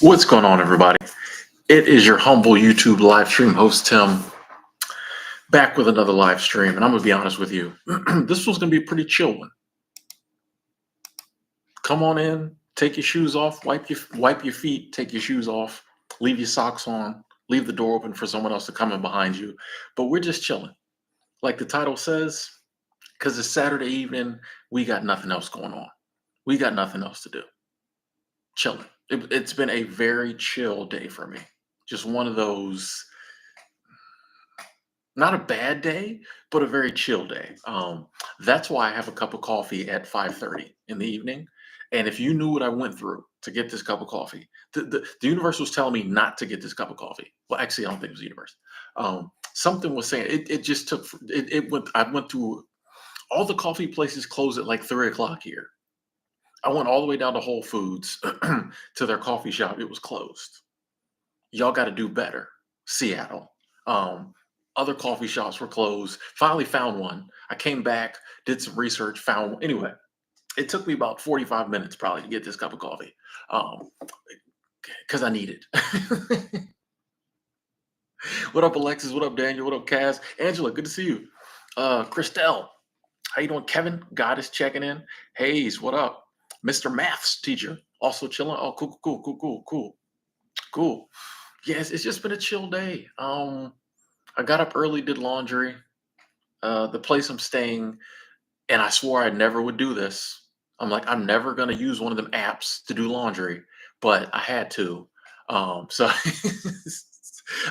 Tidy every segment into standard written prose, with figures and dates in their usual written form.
What's going on, everybody? It is your humble YouTube live stream host, Tim, back with another live stream. And I'm going to be honest with you. This was going to be a pretty chill one. Come on in, take your shoes off, wipe your feet, take your shoes off, leave your socks on, leave the door open for someone else to come in behind you. But we're just chilling. Like the title says, because it's Saturday evening, we got nothing else going on. We got nothing else to do. Chilling. It's been a very chill day for me. Just one of those, not a bad day, but a very chill day. That's why I have a cup of coffee at 5:30 in the evening. And if you knew what I went through to get this cup of coffee, the universe was telling me not to get this cup of coffee. Well, actually, I don't think it was the universe. Something was saying it just took it went. I went through all the coffee places closed at like 3 o'clock here. I went all the way down to Whole Foods to their coffee shop. It was closed. Y'all got to do better, Seattle. Other coffee shops were closed. Finally found one. I came back, did some research, found one. Anyway, it took me about 45 minutes probably to get this cup of coffee because I need it. What up, Alexis? What up, Daniel? What up, Kaz? Angela, good to see you. Christelle, how you doing? Kevin, God is checking in. Hayes, what up? Mr. Maths teacher, also chilling. Oh, cool. Yes, it's just been a chill day. I got up early, did laundry. The place I'm staying, and I swore I never would do this. I'm like, I'm never gonna use one of them apps to do laundry, but I had to. So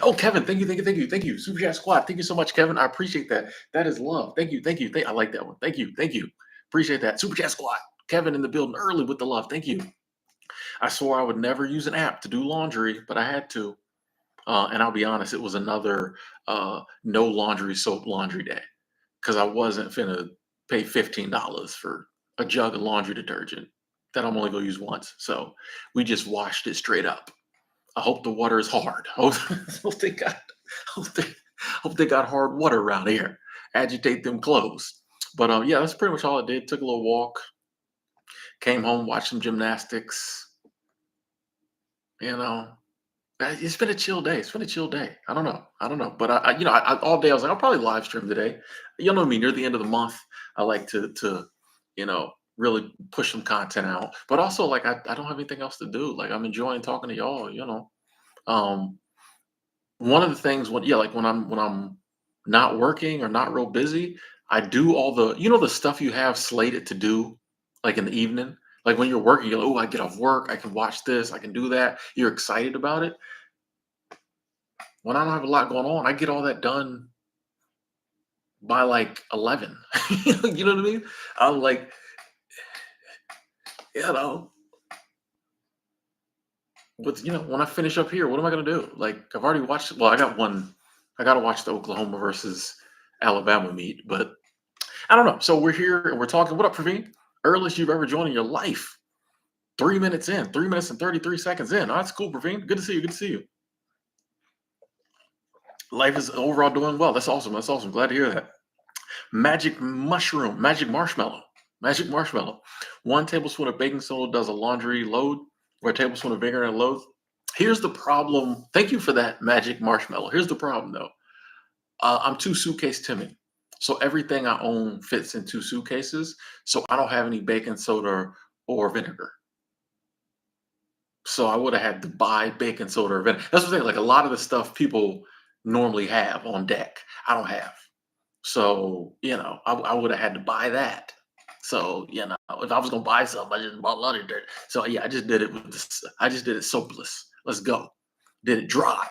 oh, Kevin, thank you. Super Chat Squad, thank you so much, Kevin. I appreciate that. That is love. Thank you. I like that one. Thank you. Appreciate that. Super Chat Squad, Kevin in the building early with the love. Thank you. I swore I would never use an app to do laundry, but I had to. And I'll be honest, it was another no laundry soap laundry day because I wasn't finna pay $15 for a jug of laundry detergent that I'm only gonna use once. So we just washed it straight up. I hope the water is hard. Hope they got hope they got hard water around here. Agitate them clothes. But yeah, that's pretty much all I did. Took a little walk, came home, watched some gymnastics. You know, it's been a chill day. It's been a chill day. I don't know. But all day I was like, I'll probably live stream today. You know me, near the end of the month, I like to really push some content out. But also, like, I don't have anything else to do. Like, I'm enjoying talking to y'all. Um, One of the things when I'm not working or not real busy, I do all the stuff you have slated to do, like in the evening. Like when you're working, you're like, oh, I get off work, I can watch this, I can do that. You're excited about it. When I don't have a lot going on, I get all that done by like 11. You know what I mean? I'm like, you know, but when I finish up here, what am I gonna do? Like I've already watched. Well, I gotta watch the Oklahoma versus Alabama meet, but I don't know. So we're here and we're talking. What up, Praveen? Earliest you've ever joined in your life. 3 minutes in, 3 minutes and 33 seconds in. Oh, that's cool, Praveen. Good to see you. Good to see you. Life is overall doing well. That's awesome. Glad to hear that. Magic marshmallow. 1 tablespoon of baking soda does a laundry load, or a tablespoon of vinegar and a load. Here's the problem. Thank you for that, magic marshmallow. Here's the problem, though. I'm 2 suitcase Timmy. So everything I own fits in 2 suitcases. So I don't have any baking soda or vinegar. So I would have had to buy baking soda or vinegar. That's the thing. Like a lot of the stuff people normally have on deck, I don't have. So, I would have had to buy that. So, if I was gonna buy something, I just bought laundry dirt. So yeah, I just did it with this. I just did it soapless. Let's go. Did it dry.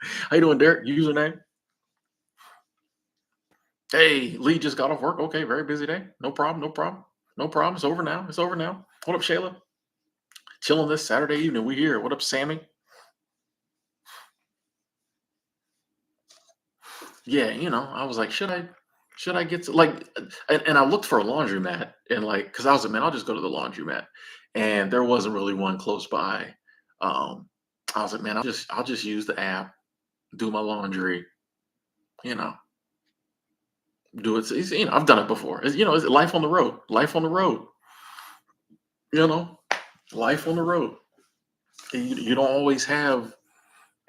How you doing, Derek? Username? Hey, Lee just got off work. Okay, very busy day. No problem. It's over now. What up, Shayla? Chilling this Saturday evening. We here. What up, Sammy? Yeah, I was like, should I get to like, and I looked for a laundromat and like, cause I was like, man, I'll just go to the laundromat, and there wasn't really one close by. I was like, man, I'll just use the app, do my laundry, you know, do it. I've done it before. It's life on the road, you know, life on the road. You don't always have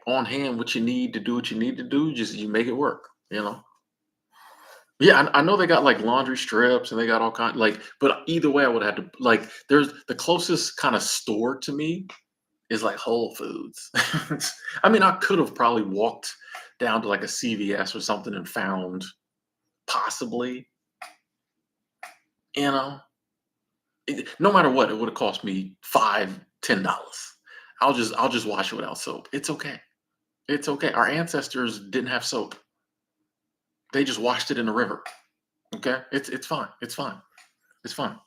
on hand what you need to do what you need to do. Just you make it work. You know. Yeah, I know they got like laundry strips and they got all kind like, but either way, I would have to like. There's the closest kind of store to me is like Whole Foods. I mean, I could have probably walked down to like a CVS or something and found possibly, you know, no matter what, it would have cost me $5, $10. I'll just wash it without soap. It's okay. It's okay. Our ancestors didn't have soap. They just washed it in the river. Okay. It's fine. It's fine. It's fine.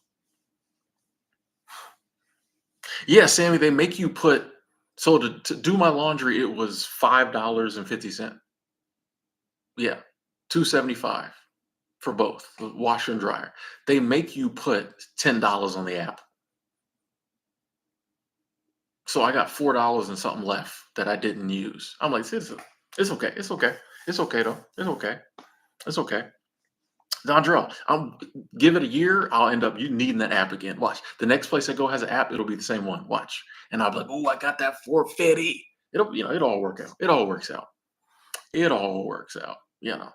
Yeah, Sammy, they make you put so to do my laundry, it was $5.50. Yeah. 275 for both, the washer and dryer. They make you put $10 on the app. So I got $4 and something left that I didn't use. I'm like, it's okay. It's okay. It's okay though. It's okay. It's okay. Dondrell, I'll give it a year. I'll end up you needing that app again. Watch. The next place I go has an app, it'll be the same one. Watch. And I'll be like, oh, I got that 450. It all work out. It all works out. It all works out. You know.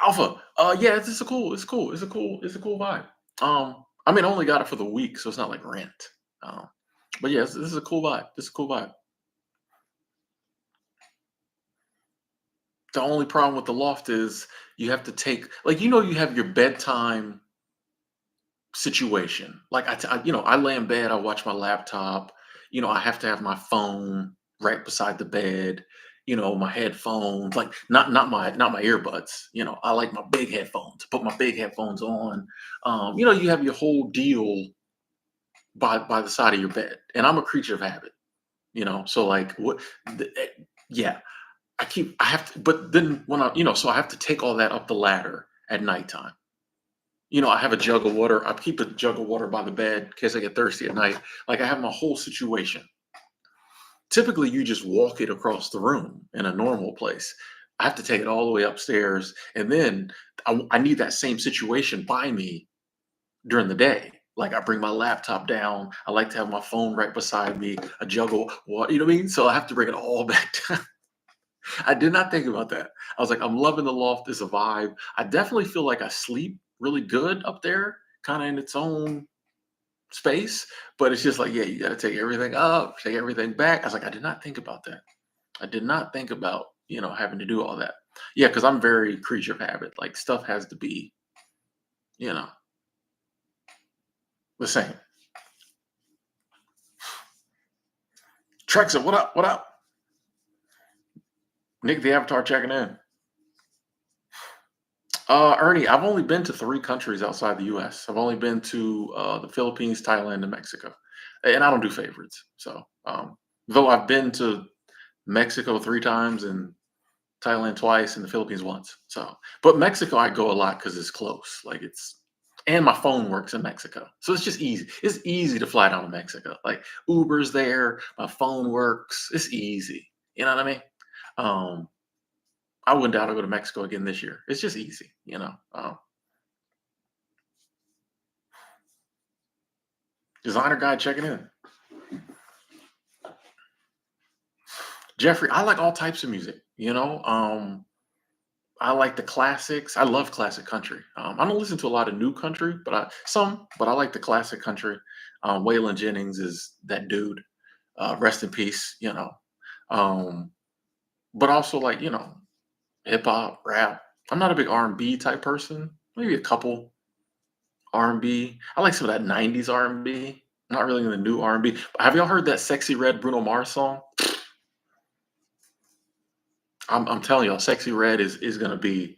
Alpha. Yeah, it's a cool vibe. I mean, I only got it for the week, so it's not like rent. But yes, this is a cool vibe. This is a cool vibe. The only problem with the loft is you have to take like you have your bedtime situation. Like I lay in bed, I watch my laptop. I have to have my phone right beside the bed. My headphones, like not my earbuds. I like my big headphones. Put my big headphones on. You have your whole deal by the side of your bed, and I'm a creature of habit. So like what? Yeah, I have to, but then when so I have to take all that up the ladder at nighttime. I have a jug of water. I keep a jug of water by the bed in case I get thirsty at night. Like I have my whole situation. Typically, you just walk it across the room in a normal place. I have to take it all the way upstairs, and then I need that same situation by me during the day. Like I bring my laptop down. I like to have my phone right beside me, a jug of water. You know what I mean? So I have to bring it all back down. I did not think about that. I was like, I'm loving the loft. It's a vibe. I definitely feel like I sleep really good up there, kind of in its own space. But it's just like, yeah, you got to take everything up, take everything back. I was like, I did not think about that. I did not think about, having to do all that. Yeah, because I'm very creature of habit. Like stuff has to be, you know, the same. Trexa, what up? What up? Nick the Avatar checking in. Ernie, I've only been to 3 countries outside the U.S. I've only been to the Philippines, Thailand, and Mexico, and I don't do favorites. So, though I've been to Mexico 3 times and Thailand twice and the Philippines once. So, but Mexico I go a lot because it's close. Like and my phone works in Mexico, so it's just easy. It's easy to fly down to Mexico. Like Uber's there, my phone works. It's easy. You know what I mean? Um, I wouldn't doubt I'll go to Mexico again this year. It's just easy. Designer guy checking in. Jeffrey, I like all types of music. I like the classics. I love classic country. I don't listen to a lot of new country, but I like the classic country. Waylon Jennings is that dude. Rest in peace. Um, but also like hip hop, rap. I'm not a big R&B type person. Maybe a couple R&B. I like some of that '90s R&B. Not really in the new R&B. Have y'all heard that "Sexy Red" Bruno Mars song? I'm telling y'all, "Sexy Red" is gonna be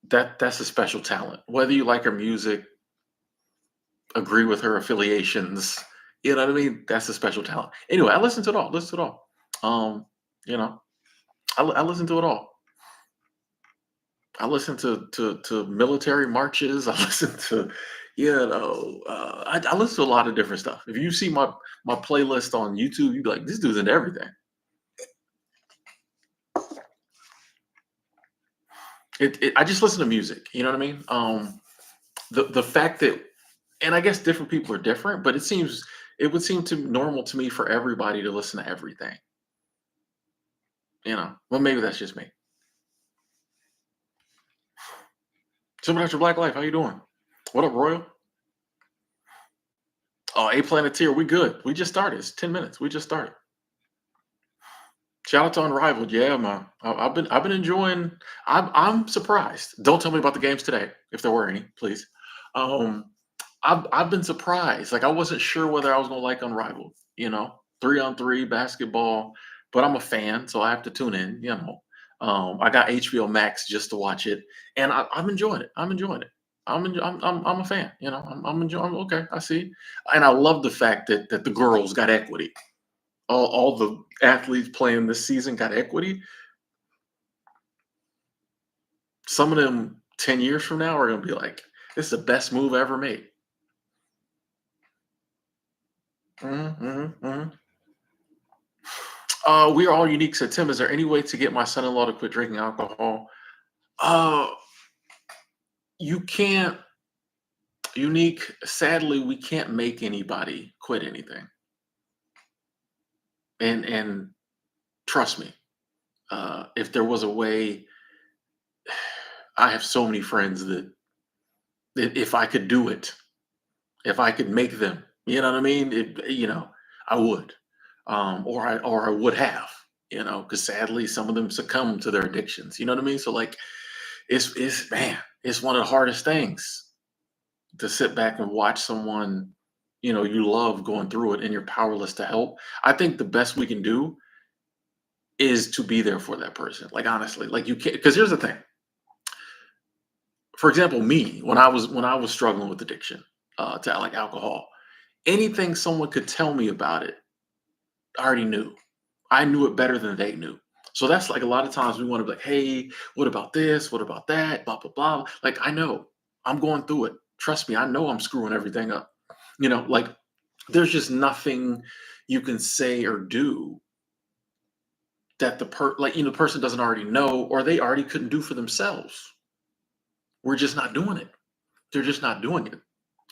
that's a special talent. Whether you like her music, agree with her affiliations, you know what I mean? That's a special talent. Anyway, I listen to it all. Listen to it all. You know, I listen to it all. I listen to military marches. I listen to, I listen to a lot of different stuff. If you see my playlist on YouTube, you'd be like, this dude's into everything. I just listen to music. You know what I mean? The fact that And I guess different people are different, but it would seem to normal to me for everybody to listen to everything. Well, maybe that's just me. Someone after Black Life, how you doing? What up, Royal? Oh, A Planeteer, we good. We just started. It's 10 minutes. We just started. Shout out to Unrivaled. Yeah, man. I've been enjoying. I'm surprised. Don't tell me about the games today, if there were any, please. Um, I've been surprised. Like I wasn't sure whether I was gonna like Unrivaled. 3-on-3 basketball, but I'm a fan, so I have to tune in. I got HBO Max just to watch it, and I'm enjoying it. I'm enjoying it. I'm a fan. I'm enjoying. Okay, I see, and I love the fact that the girls got equity. All the athletes playing this season got equity. Some of them 10 years from now are gonna be like, this is the best move I ever made. Mhm. We are all unique. Said Tim, is there any way to get my son-in-law to quit drinking alcohol? Uh, you can't. Unique. Sadly, we can't make anybody quit anything. And trust me, if there was a way, I have so many friends that if I could do it, if I could make them, you know what I mean? I would, or I would have, because sadly some of them succumb to their addictions. You know what I mean? So like, it's man, it's one of the hardest things to sit back and watch someone you love going through it and you're powerless to help. I think the best we can do is to be there for that person. Like honestly, like you can't, because here's the thing. For example, me when I was struggling with addiction to like alcohol, anything someone could tell me about it, I already knew. I knew it better than they knew. So that's like a lot of times we want to be like, hey, what about this? What about that? Blah, blah, blah. Like, I know I'm going through it. Trust me, I know I'm screwing everything up. Like there's just nothing you can say or do that the person doesn't already know or they already couldn't do for themselves. We're just not doing it. They're just not doing it.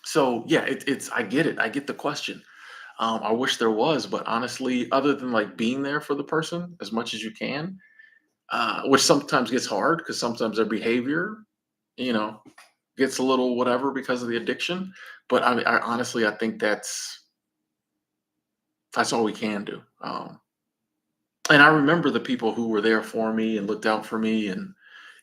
So yeah, it's I get it. I get the question. I wish there was, but honestly, other than like being there for the person as much as you can, which sometimes gets hard because sometimes their behavior, you know, gets a little whatever because of the addiction. But I mean, I think that's all we can do. And I remember the people who were there for me and looked out for me, and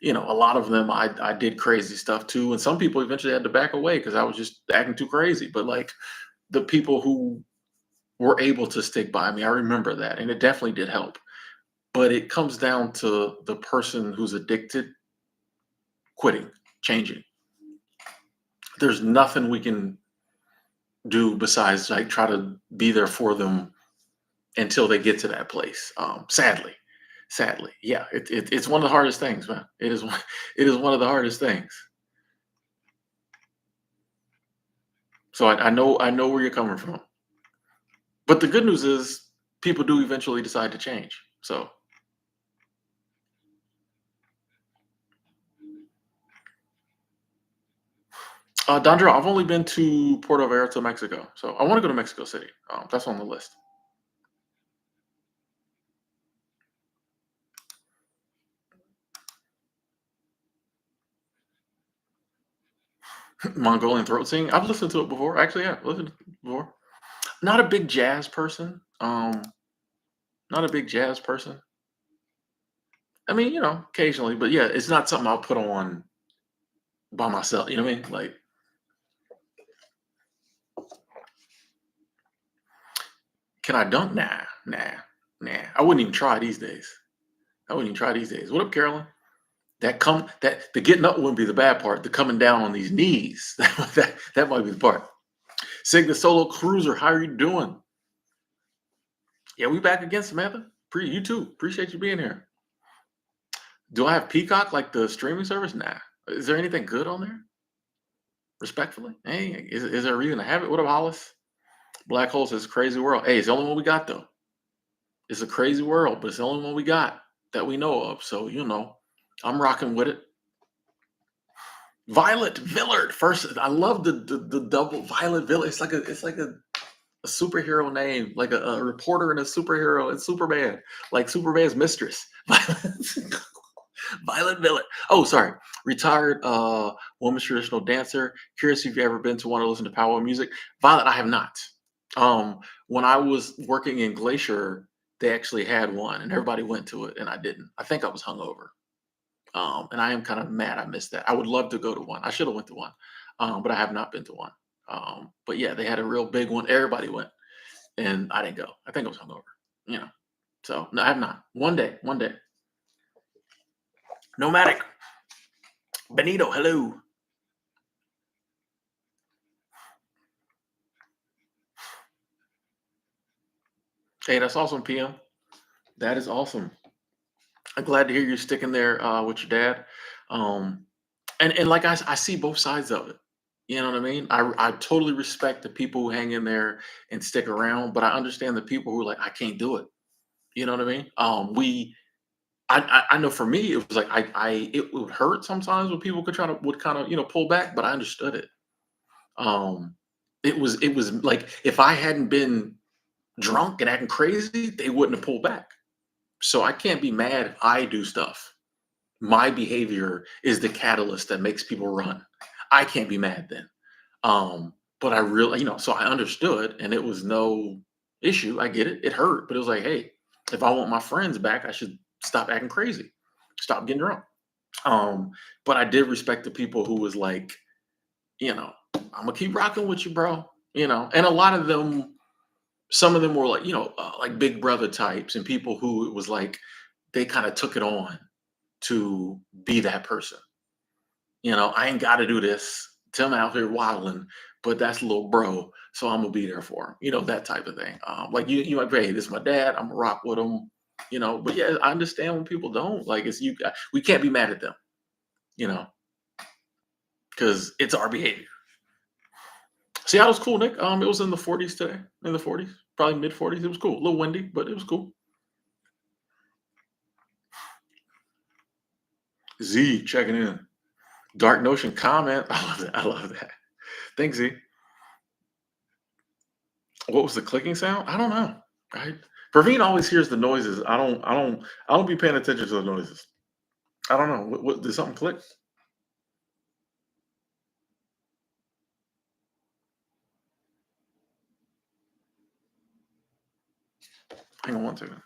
a lot of them I did crazy stuff too, and some people eventually had to back away because I was just acting too crazy. But like the people who were able to stick by me, I remember that, and it definitely did help. But it comes down to the person who's addicted quitting, changing. There's nothing we can do besides like try to be there for them until they get to that place. Sadly, yeah, it's one of the hardest things, man. It is one, it is one of the hardest things. So I know where you're coming from. But the good news is people do eventually decide to change. So Dondra, I've only been to Puerto Vallarta, Mexico. So I want to go to Mexico City. That's on the list. Mongolian throat singing. I've listened to it before. Actually, yeah, listened to it before. Not a big jazz person. Not a big jazz person. I mean, occasionally, but yeah, it's not something I'll put on by myself. You know what I mean? Like, can I dunk? Nah. I wouldn't even try these days. I wouldn't even try these days. What up, Carolyn? That the getting up wouldn't be the bad part. The coming down on these knees that might be the part. Signa Solo Cruiser, how are you doing? Yeah, we back again, Samantha. You too. Appreciate you being here. Do I have Peacock like the streaming service? Nah. Is there anything good on there? Respectfully, hey, is there a reason to have it? What up, Hollis? Black Hole says crazy world. Hey, it's the only one we got though. It's a crazy world, but it's the only one we got that we know of. So I'm rocking with it. Violet Villard. First, I love the double Violet Villard. It's like a superhero name, like a reporter and a superhero and Superman, like Superman's mistress. Violet Villard. Oh, sorry. Retired woman's traditional dancer. Curious if you've ever been to one or listen to powwow music. Violet, I have not. When I was working in Glacier, they actually had one and everybody went to it and I didn't. I think I was hungover. And I am kind of mad I missed that. I would love to go to one. I should have went to one. But I have not been to one. But yeah, they had a real big one. Everybody went and I didn't go. I think I was hungover, you know. So no, I have not. One day. Nomadic. Benito, hello. Hey, that's awesome, PM. That is awesome. I'm glad to hear you're sticking there with your dad. Um, and like I see both sides of it. You know what I mean? I totally respect the people who hang in there and stick around, but I understand the people who are like, I can't do it. You know what I mean? I know for me it was like it would hurt sometimes when people could try to would kind of pull back, but I understood it. Um, it was like if I hadn't been drunk and acting crazy, they wouldn't have pulled back. So I can't be mad if I do stuff. My behavior is the catalyst that makes people run. I can't be mad then. But I really, so I understood and it was no issue. I get it. It hurt, but it was like, hey, if I want my friends back, I should stop acting crazy, stop getting drunk. Um, but I did respect the people who was like, I'm gonna keep rocking with you, bro. And a lot of them, some of them were like, like big brother types and people who it was like they kind of took it on to be that person. I ain't got to do this. Tim out here wilding, but that's little bro, so I'm gonna be there for him. That type of thing. Like you might be, hey, this is my dad. I'm gonna rock with him. But yeah, I understand when people don't. Like it's you. We can't be mad at them. You know, because it's our behavior. Seattle's cool, Nick. It was in the 40s today. In the 40s, probably mid 40s. It was cool. A little windy, but it was cool. Z checking in. Dark Notion comment. I love that. I love that. Thanks, Z. What was the clicking sound? I don't know. Right? Praveen always hears the noises. I don't be paying attention to the noises. I don't know. What did something click? Hang on one second.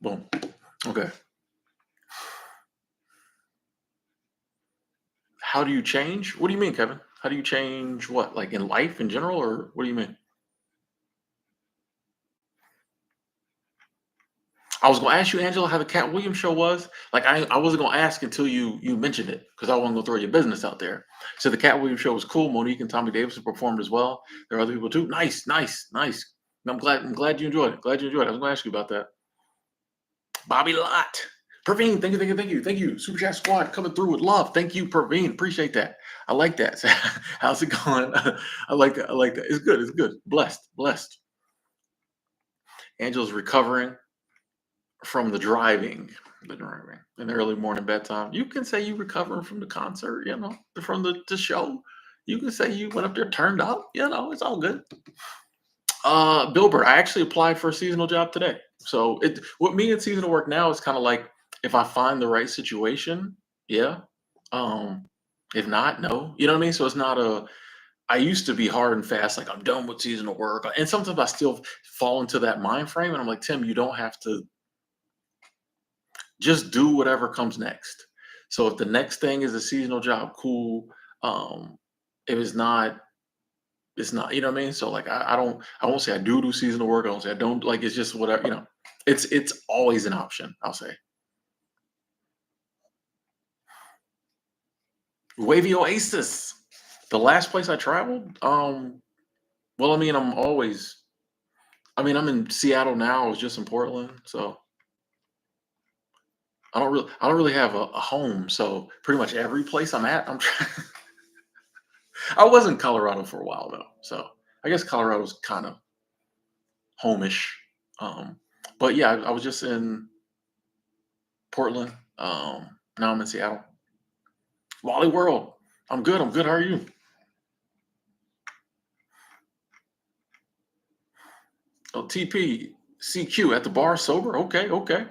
Boom. Okay. How do you change? What do you mean, Kevin? How do you change what? Like in life in general, or what do you mean? I was gonna ask you, Angela, how the Cat Williams show was. Like I wasn't gonna ask until you mentioned it because I wasn't gonna throw your business out there. So the Cat Williams show was cool. Monique and Tommy Davidson performed as well. There are other people too. Nice, nice, nice. I'm glad you enjoyed it. Glad you enjoyed it. I was gonna ask you about that. Bobby Lott. Praveen, thank you, thank you, thank you, thank you. Super Chat Squad coming through with love. Thank you, Praveen. Appreciate that. I like that. How's it going? I like that. I like that. It's good. It's good. Blessed. Blessed. Angela's recovering from the driving in the early morning bedtime. You can say you recovering from the concert, from the show. You can say you went up there, turned up. It's all good. Bilber, I actually applied for a seasonal job today. So what me and seasonal work now is kind of like if I find the right situation, yeah. Um, if not, no. You know what I mean? So it's not a I used to be hard and fast, like I'm done with seasonal work. And sometimes I still fall into that mind frame and I'm like, Tim, you don't have to just do whatever comes next. So if the next thing is a seasonal job, cool. If it's not, you know what I mean? So like I won't say I do seasonal work. I won't say I don't like it's just whatever, it's always an option, I'll say. Wavy Oasis. The last place I traveled, well, I mean, I'm always I mean, I'm in Seattle now. I was just in Portland, so I don't really have a home. So pretty much every place I'm at, I'm trying. I was in Colorado for a while though, so I guess Colorado's kind of homish. Um, but yeah, I was just in Portland. Now I'm in Seattle. Wally World. I'm good. I'm good. How are you? Oh, TP CQ at the bar sober. Okay, okay.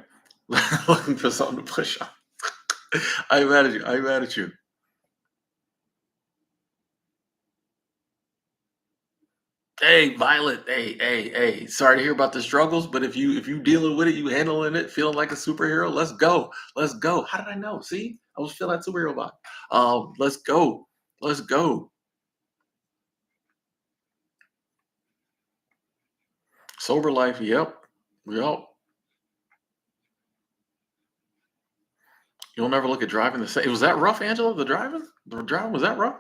Looking for something to push on. I ain't mad at you. I ain't mad at you. Hey, Violet. Hey, hey, hey. Sorry to hear about the struggles, but if you dealing with it, you handling it, feeling like a superhero. Let's go. Let's go. How did I know? See, I was feeling that superhero vibe. Let's go. Let's go. Sober life. Yep. Yep. You'll never look at driving the same. Was that rough, Angela? The driving? The driving was that rough?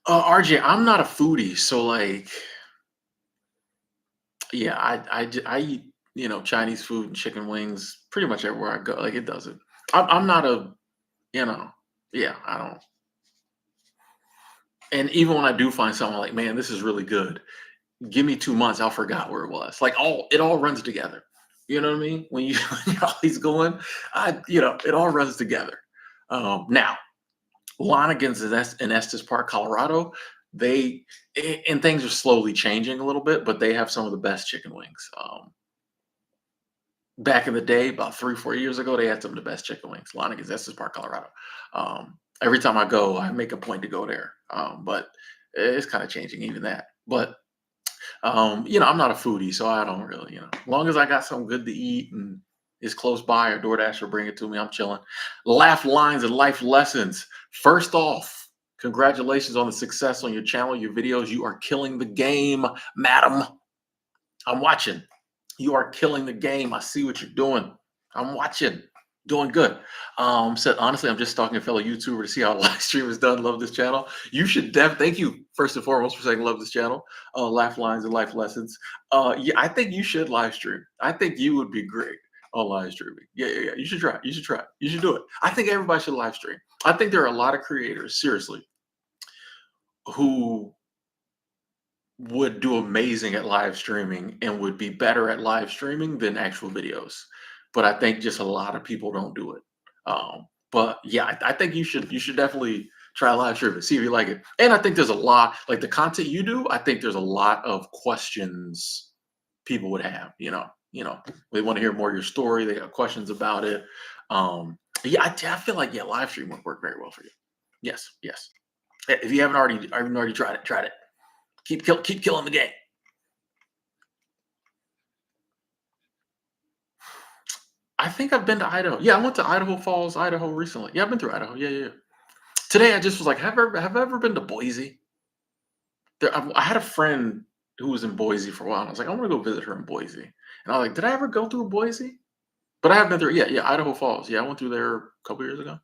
RJ, I'm not a foodie, so like, yeah, I eat Chinese food and chicken wings pretty much everywhere I go. Like it doesn't. I'm not a you know yeah I don't. And even when I do find something like, man, this is really good. Give me 2 months, I'll forgot where it was. Like it all runs together. You know what I mean? When you when you're always going, it all runs together. Now Lonigan's in Estes Park, Colorado. They and things are slowly changing a little bit, but they have some of the best chicken wings. Back in the day, about 3, 4 years ago, they had some of the best chicken wings. Lonigan's, Estes Park, Colorado. Every time I go, I make a point to go there. But it's kind of changing even that. But I'm not a foodie, so I don't really, as long as I got something good to eat and it's close by or DoorDash will bring it to me, I'm chilling. Laugh lines and life lessons. First off, congratulations on the success on your channel, your videos. You are killing the game, madam. I'm watching. You are killing the game. I see what you're doing. I'm watching. Doing good. Said honestly, I'm just stalking a fellow YouTuber to see how live stream is done. Love this channel. You should thank you first and foremost for saying love this channel. Laugh lines and life lessons. Yeah, I think you should live stream. I think you would be great on live streaming. Yeah, yeah, yeah. You should try. You should try. You should do it. I think everybody should live stream. I think there are a lot of creators, seriously, who would do amazing at live streaming and would be better at live streaming than actual videos. But I think just a lot of people don't do it. But yeah, I think you should definitely try live streaming, see if you like it. And I think there's a lot like the content you do. I think there's a lot of questions people would have. They want to hear more of your story. They have questions about it. Yeah, I feel like yeah, live stream would work very well for you. Yes, yes. If you haven't already tried it, tried it. Keep killing the game. I think I've been to Idaho. Yeah, I went to Idaho Falls, Idaho recently. Yeah, I've been through Idaho. Yeah, yeah, yeah. Today I just was like, have I ever been to Boise? I had a friend who was in Boise for a while. And I was like, I want to go visit her in Boise. And I was like, did I ever go through Boise? But I have been through. Yeah, yeah, Idaho Falls. Yeah, I went through there a couple years ago.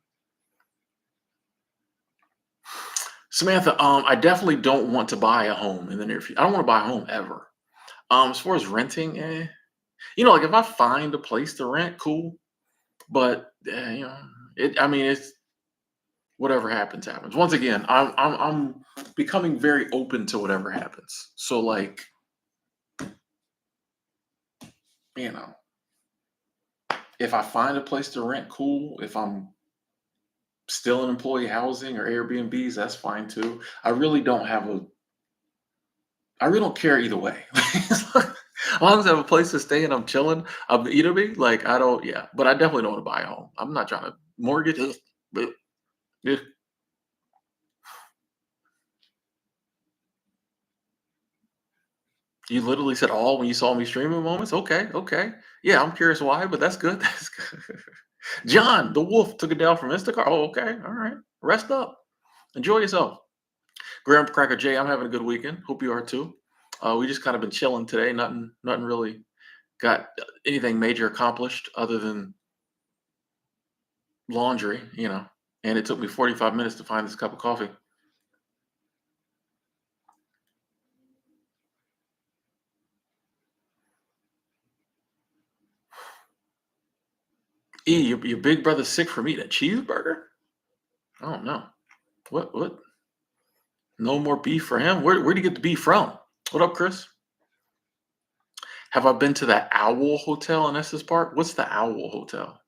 Samantha, I definitely don't want to buy a home in the near future. I don't want to buy a home ever. As far as renting, like if I find a place to rent, cool. But I mean, it's whatever happens, happens. Once again, I'm becoming very open to whatever happens. So like, you know, if I find a place to rent, cool. If I'm still in employee housing or Airbnbs, that's fine too. I really don't care either way. As long as I have a place to stay and I'm chilling, like I don't, yeah. But I definitely don't want to buy a home. I'm not trying to mortgage it. But yeah. You literally said all when you saw me streaming moments. Okay, okay. Yeah, I'm curious why, but that's good. That's good. John, the wolf took it down from Instacart. Oh, okay. All right. Rest up. Enjoy yourself. Graham Cracker J, I'm having a good weekend. Hope you are too. We just kind of been chilling today. Nothing really got anything major accomplished other than laundry, And it took me 45 minutes to find this cup of coffee. E, your big brother's sick from eating a cheeseburger? I don't know. What? No more beef for him? Where'd you get the beef from? What up, Chris? Have I been to the Owl Hotel in Estes Park? What's the Owl Hotel?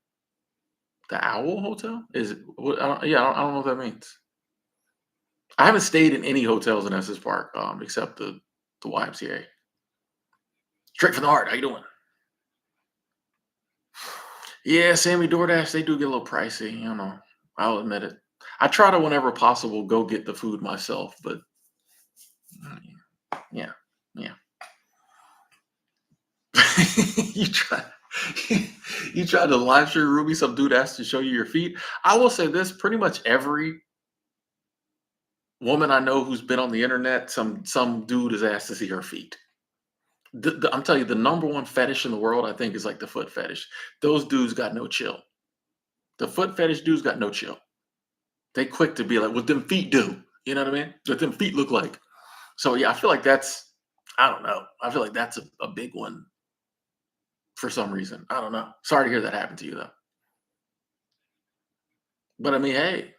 The Owl Hotel? Is it? What, I don't know what that means. I haven't stayed in any hotels in Estes Park, except the YMCA. Straight from the heart. How you doing? Yeah, Sammy DoorDash, they do get a little pricey, you know. I'll admit it. I try to, whenever possible, go get the food myself, but mm, yeah, yeah. you try, you try to live stream Ruby. Some dude asked to show you your feet. I will say this: pretty much every woman I know who's been on the internet, some dude has asked to see her feet. I'm telling you, the number one fetish in the world, I think, is like the foot fetish. Those dudes got no chill. The foot fetish dudes got no chill. They quick to be like, "What them feet do?" You know what I mean? What them feet look like. So yeah, I feel like that's. I don't know. I feel like that's a big one for some reason. I don't know. Sorry to hear that happened to you though. But I mean, hey,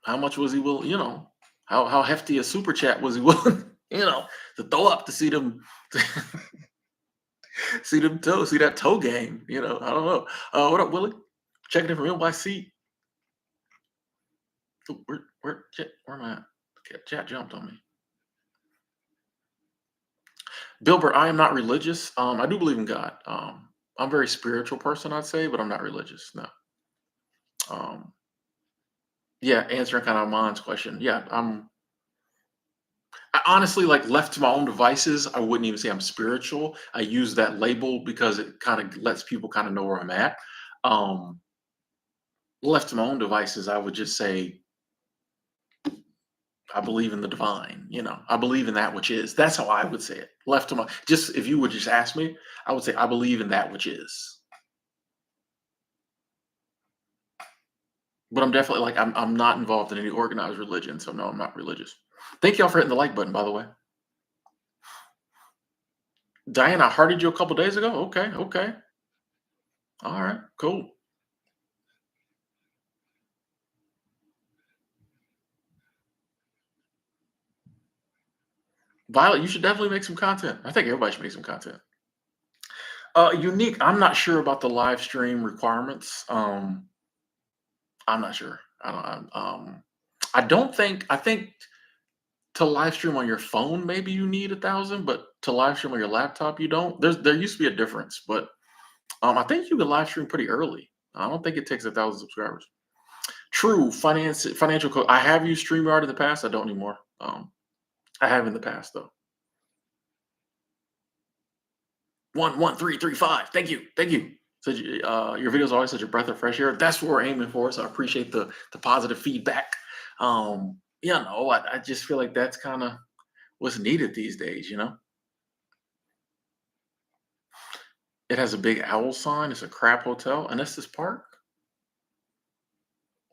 how much was he willing? You know, how hefty a super chat was he willing? You know, to throw up to see them, see them toe, see that toe game. You know, I don't know. What up, Willie? Checking in from NYC. Ooh, where am I at? Chat jumped on me. Bilbert, I am not religious. I do believe in God. I'm a very spiritual person, I'd say, but I'm not religious. No. Um, yeah, answering kind of Mon's question. Yeah, I honestly, like, left to my own devices, I wouldn't even say I'm spiritual. I use that label because it kind of lets people kind of know where I'm at. Um, Left to my own devices, I would just say I believe in the divine. You know, I believe in that which is. That's how I would say it. Left to my, just if you would just ask me, I would say I believe in that which is. But I'm definitely like I'm not involved in any organized religion, so no, I'm not religious. Thank y'all for hitting the like button, by the way. Diana, I hearted you a couple days ago. Okay, okay. All right, cool. Violet, you should definitely make some content. I think everybody should make some content. Unique. I'm not sure about the live stream requirements. I'm not sure. I don't think. I think to live stream on your phone, maybe you need 1,000, but to live stream on your laptop, you don't. There used to be a difference, but I think you can live stream pretty early. I don't think it takes 1,000 subscribers. True, financial code. I have used StreamYard in the past. I don't anymore. I have in the past though. 11335. Thank you. Thank you. So your videos are always such a breath of fresh air. That's what we're aiming for. So I appreciate the positive feedback. Yeah, no, I just feel like that's kind of what's needed these days. You know, it has a big owl sign. It's a crap hotel, and that's this park.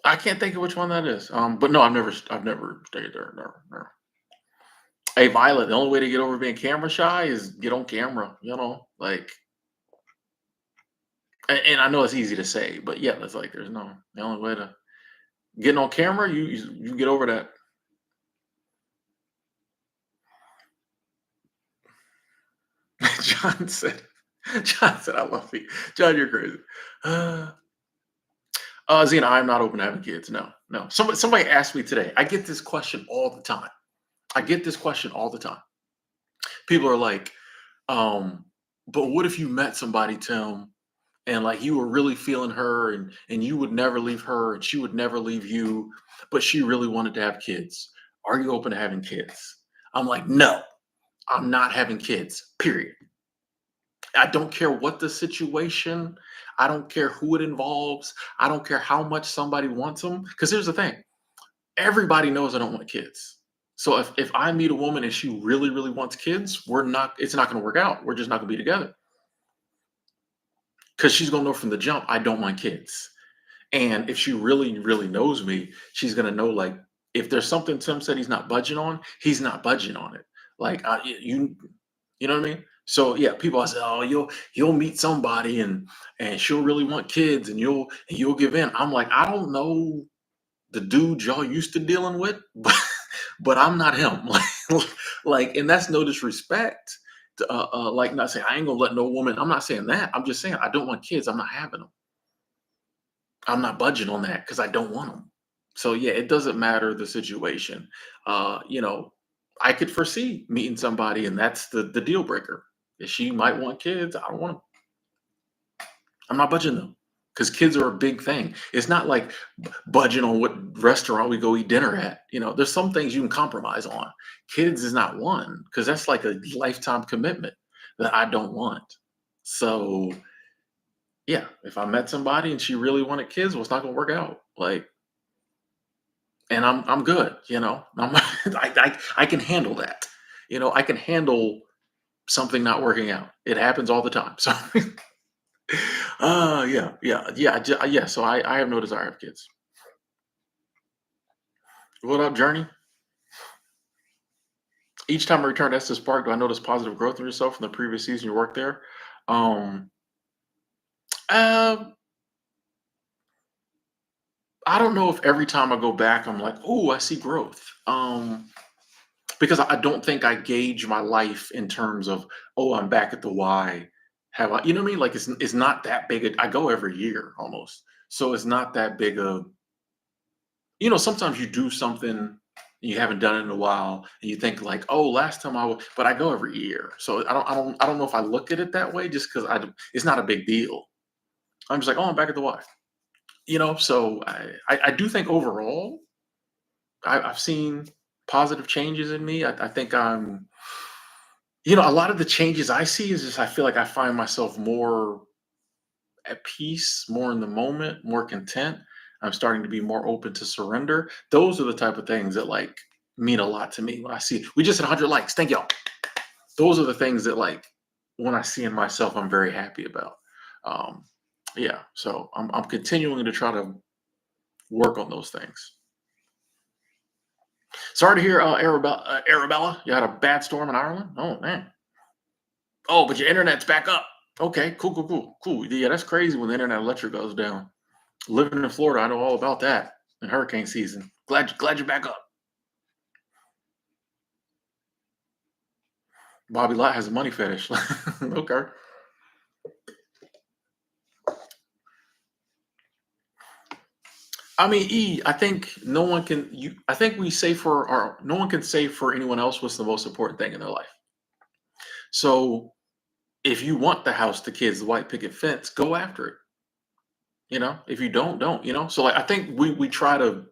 I can't think of which one that is. But no, I've never stayed there. Never, never. Hey, Violet, the only way to get over being camera shy is get on camera. You know, like, and I know it's easy to say, but yeah, it's like there's no the only way to getting on camera. You get over that. John said, John said, I love you. John, you're crazy. Uh, Zena, I'm not open to having kids. No, no. Somebody asked me today. I get this question all the time. I get this question all the time. People are like, um, but what if you met somebody, Tim, and like you were really feeling her and you would never leave her and she would never leave you, but she really wanted to have kids. Are you open to having kids? I'm like, no, I'm not having kids, period. I don't care what the situation. I don't care who it involves. I don't care how much somebody wants them. Because here's the thing, everybody knows I don't want kids. So if I meet a woman and she really, really wants kids, it's not going to work out. We're just not going to be together. Because she's going to know from the jump, I don't want kids. And if she really, really knows me, she's going to know, like, if there's something Tim said he's not budging on, he's not budging on it. Like, you know what I mean? So yeah, people say, "Oh, you'll meet somebody and she'll really want kids and you'll give in." I'm like, I don't know the dude y'all used to dealing with, but I'm not him. Like, and that's no disrespect. Like, not saying I ain't gonna let no woman. I'm not saying that. I'm just saying I don't want kids. I'm not having them. I'm not budging on that because I don't want them. So yeah, it doesn't matter the situation. You know, I could foresee meeting somebody, and that's the deal breaker. If she might want kids, I don't want them. I'm not budging them because kids are a big thing. It's not like budging on what restaurant we go eat dinner at. You know, there's some things you can compromise on. Kids is not one because that's like a lifetime commitment that I don't want. So yeah, if I met somebody and she really wanted kids, well, it's not gonna work out. Like, and I'm good. You know, I can handle that. You know, I can handle something not working out. It happens all the time. So yeah. So I have no desire to have kids. What up, Journey? Each time I return to Estes Park, do I notice positive growth in yourself from the previous season you worked there? Um, uh, I don't know if every time I go back, I'm like, oh, I see growth. Because I don't think I gauge my life in terms of, oh, I'm back at the Y. Have I, you know what I mean? Like it's not that big. I go every year almost, so it's not that big a. You know, sometimes you do something you haven't done it in a while, and you think like, oh, last time but I go every year, so I don't know if I look at it that way just because it's not a big deal. I'm just like, oh, I'm back at the Y. You know, so I do think overall I've seen positive changes in me. I think I'm a lot of the changes I see is just I feel like I find myself more at peace, more in the moment, more content. I'm starting to be more open to surrender. Those are the type of things that like mean a lot to me when I see we just hit 100 likes. Thank y'all. Those are the things that like when I see in myself, I'm very happy about. Um, yeah, so I'm continuing to try to work on those things. Sorry to hear, Arabella, you had a bad storm in Ireland. Oh man. Oh, but your internet's back up. Okay, cool. Yeah, that's crazy when the internet electric goes down. Living in Florida, I know all about that in hurricane season. Glad you're back up. Bobby Lott has a money fetish. Okay. I mean, I think no one can. I think we say for our. No one can say for anyone else what's the most important thing in their life. So if you want the house, the kids, the white picket fence, go after it. You know, if you don't. You know, so like I think we try to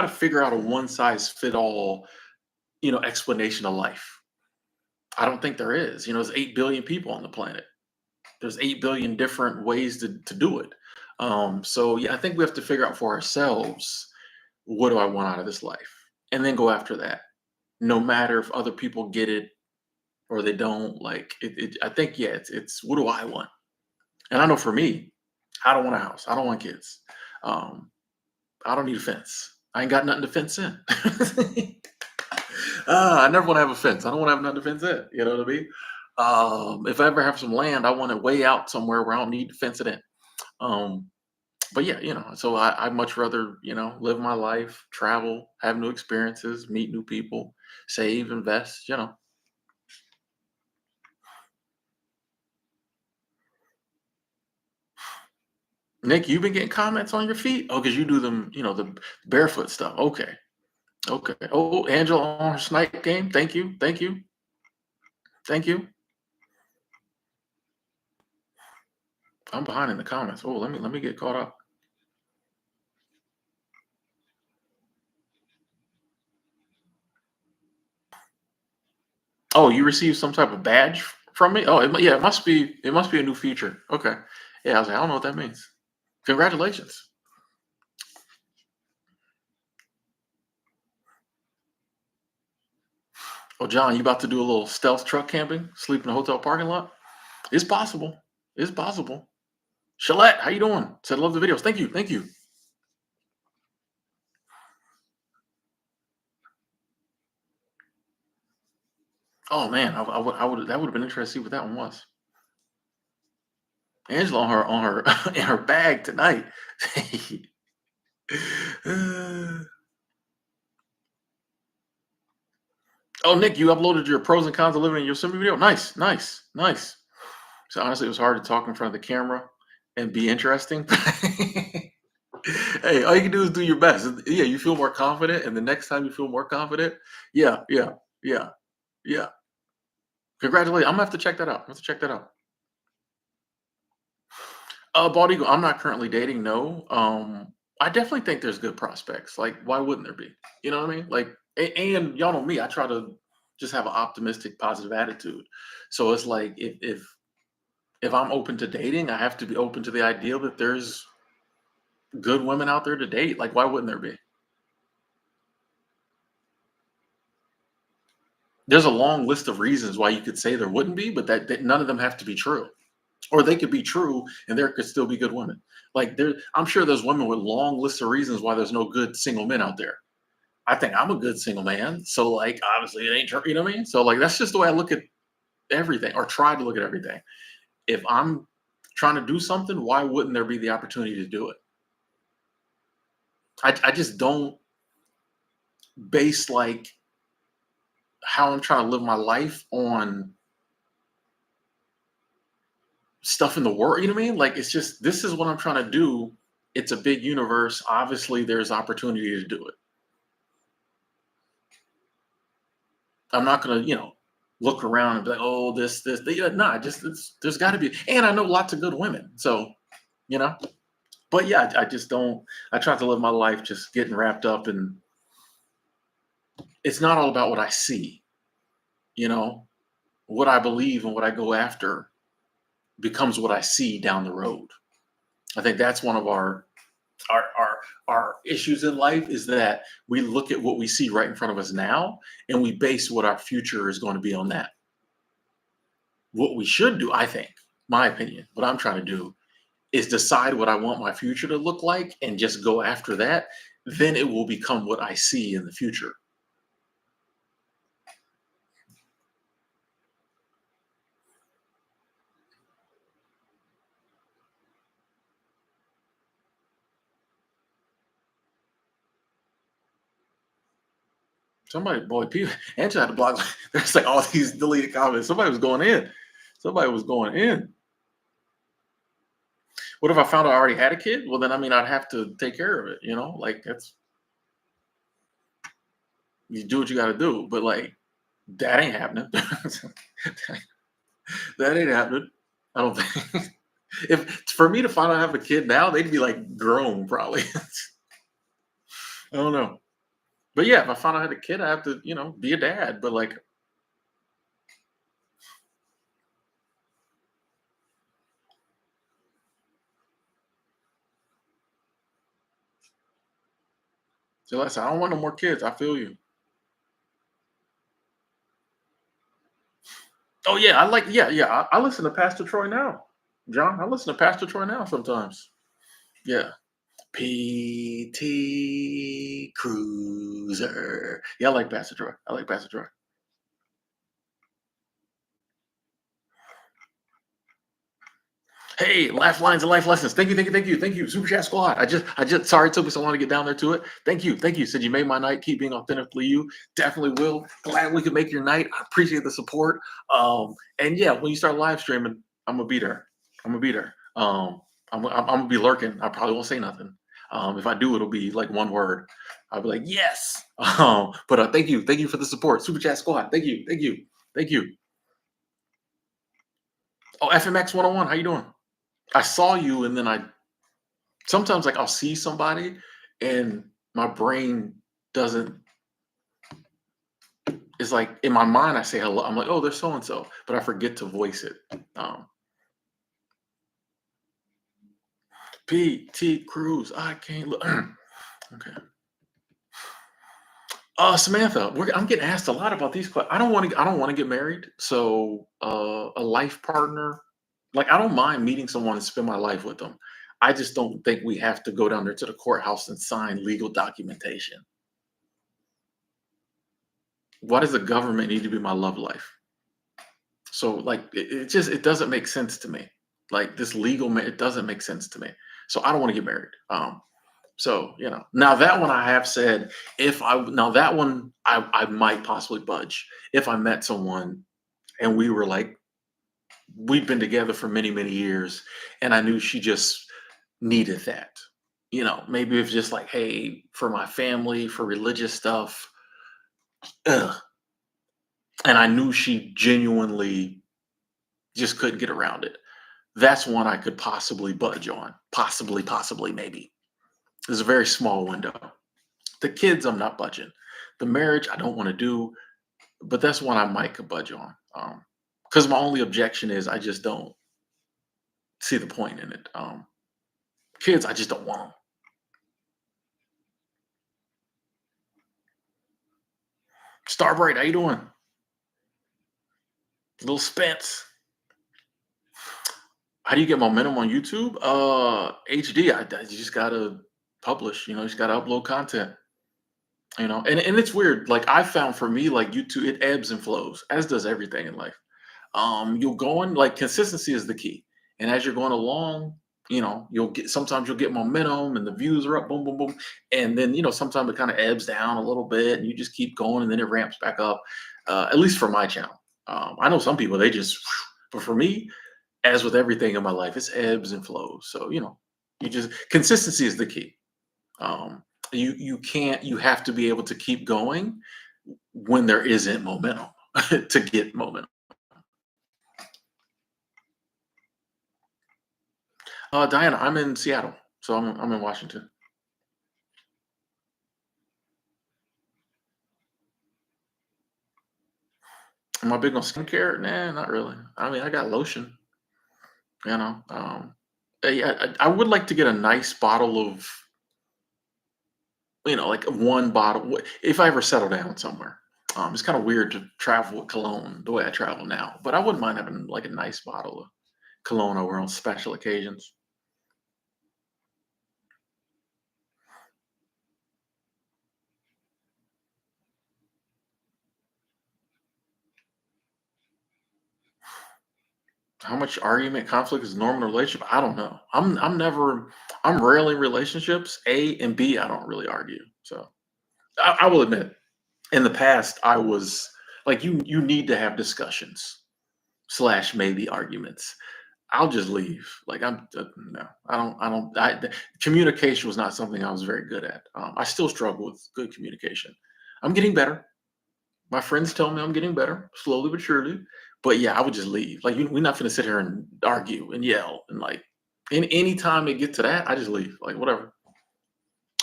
figure out a one size fit all explanation of life. I don't think there is. You know, there's 8 billion people on the planet. There's 8 billion different ways to do it. So yeah, I think we have to figure out for ourselves what do I want out of this life, and then go after that. No matter if other people get it or they don't. Like I think yeah, it's what do I want? And I know for me, I don't want a house. I don't want kids. Um, I don't need a fence. I ain't got nothing to fence in. I never want to have a fence. I don't want to have nothing to fence in. You know what I mean? If I ever have some land, I want it way out somewhere where I don't need to fence it in. Um, but yeah, so I much rather, live my life, travel, have new experiences, meet new people, save, invest. Nick, you've been getting comments on your feet? Oh, because you do them, the barefoot stuff. Okay. Okay. Oh, Angela on her snipe game. Thank you. Thank you. Thank you. I'm behind in the comments. Oh, let me get caught up. Oh, you received some type of badge from me? Oh, yeah, it must be a new feature. Okay. Yeah, I was like, I don't know what that means. Congratulations. Oh, John, you about to do a little stealth truck camping? Sleep in a hotel parking lot? It's possible. It's possible. Shalette, how you doing? Said love the videos. Thank you. Thank you. Oh man, I would that would have been interesting to see what that one was. Angela on her in her bag tonight. Oh, Nick, you uploaded your pros and cons of living in Yosemite video. Nice, nice, nice. So honestly, it was hard to talk in front of the camera and be interesting. Hey, all you can do is do your best. Yeah, you feel more confident, and the next time you feel more confident, yeah, yeah, yeah, yeah. Congratulations. I'm gonna have to check that out. I'm gonna have to check that out. Bald Eagle, I'm not currently dating, no. I definitely think there's good prospects. Like, why wouldn't there be? You know what I mean? Like, and y'all know me, I try to just have an optimistic, positive attitude. So it's like if I'm open to dating, I have to be open to the idea that there's good women out there to date. Like, why wouldn't there be? There's a long list of reasons why you could say there wouldn't be, but that none of them have to be true. Or they could be true and there could still be good women. Like I'm sure there's women with long lists of reasons why there's no good single men out there. I think I'm a good single man. So like obviously it ain't true, you know what I mean? So like that's just the way I look at everything or try to look at everything. If I'm trying to do something, why wouldn't there be the opportunity to do it? I just don't base like how I'm trying to live my life on stuff in the world. You know what I mean? Like it's just this is what I'm trying to do. It's a big universe. Obviously, there's opportunity to do it. I'm not gonna, look around and be like, oh, this. Yeah, nah, just there's got to be. And I know lots of good women, so you know. But yeah, I just don't. I try to live my life just getting wrapped up, and it's not all about what I see. You know, what I believe and what I go after becomes what I see down the road. I think that's one of our our our issues in life is that we look at what we see right in front of us now and we base what our future is going to be on that. What we should do, I think, my opinion, what I'm trying to do is decide what I want my future to look like and just go after that. Then it will become what I see in the future. Somebody, boy, people, Angela had to block. There's like all these deleted comments. Somebody was going in. Somebody was going in. What if I found out I already had a kid? Well, then I mean, I'd have to take care of it. Like that's you do what you got to do. But like that ain't happening. That ain't happening. I don't think. If for me to find out I have a kid now, they'd be like grown probably. I don't know. But yeah, if I found out I had a kid, I have to, be a dad. But like, so listen, I don't want no more kids. I feel you. Oh yeah, yeah. I listen to Pastor Troy now, John. I listen to Pastor Troy now sometimes. Yeah. PT Cruiser. Yeah, I like Pastor Troy. I like Pastor Troy. Hey, lifelines and life lessons. Thank you, thank you, thank you, thank you. Super Chat Squad. I just sorry it took me so long to get down there to it. Thank you, thank you. Said you made my night. Keep being authentically you. Definitely will. Glad we could make your night. I appreciate the support. And yeah, when you start live streaming, I'm gonna be there. I'm gonna be there. I'm gonna be lurking. I probably won't say nothing. If I do, it'll be like one word. I'll be like, yes. But thank you for the support. Super Chat Squad. Thank you, thank you, thank you. Oh, FMX 101. How you doing? I saw you, and then I sometimes like I'll see somebody and my brain doesn't it's like in my mind I say hello. I'm like, oh, there's so and so, but I forget to voice it. Um PT Cruz, I can't look. Okay. Samantha, I'm getting asked a lot about these questions. I don't want to get married. So a life partner, like I don't mind meeting someone and spend my life with them. I just don't think we have to go down there to the courthouse and sign legal documentation. Why does the government need to be my love life? So like it just it doesn't make sense to me. Like this it doesn't make sense to me. So I don't want to get married. So now that one I have said if I now that one I might possibly budge if I met someone and we were like we'd been together for many years and I knew she just needed that. Maybe it's just like, hey, for my family, for religious stuff, ugh. And I knew she genuinely just couldn't get around it. That's one I could possibly budge on. Possibly, maybe. There's a very small window. The kids, I'm not budging. The marriage, I don't want to do, but that's one I might could budge on. Because my only objection is I just don't see the point in it. Kids, I just don't want them. Starbright, how you doing? Little Spence. How do you get momentum on YouTube? HD. You just gotta publish. You just gotta upload content. And it's weird. Like I found for me, like YouTube, it ebbs and flows, as does everything in life. You'll go on like consistency is the key, and as you're going along, sometimes you'll get momentum, and the views are up, boom, boom, boom, and then sometimes it kind of ebbs down a little bit, and you just keep going, and then it ramps back up. At least for my channel, I know some people they just, but for me, as with everything in my life, it's ebbs and flows. So you just consistency is the key. Um, you have to be able to keep going when there isn't momentum to get momentum. Diana, I'm in Seattle, so I'm in Washington. Am I big on skincare? Nah, not really. I mean, I got lotion. You know, yeah, I would like to get a nice bottle of, like one bottle. If I ever settle down somewhere, it's kind of weird to travel with cologne the way I travel now, but I wouldn't mind having like a nice bottle of cologne over on special occasions. How much argument, conflict is normal in a relationship? I don't know. I'm rarely in relationships. A and B, I don't really argue. So I will admit, in the past, I was like, you need to have discussions slash maybe arguments. I'll just leave. Like no, communication was not something I was very good at. I still struggle with good communication. I'm getting better. My friends tell me I'm getting better, slowly but surely. But yeah, I would just leave. Like we're not gonna sit here and argue and yell and like. In any time it get to that, I just leave. Like whatever,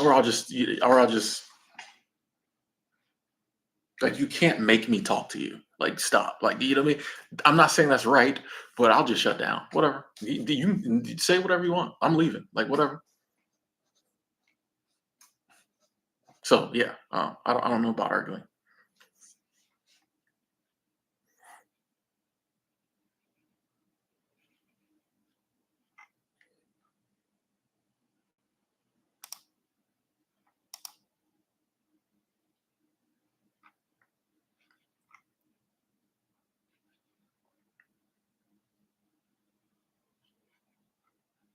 or I'll just like you can't make me talk to you. Like stop. Like you know what I mean? I'm not saying that's right, but I'll just shut down. Whatever. You say whatever you want. I'm leaving. Like whatever. So yeah, I don't know about arguing.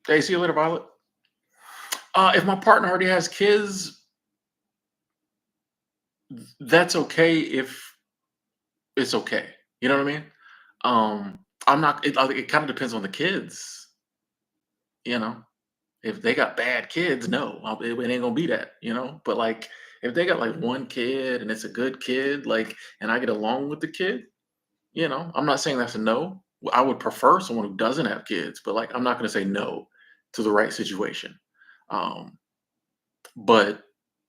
Hey, see you later, Violet. If my partner already has kids, that's okay if it's okay. You know what I mean? I'm not. It kind of depends on the kids. You know, if they got bad kids, no, it ain't gonna be that. But like if they got like one kid and it's a good kid, like, and I get along with the kid, I'm not saying that's a no. I would prefer someone who doesn't have kids, but like I'm not gonna say no to the right situation. Um, but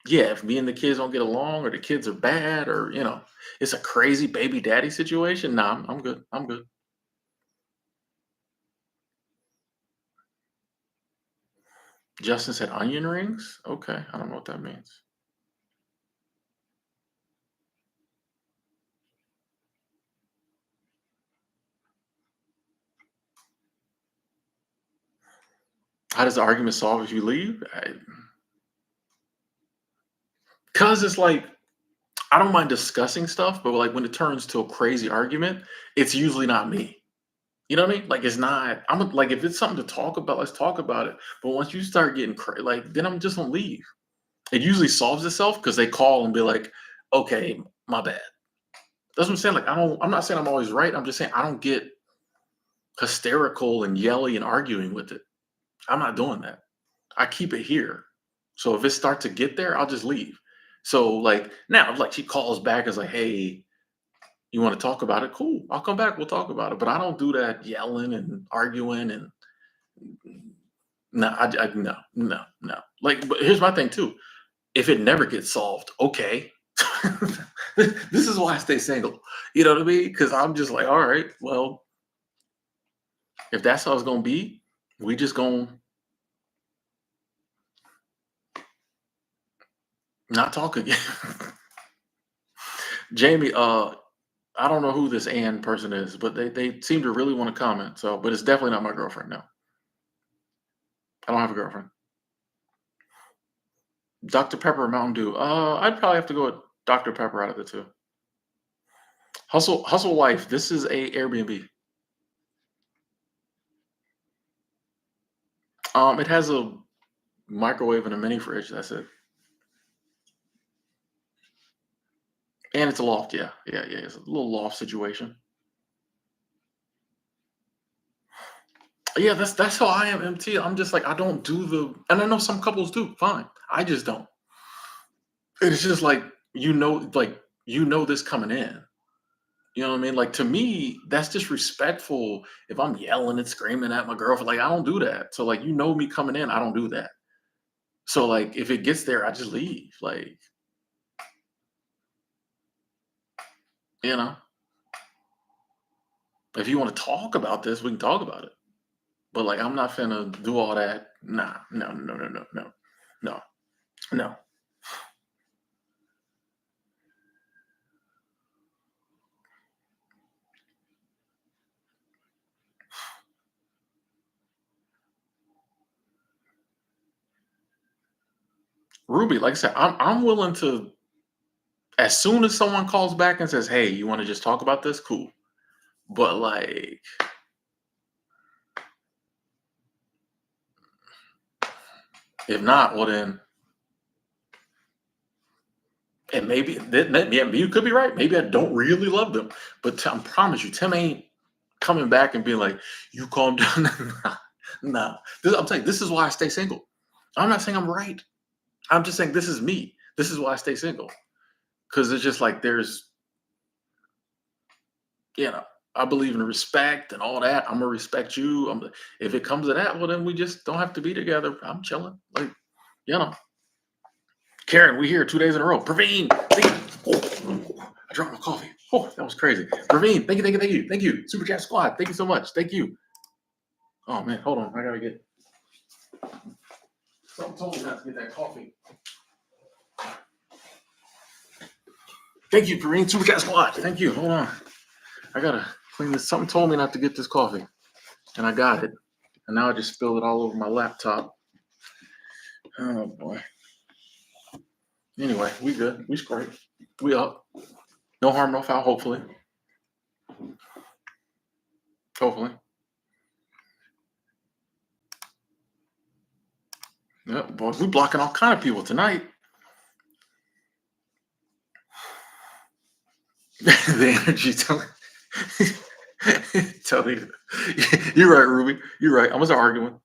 yeah, if me and the kids don't get along, or the kids are bad, or it's a crazy baby daddy situation, nah, I'm good. I'm good. Justin said onion rings. Okay, I don't know what that means. How does the argument solve if you leave? Because it's like I don't mind discussing stuff, but like when it turns to a crazy argument, it's usually not me. You know what I mean? Like it's not. Like if it's something to talk about, let's talk about it. But once you start getting like, then I'm just gonna leave. It usually solves itself because they call and be like, "Okay, my bad." That's what I'm saying. Like I don't. I'm not saying I'm always right. I'm just saying I don't get hysterical and yelly and arguing with it. I'm not doing that. I keep it here. So if it starts to get there, I'll just leave. So like now, if like she calls back and is like, "Hey, you want to talk about it? Cool. I'll come back. We'll talk about it." But I don't do that yelling and arguing and no, no, no, no. Like, but here's my thing too. If it never gets solved, okay. This is why I stay single. You know what I mean? Because I'm just like, all right, well, if that's how it's gonna be, we just gonna not talk again. Jamie, I don't know who this Ann person is, but they seem to really want to comment. So, but it's definitely not my girlfriend. No, I don't have a girlfriend. Dr. Pepper or Mountain Dew? I'd probably have to go with Dr. Pepper out of the two. Hustle Wife. This is a Airbnb. It has a microwave and a mini fridge. That's it. And it's a loft. Yeah, yeah, yeah. It's a little loft situation. Yeah, that's how I am, MT. I'm just like I don't do the, and I know some couples do. Fine, I just don't. It's just like like this coming in. You know what I mean? Like to me, that's disrespectful if I'm yelling and screaming at my girlfriend. Like I don't do that. So like me coming in, I don't do that. So like if it gets there, I just leave. Like, you know, if you want to talk about this, we can talk about it. But like I'm not finna do all that. Nah, no, no, no, no, no, no, no. Ruby, like I said, I'm willing to as soon as someone calls back and says, "Hey, you want to just talk about this?" Cool. But like, if not, well then, and maybe yeah, you could be right. Maybe I don't really love them, but I promise you, Tim ain't coming back and being like, "You calm down." Nah, nah. I'm saying this is why I stay single. I'm not saying I'm right. I'm just saying this is me. This is why I stay single because it's just like there's, you know, I believe in respect and all that. I'm gonna respect you. If it comes to that, well, then we just don't have to be together. I'm chilling. Like, you know, Karen, we here 2 days in a row. Praveen, thank you. Oh, I dropped my coffee. Oh, that was crazy. Praveen, thank you, thank you, thank you, thank you. Super Chat Squad, thank you so much. Thank you. Oh man, hold on. I gotta get. Something told me not to get that coffee. Thank you, Praveen. Super Chat Squad. Thank you. Hold on. I gotta clean this. Something told me not to get this coffee, and I got it. And now I just spilled it all over my laptop. Oh boy. Anyway, we good. We straight. We up. No harm, no foul. Hopefully. Hopefully. Yep, boy, we blocking all kind of people tonight. The energy telling. Tell me. You're right, Ruby. You're right. I'm gonna start arguing.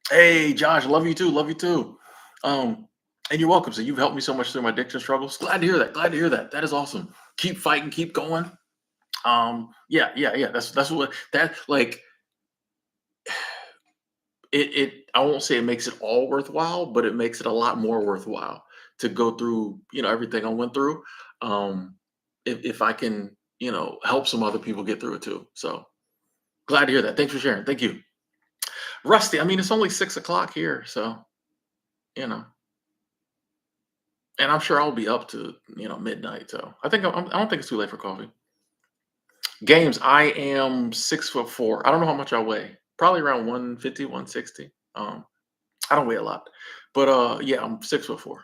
Hey, Josh, love you too. Love you too. Um, and you're welcome. So you've helped me so much through my addiction struggles. Glad to hear that. Glad to hear that. That is awesome. Keep fighting. Keep going. Yeah, yeah, yeah. That's what that like. I won't say it makes it all worthwhile, but it makes it a lot more worthwhile to go through, everything I went through. Um, if I can, help some other people get through it too. So glad to hear that. Thanks for sharing. Thank you. Rusty, I mean, it's only 6 o'clock here, so you know, and I'm sure I'll be up to midnight. So I don't think it's too late for coffee. Games. I am 6'4". I don't know how much I weigh. Probably around 150, 160. I don't weigh a lot, but yeah, I'm 6'4".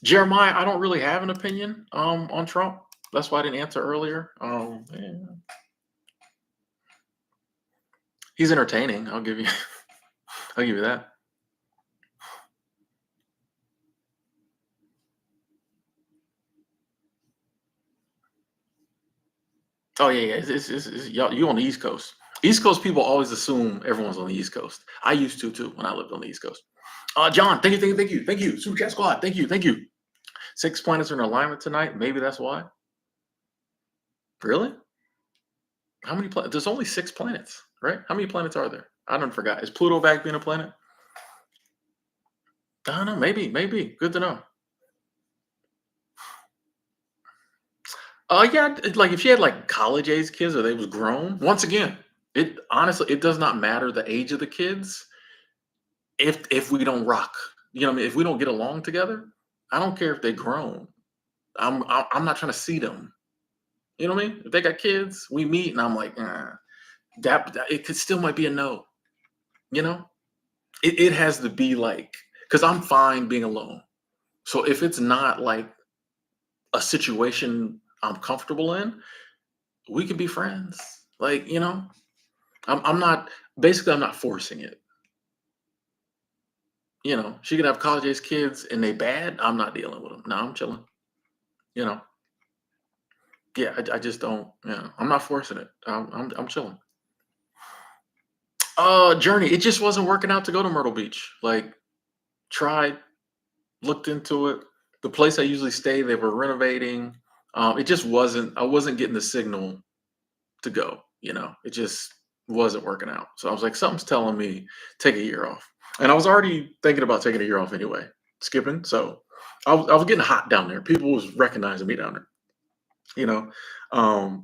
Jeremiah, I don't really have an opinion on Trump. That's why I didn't answer earlier. Yeah, he's entertaining. I'll give you I'll give you that. Oh yeah, yeah. Y'all, you on the East Coast. East Coast people always assume everyone's on the East Coast. I used to too when I lived on the East Coast. John, thank you, thank you, thank you, thank you. Super Chat Squad, thank you, thank you. Six planets are in alignment tonight. Maybe that's why. Really? How many planets? There's only six planets, right? How many planets are there? I don't forgot. Is Pluto back being a planet? I don't know. Maybe, maybe. Good to know. Yeah. Like if she had like college age kids or they was grown. Once again, it honestly it does not matter the age of the kids if we don't rock. You know what I mean? If we don't get along together, I don't care if they're grown. I'm not trying to see them. You know what I mean? If they got kids, we meet and I'm like, that it could still might be a no. You know, it has to be like because I'm fine being alone. So if it's not like a situation I'm comfortable in, we can be friends. Like I'm not basically I'm not forcing it. She could have college age kids and they bad. I'm not dealing with them. No, I'm chilling. You know, yeah, I just don't. I'm not forcing it. I'm chilling. Journey. It just wasn't working out to go to Myrtle Beach. Like tried, looked into it. The place I usually stay, they were renovating. It just wasn't. I wasn't getting the signal to go. It just wasn't working out. So I was like, something's telling me take a year off. And I was already thinking about taking a year off anyway, skipping. So I was getting hot down there. People was recognizing me down there. You know,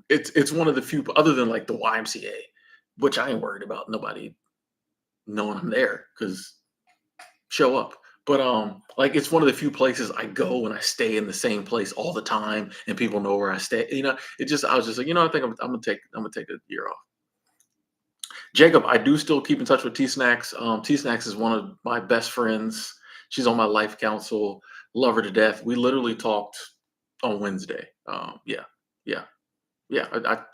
it's one of the few other than like the YMCA, which I ain't worried about nobody knowing I'm there because show up. But like it's one of the few places I go and I stay in the same place all the time, and people know where I stay. It just I was just like, I think I'm gonna take a year off. Jacob, I do still keep in touch with T Snacks. T Snacks is one of my best friends. She's on my life council. Love her to death. We literally talked on Wednesday. Yeah, yeah, yeah.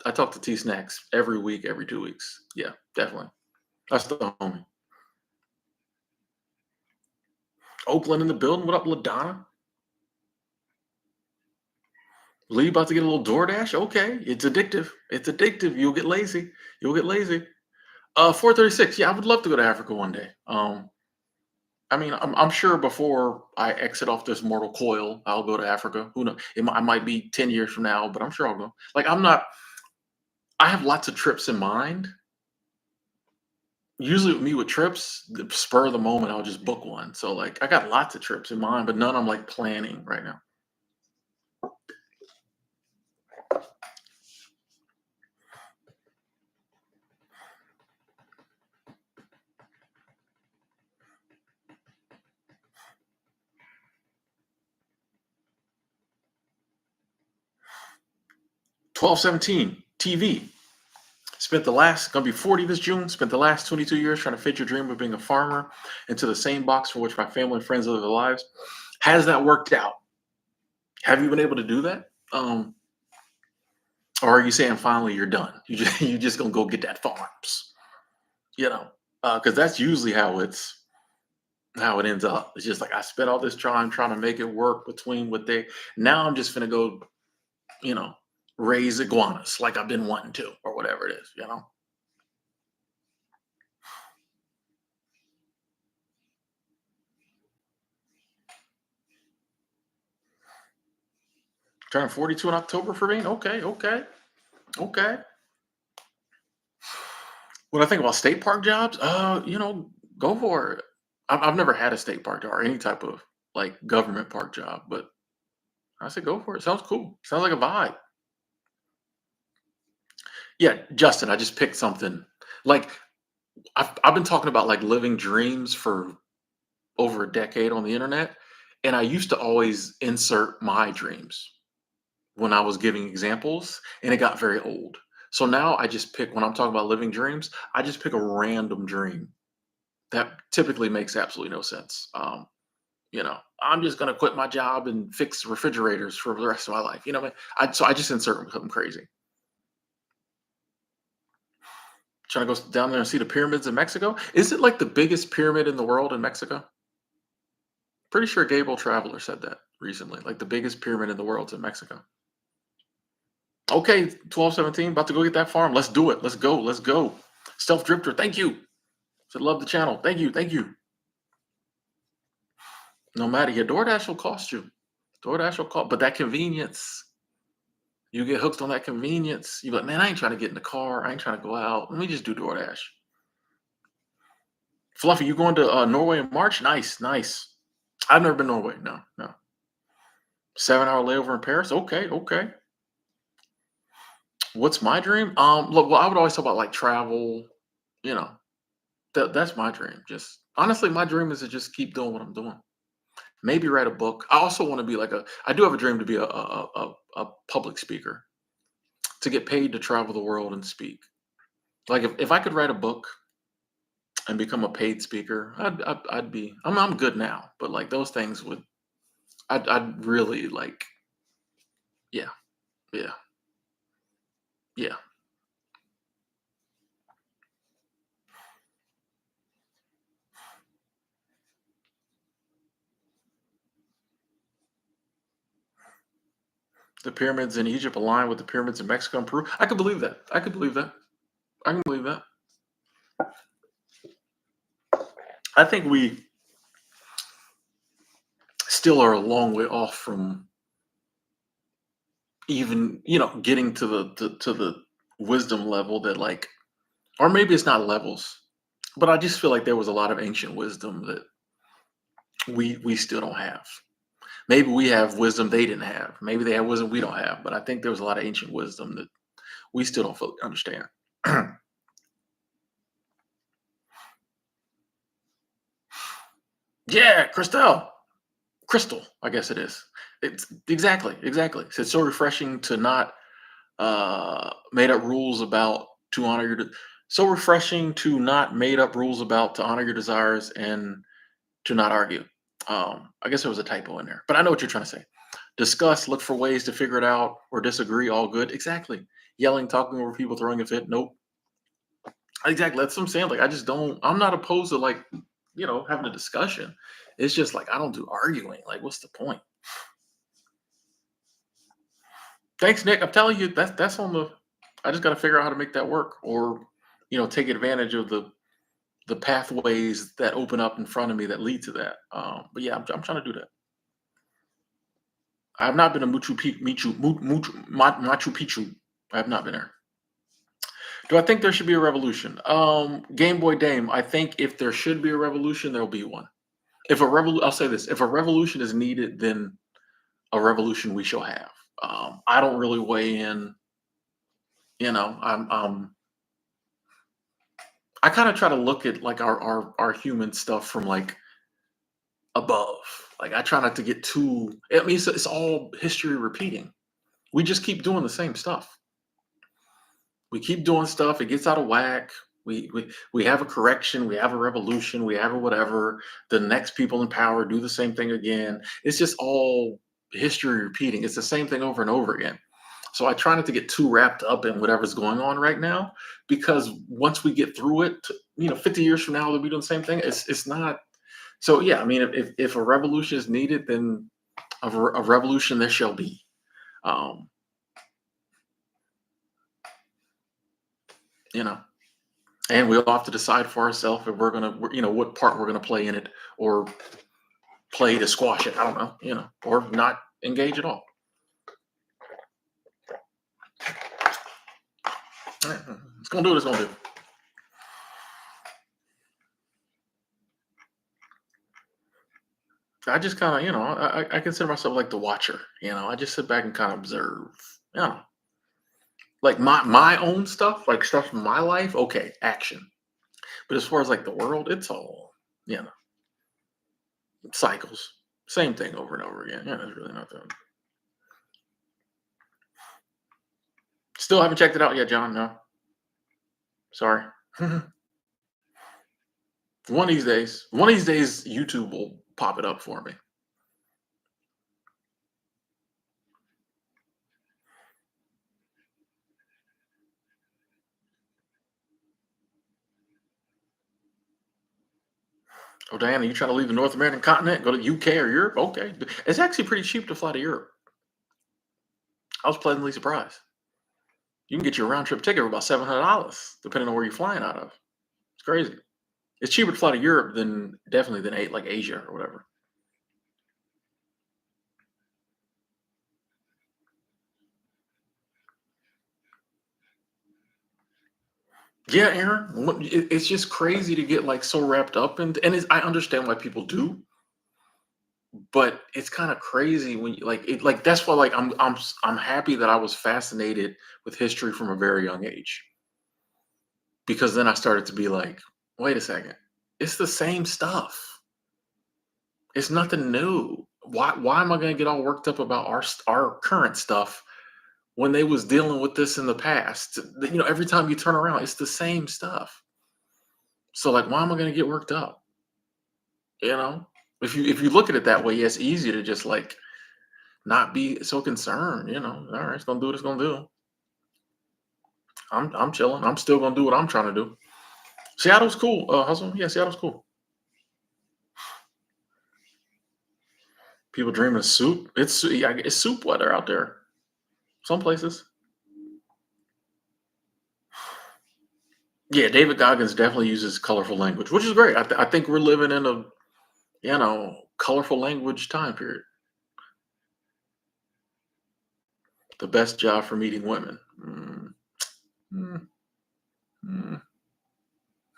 I talk to T Snacks every week, every 2 weeks. Yeah, definitely. That's the homie. Oakland in the building. What up, LaDonna? Lee about to get a little DoorDash? Okay, it's addictive. It's addictive. You'll get lazy. You'll get lazy. 436. Yeah, I would love to go to Africa one day. I mean, I'm sure before I exit off this mortal coil, I'll go to Africa. Who knows? I might be 10 years from now, but I'm sure I'll go. Like, I'm not, I have lots of trips in mind. Usually, with me with trips, the spur of the moment, I'll just book one. So, like, I got lots of trips in mind, but none I'm like planning right now. 1217 TV. Spent the last, gonna be 40 this June, spent the last 22 years trying to fit your dream of being a farmer into the same box for which my family and friends live their lives. Has that worked out? Have you been able to do that? Or are you saying finally you're done? You just gonna go get that farms, you know? Because that's usually how it ends up. It's just like I spent all this time trying to make it work between what they. Now I'm just gonna go, you know, raise iguanas like I've been wanting to, or whatever it is. Turning 42 in October for me. Okay, okay, okay. When I think about state park jobs, go for it. I've never had a state park job or any type of like government park job, but I said go for it. Sounds cool. Sounds like a vibe. Yeah, Justin, I just picked something. Like I've been talking about like living dreams for over a decade on the internet, and I used to always insert my dreams when I was giving examples, and it got very old. So now I just pick when I'm talking about living dreams, I just pick a random dream That typically makes absolutely no sense. I'm just gonna quit my job and fix refrigerators for the rest of my life. You know what I mean? So I just insert something crazy. Trying to go down there and see the pyramids in Mexico. Is it like the biggest pyramid in the world in Mexico? Pretty sure Gable Traveler said that recently. Like the biggest pyramid in the world's in Mexico. Okay, 1217, about to go get that farm. Let's do it. Let's go. Let's go. Stealth Drifter, thank you. Said love the channel. Thank you. Thank you. No matter, your DoorDash will cost you. DoorDash will cost, but that convenience, you get hooked on that convenience. You like, man, I ain't trying to get in the car. I ain't trying to go out. Let me just do DoorDash. Fluffy, you going to Norway in March? Nice, nice. I've never been to Norway. No, no. 7 hour layover in Paris. Okay, okay. What's my dream? Look, well, I would always talk about like travel. You know, that's my dream. Just honestly, my dream is to just keep doing what I'm doing. Maybe write a book. I also want to be like a. I do have a dream to be a public speaker, to get paid to travel the world and speak. Like if I could write a book and become a paid speaker, I'd be. I'm good now, but like those things would. I'd really like. Yeah, yeah, yeah. The pyramids in Egypt align with the pyramids in Mexico and Peru. I could believe that. I could believe that. I can believe that. I think we still are a long way off from even getting to the wisdom level that like, or maybe it's not levels, but I just feel like there was a lot of ancient wisdom that we still don't have. Maybe we have wisdom they didn't have. Maybe they have wisdom we don't have. But I think there was a lot of ancient wisdom that we still don't fully understand. Yeah, Crystal, I guess it is. It's exactly. It's so refreshing to not made up rules about to honor your. So refreshing to not made up rules about to honor your desires and to not argue. I guess there was a typo in there, but I know what you're trying to say. Discuss, look for ways to figure it out, or disagree. All good. Exactly. Yelling, talking over people, throwing a fit. Nope. Exactly. That's what I'm saying. Like I just don't. I'm not opposed to like having a discussion. It's just like I don't do arguing. Like what's the point? Thanks, Nick. I'm telling you, that's on the. I just got to figure out how to make that work, or take advantage of the pathways that open up in front of me that lead to that. But yeah, I'm trying to do that. I have not been to Machu Picchu. I have not been there. Do I think there should be a revolution? Game Boy Dame. I think if there should be a revolution, there'll be one. If a I'll say this: if a revolution is needed, then a revolution we shall have. I don't really weigh in. I kind of try to look at like our human stuff from like above. Like I try not to get too. I mean, it's all history repeating. We just keep doing the same stuff. We keep doing stuff. It gets out of whack. We have a correction. We have a revolution. We have a whatever. The next people in power do the same thing again. It's just all history repeating. It's the same thing over and over again. So I try not to get too wrapped up in whatever's going on right now, because once we get through it, 50 years from now, they'll be doing the same thing. It's not. So yeah, I mean, if a revolution is needed, then a revolution there shall be. Um, you know, and we'll have to decide for ourselves if we're gonna, what part we're gonna play in it, or play to squash it. I don't know, or not engage at all. All right, it's gonna do what it's gonna do. I just kind of, I consider myself like the watcher. I just sit back and kind of observe. You know, like my own stuff, like stuff from my life. Okay, action. But as far as like the world, it's all cycles, same thing over and over again. Yeah, there's really nothing. Still haven't checked it out yet, John. No, sorry. One of these days, YouTube will pop it up for me. Oh, Diana, you trying to leave the North American continent, go to UK or Europe? Okay, it's actually pretty cheap to fly to Europe. I was pleasantly surprised. You can get your round trip ticket for about $700, depending on where you're flying out of. It's crazy. It's cheaper to fly to Europe than definitely than like Asia or whatever. Yeah, Aaron, it's just crazy to get like so wrapped up in, and I understand why people do, but it's kind of crazy when you like it. Like that's why like I'm happy that I was fascinated with history from a very young age because then I started to be like, wait a second, it's the same stuff. It's nothing new. Why am I going to get all worked up about our current stuff when they was dealing with this in the past? Every time you turn around, it's the same stuff. So like, why am I going to get worked up? You know, if you look at it that way, yeah, it's easy to just like not be so concerned. All right, it's gonna do what it's gonna do. I'm chilling. I'm still gonna do what I'm trying to do. Seattle's cool. Hustle. Yeah, Seattle's cool. People dreaming of soup. Yeah, it's soup weather out there. Some places. Yeah, David Goggins definitely uses colorful language, which is great. I think we're living in a colorful language time period. The best job for meeting women. Mm, mm,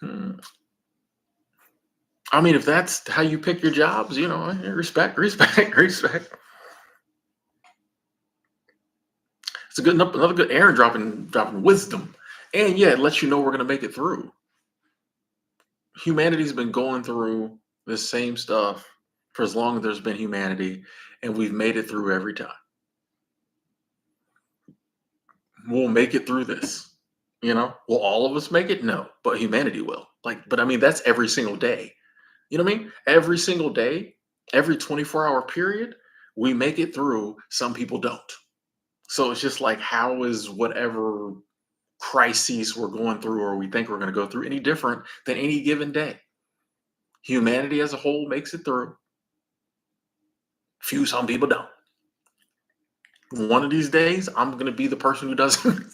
mm. I mean, if that's how you pick your jobs, respect, respect, respect. It's a good another good Aaron dropping wisdom, and yeah, it lets you know we're gonna make it through. Humanity's been going through the same stuff for as long as there's been humanity, and we've made it through every time. We'll make it through this. Will all of us make it? No, but humanity will. But I mean, that's every single day. You know what I mean? Every single day, every 24-hour period, we make it through. Some people don't. So it's just like, how is whatever crises we're going through or we think we're going to go through any different than any given day? Humanity as a whole makes it through. Some people don't. One of these days, I'm going to be the person who doesn't,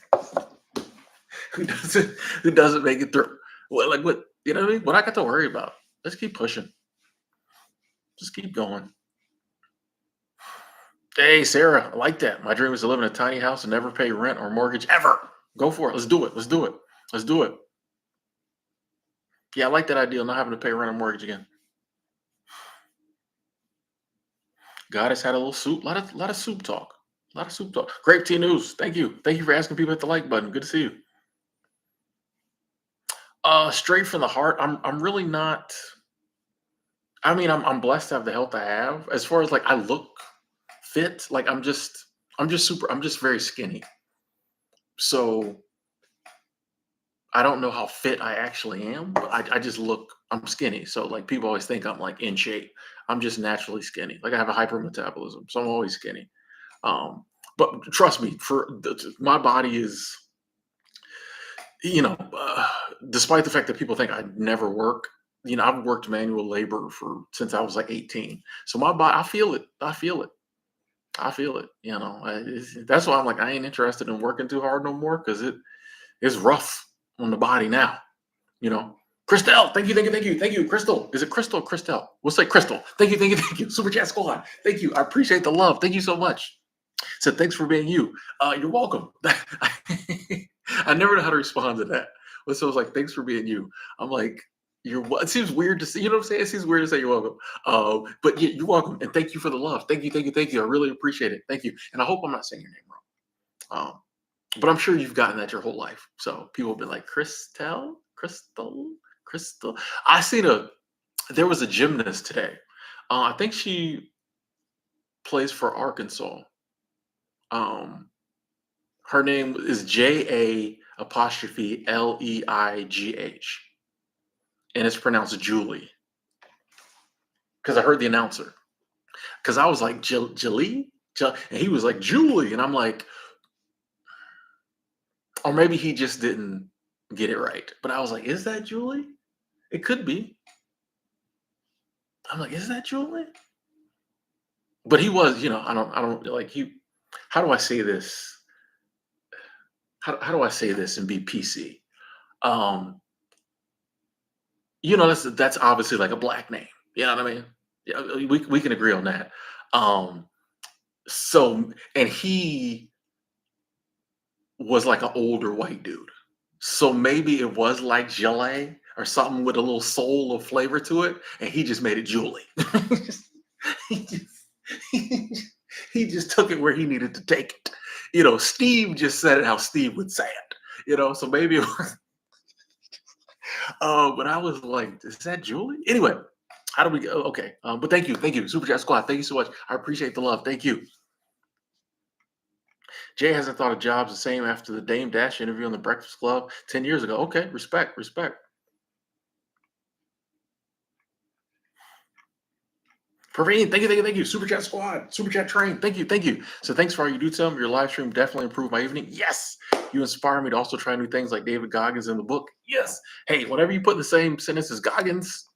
who doesn't, who doesn't make it through. Well, like what? You know what I mean? What I got to worry about? Let's keep pushing. Just keep going. Hey, Sarah, I like that. My dream is to live in a tiny house and never pay rent or mortgage ever. Go for it. Let's do it. Let's do it. Let's do it. Yeah, I like that idea of not having to pay rent or mortgage again. God has had a little soup, lot of soup talk. A lot of soup talk. Grape tea news. Thank you. Thank you for asking people to hit the like button. Good to see you. Straight from the heart. I'm really not. I mean, I'm blessed to have the health I have. As far as like I look fit, like I'm just very skinny. So I don't know how fit I actually am, but I just I'm skinny. So like people always think I'm like in shape. I'm just naturally skinny. Like I have a hypermetabolism, so I'm always skinny. Um, but trust me, my body is, you know, despite the fact that people think I never work, I've worked manual labor for since I was like 18. So my body, I feel it. I feel it. I feel it. That's why I'm like I ain't interested in working too hard no more because it's rough on the body now. You know. Christelle, thank you, thank you, thank you, thank you. Crystal, is it Crystal or Christelle? We'll say Crystal. Thank you, thank you, thank you. Super Chat Squad, thank you. I appreciate the love. Thank you so much. So thanks for being you. You're welcome. I never know how to respond to that. So it's like, thanks for being you. I'm like, it seems weird to say, you know what I'm saying? It seems weird to say you're welcome. But yeah, you're welcome. And thank you for the love. Thank you, thank you, thank you. I really appreciate it. Thank you. And I hope I'm not saying your name wrong. But I'm sure you've gotten that your whole life. So people have been like, Crystal. There was a gymnast today. I think she plays for Arkansas. Um, Her name is J A apostrophe Leigh. and it's pronounced Julie because I heard the announcer. Because I was like, Julie? And he was like, Julie. And I'm like, or maybe he just didn't get it right. But I was like, is that Julie? It could be. I'm like, is that Julie? But he was, I don't like he, how do I say this? How do I say this and be PC? Um, that's obviously like a black name. You know what I mean? Yeah, we can agree on that. Um, so and he was like an older white dude. So maybe it was like gelée or something with a little soul of flavor to it, and he just made it Julie. he just he, he just took it where he needed to take it. Steve just said it how Steve would say it. So maybe it was, but I was like, is that Julie? Anyway, how do we go? Okay. But thank you, Super Chat Squad. Thank you so much. I appreciate the love. Thank you. Jay hasn't thought of Jobs the same after the Dame Dash interview on the Breakfast Club 10 years ago. Okay, respect, respect. Praveen, thank you. Super Chat Squad, Super Chat Train, thank you, thank you. So thanks for all you do, Tim. Your live stream definitely improved my evening. Yes, you inspire me to also try new things like David Goggins in the book. Yes. Hey, whenever you put in the same sentence as Goggins,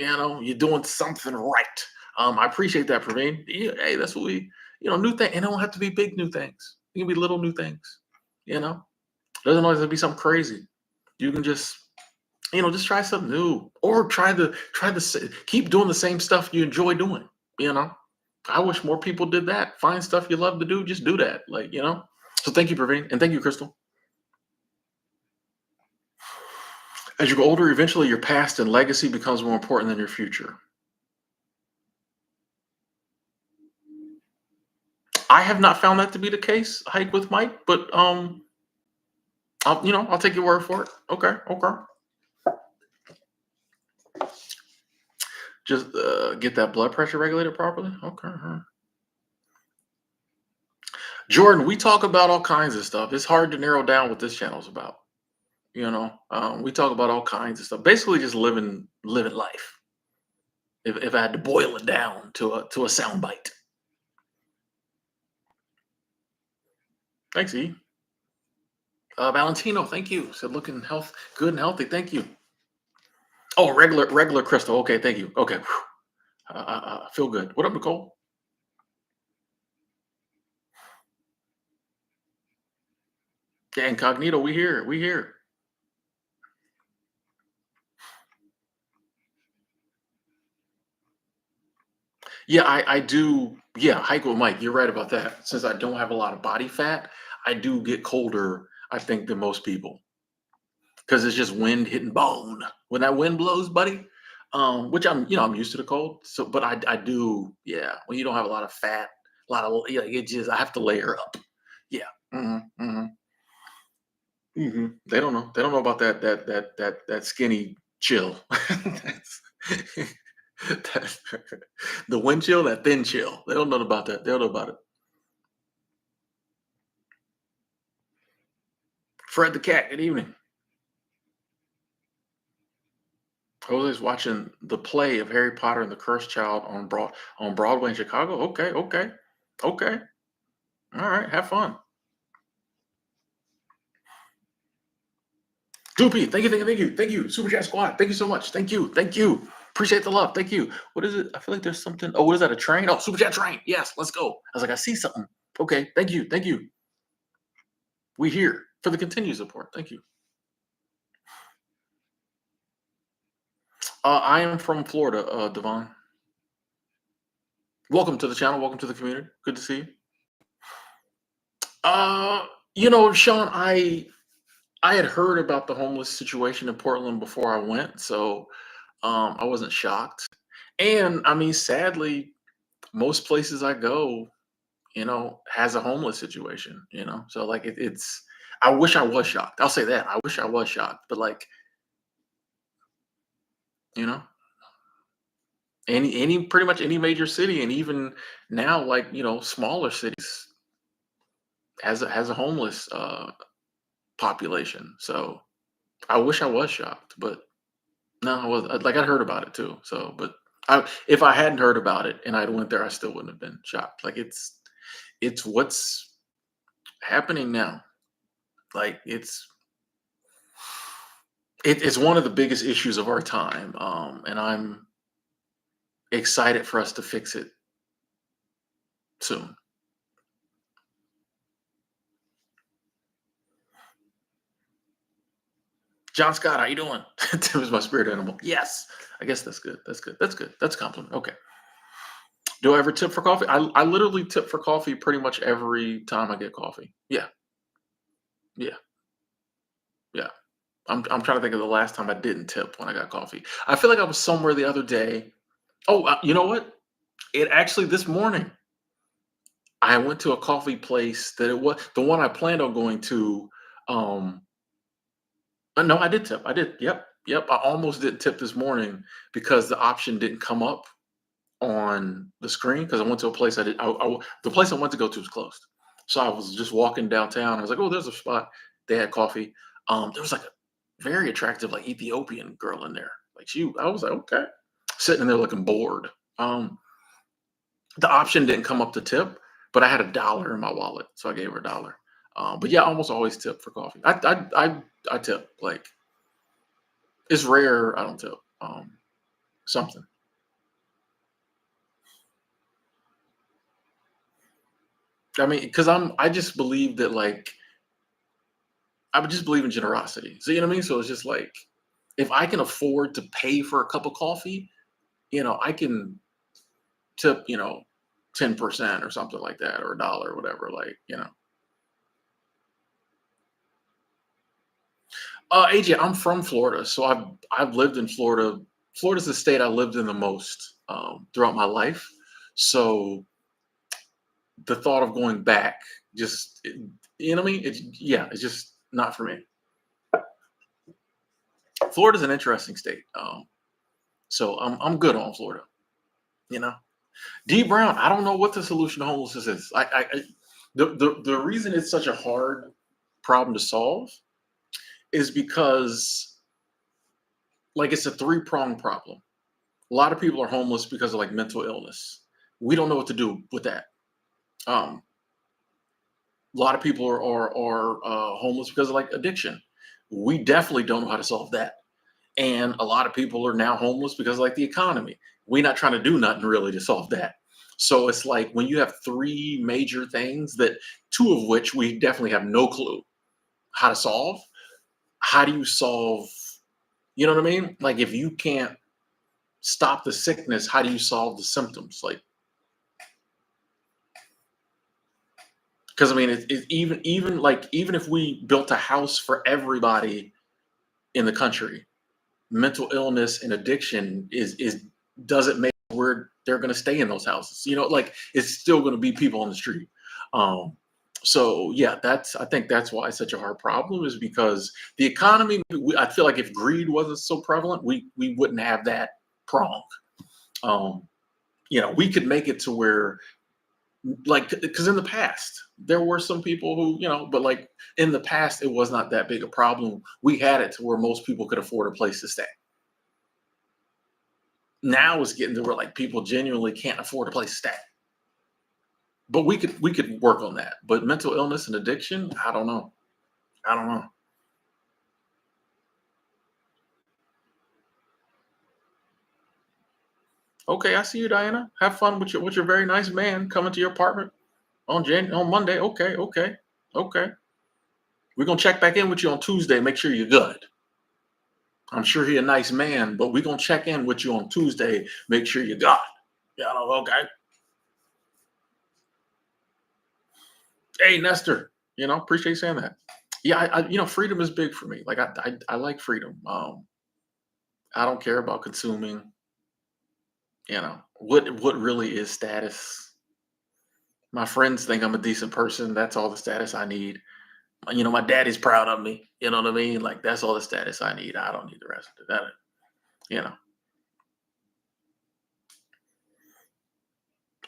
you're doing something right. I appreciate that, Praveen. Yeah, hey, that's what new thing. And it don't have to be big new things. It can be little new things. Doesn't always have to be something crazy. You can just try something new, or keep doing the same stuff you enjoy doing. You know, I wish more people did that. Find stuff you love to do, just do that. So thank you, Praveen, and thank you, Crystal. As you go older, eventually your past and legacy becomes more important than your future. I have not found that to be the case, Hike with Mike, but I'll take your word for it. Okay, okay. Just get that blood pressure regulated properly. Okay. Huh. Jordan, we talk about all kinds of stuff. It's hard to narrow down what this channel's about. We talk about all kinds of stuff. Basically, just living life. If I had to boil it down to a sound bite. Thanks, E. Valentino, thank you. Said looking good and healthy. Thank you. Oh, regular Crystal. Okay, thank you. Okay, feel good. What up, Nicole? Yeah, incognito. We here. We here. Yeah, I do. Yeah, hike with Mike. You're right about that. Since I don't have a lot of body fat, I do get colder, I think, than most people because it's just wind hitting bone. When that wind blows, buddy, which I'm used to the cold. So, but I do, yeah. When you don't have a lot of fat, a lot of, yeah, it just I have to layer up. Yeah. They don't know. They don't know about that skinny chill. That's, that's the wind chill, that thin chill. They don't know about that. They don't know about it. Fred the cat. Good evening. Jose's watching the play of Harry Potter and the Cursed Child on Broadway in Chicago. Okay, okay, okay. All right, have fun. Doopy, thank you. Super Chat Squad, thank you so much. Thank you. Appreciate the love. Thank you. What is it? I feel like there's something. Oh, what is that? A train? Oh, Super Chat train. Yes, let's go. I was like, I see something. Okay, thank you. We here for the continued support. Thank you. I am from Florida, Devon. Welcome to the channel. Welcome to the community. Good to see you. Uh, Sean, I had heard about the homeless situation in Portland before I went, so I wasn't shocked. And I mean, sadly, most places I go, has a homeless situation. So like it's. I wish I was shocked. I'll say that. I wish I was shocked, but like, you know, any pretty much any major city, and even now, like smaller cities has a homeless population. So I wish I was shocked, but No, I was like I'd heard about it too. So, but if I hadn't heard about it and I'd went there, I still wouldn't have been shocked. Like it's what's happening now. Like it's one of the biggest issues of our time. And I'm excited for us to fix it soon. John Scott, how you doing? Tim is my spirit animal. Yes, I guess that's good. That's good. That's good. That's a compliment. Okay. Do I ever tip for coffee? I literally tip for coffee pretty much every time I get coffee. Yeah, yeah, yeah. I'm trying to think of the last time I didn't tip when I got coffee. I feel like I was somewhere the other day. Oh, you know what? It actually this morning I went to a coffee place that it was the one I planned on going to. Um, no, I did tip. I did. Yep, yep. I almost didn't tip this morning because the option didn't come up on the screen because I went to a place I did. The place I went to go to was closed, so I was just walking downtown. I was like, "Oh, there's a spot." They had coffee. There was like a very attractive like Ethiopian girl in there. Like she, I was like, okay, sitting there looking bored. Um, the option didn't come up to tip, but I had $1 in my wallet, so I gave her $1. But yeah, I almost always tip for coffee. I tip like it's rare. I don't tip. Something. I mean, because I just believe that like I would just believe in generosity. So you know what I mean? So it's just like if I can afford to pay for a cup of coffee, I can tip, 10% or something like that, or $1 or whatever. Like. AJ, I'm from Florida, so I've lived in Florida. Florida's the state I lived in the most throughout my life. So the thought of going back, just you know what I mean? It's just not for me. Florida's an interesting state. So I'm good on Florida. You know, D Brown. I don't know what the solution to homelessness is. The reason it's such a hard problem to solve is because like it's a three-pronged problem. A lot of people are homeless because of like mental illness. We don't know what to do with that. Um, a lot of people are homeless because of like addiction. We definitely don't know how to solve that. And a lot of people are now homeless because of like the economy. We're not trying to do nothing really to solve that. So it's like when you have three major things that two of which we definitely have no clue how to solve, how do you solve, you know what I mean? Like if you can't stop the sickness, how do you solve the symptoms? Like, because I mean, even if we built a house for everybody in the country, mental illness and addiction is doesn't make where they're going to stay in those houses. Like it's still going to be people on the street. Um, so yeah, I think that's why it's such a hard problem is because the economy. I feel like if greed wasn't so prevalent, we wouldn't have that prong. Um, we could make it to where like because in the past there were some people who but like in the past it was not that big a problem. We had it to where most people could afford a place to stay. Now it's getting to where like people genuinely can't afford a place to stay, but we could work on that. But mental illness and addiction, I don't know. Okay, I see you, Diana. Have fun with your very nice man coming to your apartment on Monday. Okay, okay, okay. We're gonna check back in with you on Tuesday, make sure you're good. I'm sure he a nice man, but we're gonna check in with you on Tuesday, make sure you got it. Yeah, okay. Hey, Nestor, appreciate you saying that. Yeah, freedom is big for me. Like I like freedom. I don't care about consuming. What really is status? My friends think I'm a decent person. That's all the status I need. My daddy's proud of me. You know what I mean? Like that's all the status I need. I don't need the rest of that. You know,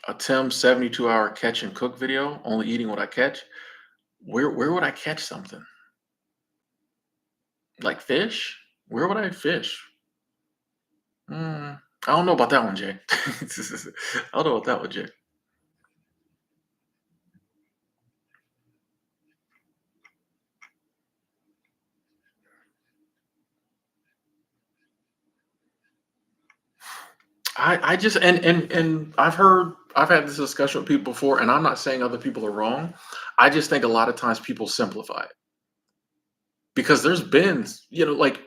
a Tim 72-hour catch and cook video, only eating what I catch. Where would I catch something? Like fish? Where would I fish? I don't know about that one, Jay. I don't know about that one, Jay. I just and I've had this discussion with people before, and I'm not saying other people are wrong. I just think a lot of times people simplify it because there's been, like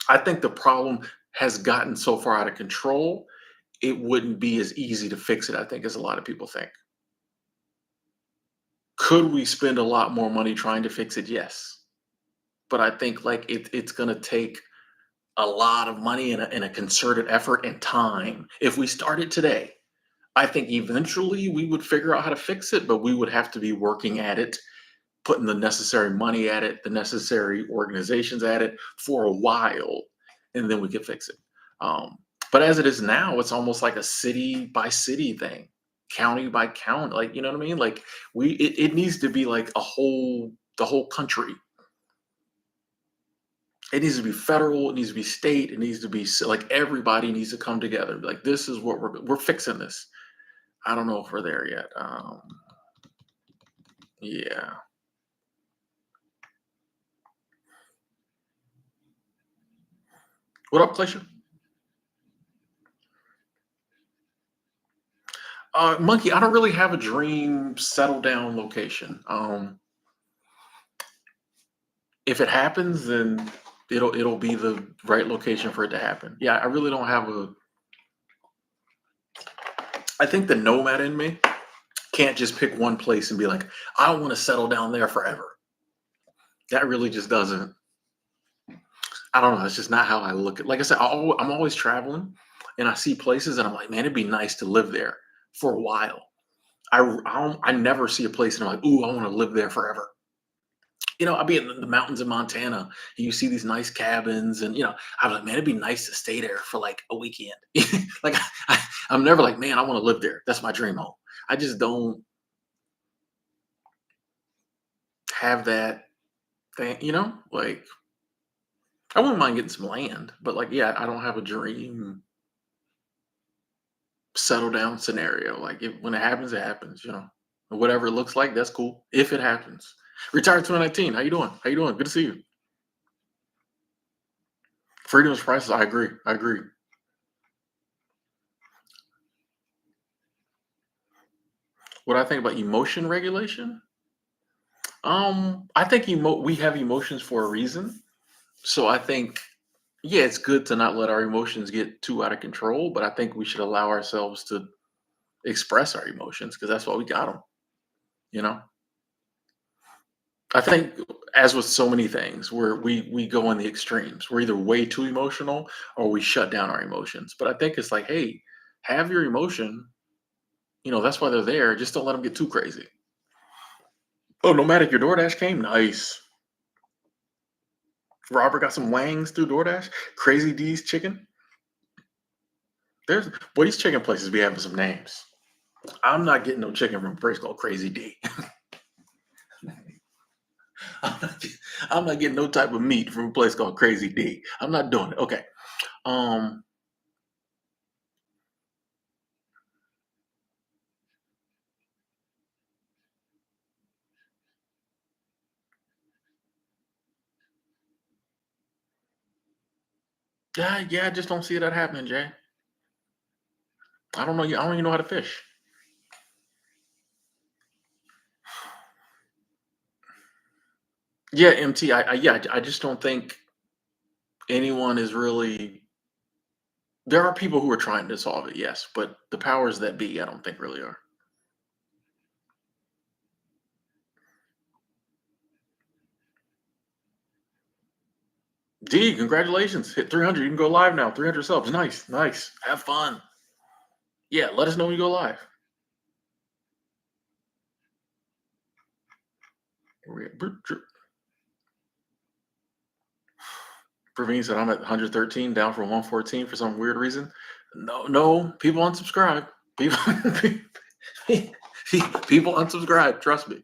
I think the problem has gotten so far out of control, it wouldn't be as easy to fix it, I think, as a lot of people think. Could we spend a lot more money trying to fix it? Yes. But I think like it's gonna take a lot of money and a concerted effort and time. If we started today, I think eventually we would figure out how to fix it, but we would have to be working at it, putting the necessary money at it, the necessary organizations at it for a while, and then we could fix it. Um, but as it is now, it's almost like a city by city thing, county by county. Like, you know what I mean? Like it needs to be like the whole country. It needs to be federal. It needs to be state. It needs to be like everybody needs to come together. Like this is what we're fixing this. I don't know if we're there yet. Yeah. What up, Glacier? Monkey, I don't really have a dream settle down location. If it happens, then it'll be the right location for it to happen. Yeah, I really don't have a. I think the nomad in me can't just pick one place and be like, I want to settle down there forever. That really just doesn't. I don't know. It's just not how I look at. Like I said, I'm always traveling, and I see places, and I'm like, man, it'd be nice to live there for a while. I never see a place, and I'm like, ooh, I want to live there forever. I'll be in the mountains of Montana, and you see these nice cabins, and I'm like, man, it'd be nice to stay there for like a weekend. Like, I'm never like, man, I want to live there. That's my dream home. I just don't have that thing, Like, I wouldn't mind getting some land, but like, yeah, I don't have a dream settle down scenario. Like, when it happens, it happens. Whatever it looks like, that's cool. If it happens. Retired 2019. How you doing? How you doing? Good to see you. Freedom's prices. I agree. I agree. What I think about emotion regulation? I think we have emotions for a reason. So I think, yeah, it's good to not let our emotions get too out of control, but I think we should allow ourselves to express our emotions because that's why we got them. You know, I think as with so many things, we go in the extremes. We're either way too emotional or we shut down our emotions. But I think it's like, hey, have your emotion. That's why they're there. Just don't let them get too crazy. Oh, Nomadic, your DoorDash came. Nice. Robert got some wangs through DoorDash. Crazy D's chicken. These chicken places be having some names. I'm not getting no chicken from a place called Crazy D. I'm not, I'm not getting no type of meat from a place called Crazy D. I'm not doing it. Okay. Um. Yeah. Yeah. I just don't see that happening, Jay. I don't know. I don't even know how to fish. Yeah. MT. Yeah. I just don't think anyone is really. There are people who are trying to solve it. Yes, but the powers that be, I don't think really are. D, congratulations. Hit 300. You can go live now. 300 subs. Nice. Nice. Have fun. Yeah, let us know when you go live. Praveen said I'm at 113, down from 114 for some weird reason. No, no, people unsubscribe. People, people unsubscribe. Trust me.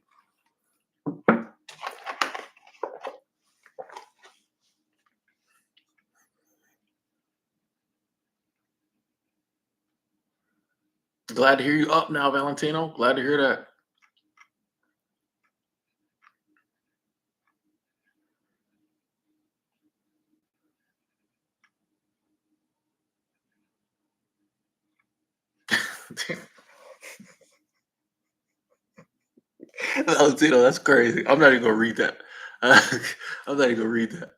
Glad to hear you up now, Valentino. Glad to hear that. Valentino, that's crazy. I'm not even gonna read that. I'm not even gonna read that.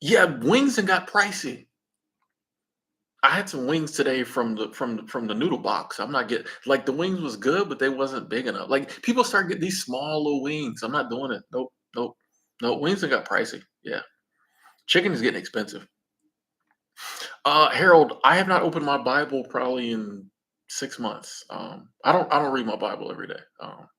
Yeah, wings and got pricey. I had some wings today from the noodle box. I'm not getting like the wings was good, but they wasn't big enough. Like people start getting these small little wings. I'm not doing it. Nope, nope, no. Wings have got pricey. Yeah, chicken is getting expensive. Harold, I have not opened my Bible probably in 6 months. I don't read my Bible every day. No.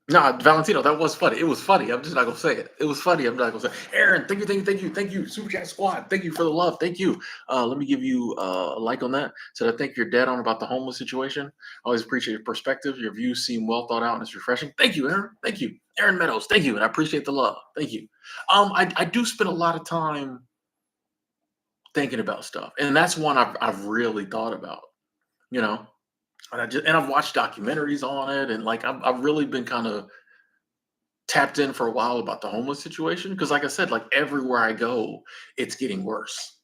No, Valentino, that was funny. It was funny. I'm just not gonna say it. It was funny. I'm not gonna say. Aaron, thank you, thank you, thank you, thank you. Super Chat Squad, thank you for the love. Thank you. Let me give you a like on that. So I think you're dead on about the homeless situation. I always appreciate your perspective. Your views seem well thought out and it's refreshing. Thank you, Aaron. Thank you, Aaron Meadows. Thank you, and I appreciate the love. Thank you. I do spend a lot of time thinking about stuff, and that's one I've really thought about. You know, and I've watched documentaries on it, and like I've really been kind of tapped in for a while about the homeless situation because like I said, like everywhere I go, it's getting worse.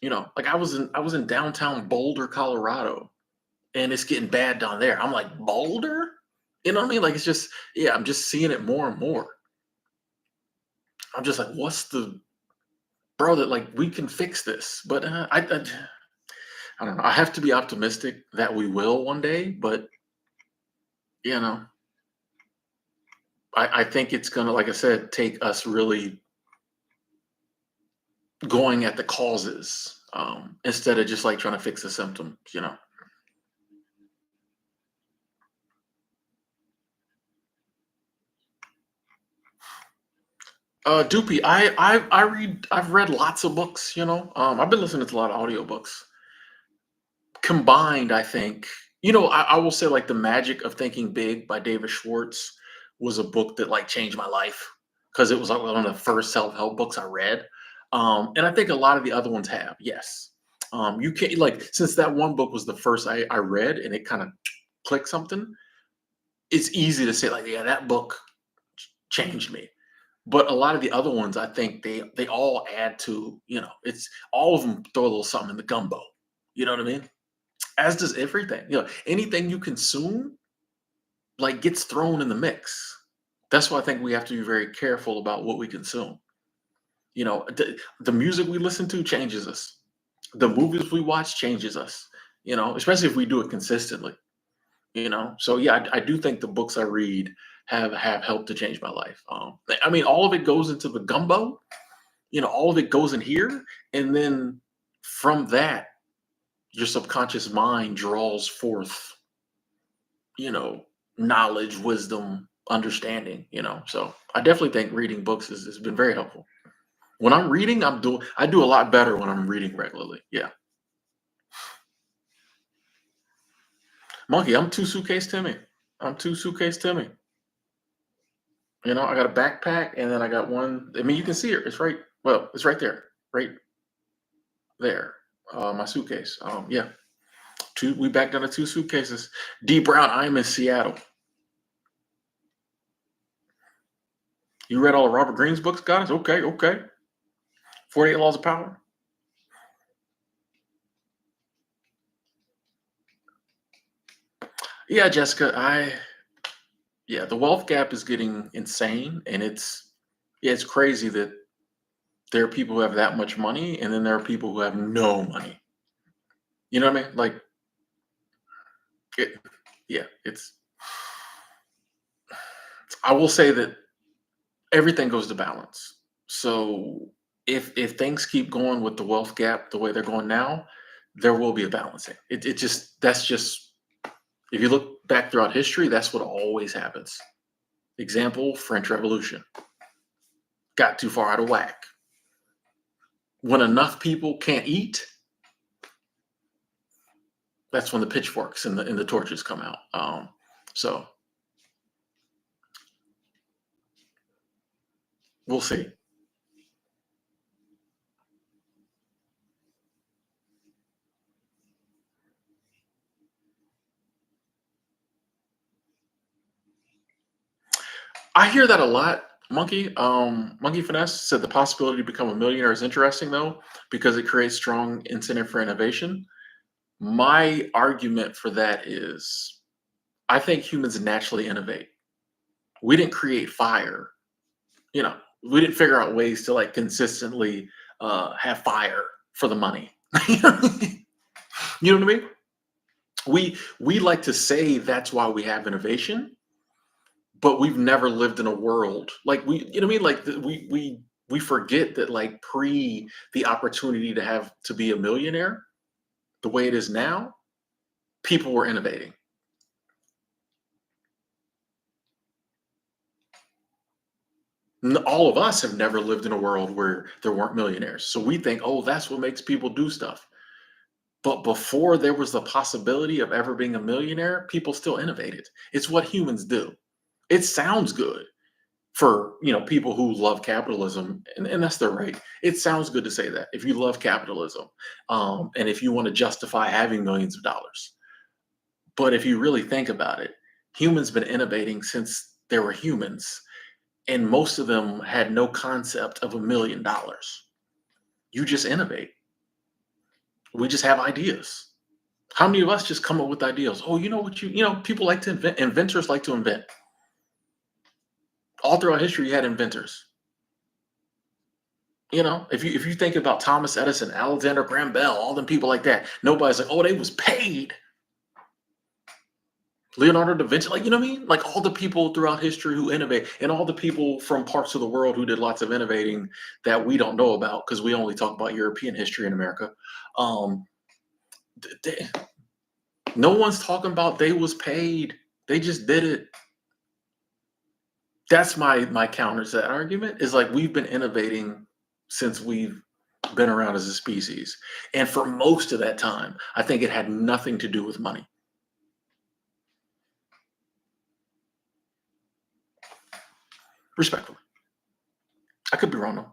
Like I was in downtown Boulder, Colorado, and it's getting bad down there. I'm like, Boulder? You know what I mean? Like it's just yeah, I'm just seeing it more and more. I'm just like, what's the bro that like we can fix this? But I don't know. I have to be optimistic that we will one day, but you know, I think it's gonna, like I said, take us really going at the causes instead of just like trying to fix the symptoms. Doopy, I've read lots of books. I've been listening to a lot of audiobooks. Combined, I think, I will say like The Magic of Thinking Big by David Schwartz was a book that like changed my life because it was like one of the first self-help books I read. And I think a lot of the other ones have, yes. You can't like since that one book was the first I read and it kind of clicked something, it's easy to say like, yeah, that book changed me. But a lot of the other ones, I think they all add to, it's all of them throw a little something in the gumbo. You know what I mean? As does everything. Anything you consume, like gets thrown in the mix. That's why I think we have to be very careful about what we consume. The music we listen to changes us. The movies we watch changes us. Especially if we do it consistently. So yeah, I do think the books I read have helped to change my life. I mean, all of it goes into the gumbo. All of it goes in here, and then from that, your subconscious mind draws forth, you know, knowledge, wisdom, understanding. So I definitely think reading books has been very helpful. When I'm reading, I do a lot better when I'm reading regularly. Yeah, monkey, I'm two suitcase Timmy. I'm two suitcase Timmy. I got a backpack and then I got one. I mean, you can see it. It's right. Well, it's right there. Right there. My suitcase. Yeah. Two. We back down to two suitcases. D Brown. I am in Seattle. You read all of Robert Greene's books, guys? Okay. Okay. 48 Laws of Power. Yeah, Jessica. Yeah, the wealth gap is getting insane, and it's crazy that there are people who have that much money, and then there are people who have no money. You know what I mean? Like, it, yeah, it's. I will say that everything goes to balance. So if things keep going with the wealth gap the way they're going now, there will be a balancing. It just that's just if you look back throughout history, that's what always happens. Example: French Revolution got too far out of whack. When enough people can't eat, that's when the pitchforks and the torches come out. So We'll see. I hear that a lot. Monkey Finesse said the possibility to become a millionaire is interesting though, because it creates strong incentive for innovation. My argument for that is I think humans naturally innovate. We didn't create fire, you know, we didn't figure out ways to like consistently have fire for the money. You know what I mean? We like to say that's why we have innovation, but we've never lived in a world like you know what I mean? Like we forget that like pre the opportunity to have to be a millionaire, the way it is now, people were innovating. All of us have never lived in a world where there weren't millionaires. So we think, oh, that's what makes people do stuff. But before there was the possibility of ever being a millionaire, people still innovated. It's what humans do. It sounds good for people who love capitalism, and that's their right. It sounds good to say that if you love capitalism, and if you want to justify having millions of dollars. But if you really think about it, humans been innovating since there were humans, and most of them had no concept of $1 million. You just innovate. We just have ideas. How many of us just come up with ideas? Oh, you know what people like to invent. Inventors like to invent. All throughout history, you had inventors. If you think about Thomas Edison, Alexander Graham Bell, all them people like that, nobody's like, oh, they was paid. Leonardo da Vinci, like, you know what I mean? Like all the people throughout history who innovate, and all the people from parts of the world who did lots of innovating that we don't know about because we only talk about European history in America. Um, they, no one's talking about they was paid. They just did it. That's my counter to that argument is like we've been innovating since we've been around as a species. And for most of that time, I think it had nothing to do with money. Respectfully. I could be wrong though.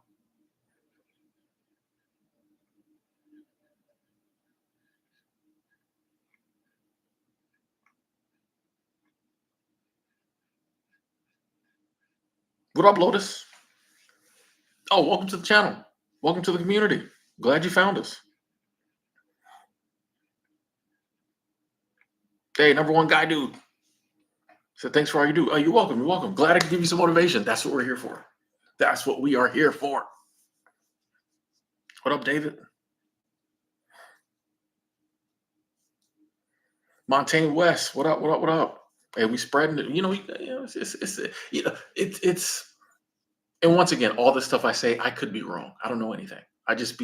What up, Lotus? Oh, welcome to the channel. Welcome to the community. Glad you found us. Hey, number one guy dude. So thanks for all you do. Oh, you're welcome. You're welcome. Glad I could give you some motivation. That's what we're here for. That's what we are here for. What up, David? Montaigne West. What up? What up? What up? Hey, we spreading it. It's and once again, all the stuff I say, I could be wrong. I don't know anything. I just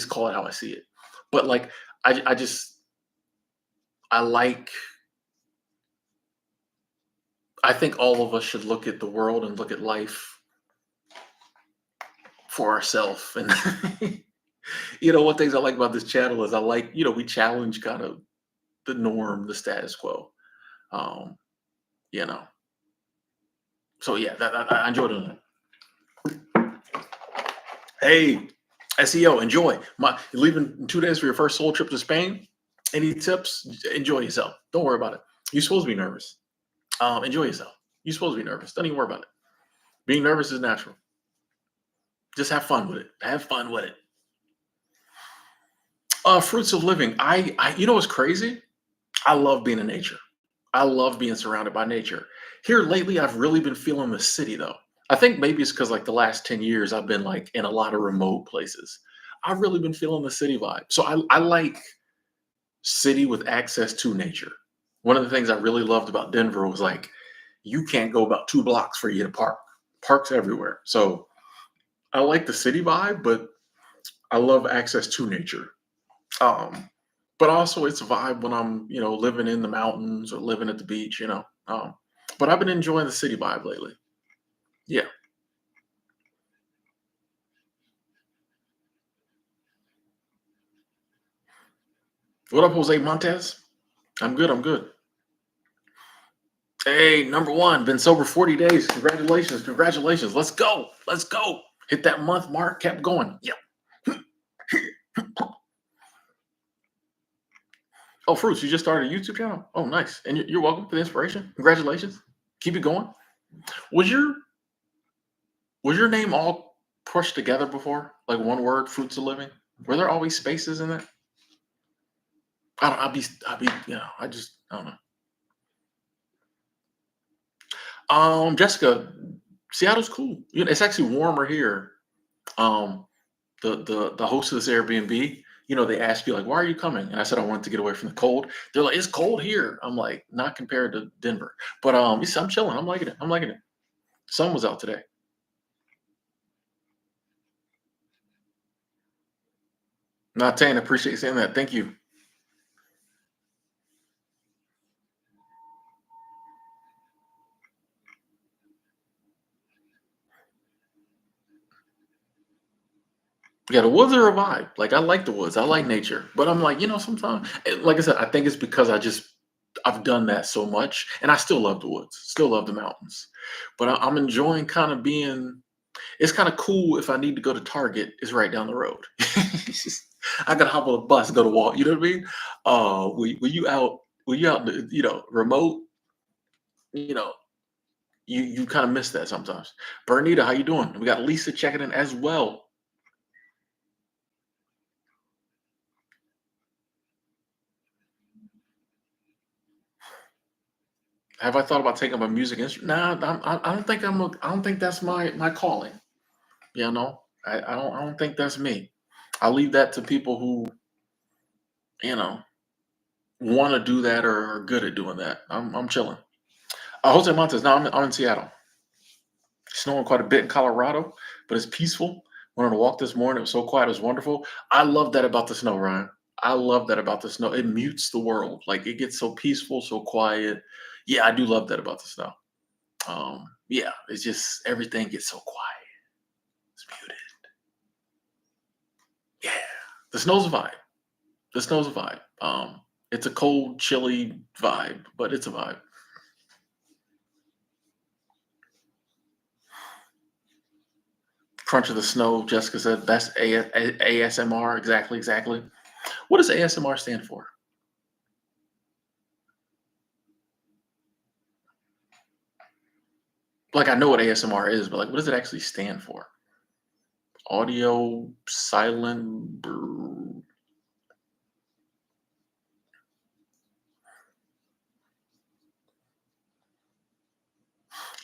call it how I see it. But like, I just, I like, I think all of us should look at the world and look at life for ourselves. And, one things I like about this channel is I like, we challenge kind of the norm, the status quo. Um, you know, so yeah, I enjoy doing that. Hey, SEO, enjoy. You're leaving in 2 days for your first solo trip to Spain. Any tips? Enjoy yourself. Don't worry about it. You're supposed to be nervous. Enjoy yourself. You're supposed to be nervous. Don't even worry about it. Being nervous is natural. Just have fun with it. Have fun with it. Fruits of living. You know what's crazy? I love being in nature. I love being surrounded by nature. Here lately, I've really been feeling the city though. I think maybe it's because like the last 10 years I've been like in a lot of remote places. I've really been feeling the city vibe. So I like city with access to nature. One of the things I really loved about Denver was like you can't go about 2 blocks for you to park. Parks everywhere. So I like the city vibe, but I love access to nature. Um, but also it's a vibe when I'm, living in the mountains or. Living at the beach. But I've been enjoying the city vibe lately. Yeah. What up, Jose Montez? I'm good. I'm good. Hey, number one, been sober 40 days. Congratulations, congratulations. Let's go. Let's go. Hit that month mark, kept going. Yep. Oh, Fruits, you just started a YouTube channel? Oh, nice. And you're welcome for the inspiration. Congratulations. Keep it going. Was your was your name all pushed together before? Like one word, Fruits of Living? Were there always spaces in that? I don't know. Jessica, Seattle's cool. You know, it's actually warmer here. Um, the host of this Airbnb, they asked me like, "Why are you coming?" And I said I wanted to get away from the cold. They're like, "It's cold here." I'm like, "Not compared to Denver," but I'm chilling. I'm liking it. I'm liking it. Sun was out today. Not Tan, appreciate you saying that. Thank you. Yeah, the woods are a vibe. Like I like the woods. I like nature, but I'm like, sometimes, like I said, I think it's because I've done that so much, and I still love the woods, still love the mountains, but I'm enjoying kind of being. It's kind of cool if I need to go to Target, it's right down the road. It's just, I gotta hop on a bus, go to walk. You know what I mean? When you out, in the, remote, you know, you kind of miss that sometimes. Bernita, how you doing? We got Lisa checking in as well. Have I thought about taking up a music instrument? Nah, I don't think I don't think that's my calling. I don't think that's me. I leave that to people who you know want to do that or are good at doing that. I'm chilling. Jose Montes. Now I'm in Seattle. Snowing quite a bit in Colorado, but it's peaceful. Went on a walk this morning. It was so quiet. It was wonderful. I love that about the snow, Ryan. I love that about the snow. It mutes the world. Like it gets so peaceful, so quiet. Yeah, I do love that about the snow. Yeah, it's just everything gets so quiet. It's muted. Yeah, the snow's a vibe. The snow's a vibe. It's a cold, chilly vibe, but it's a vibe. Crunch of the snow. Jessica said best ASMR. Exactly, exactly. What does ASMR stand for? Like I know what ASMR is, but like, what does it actually stand for? Audio silent.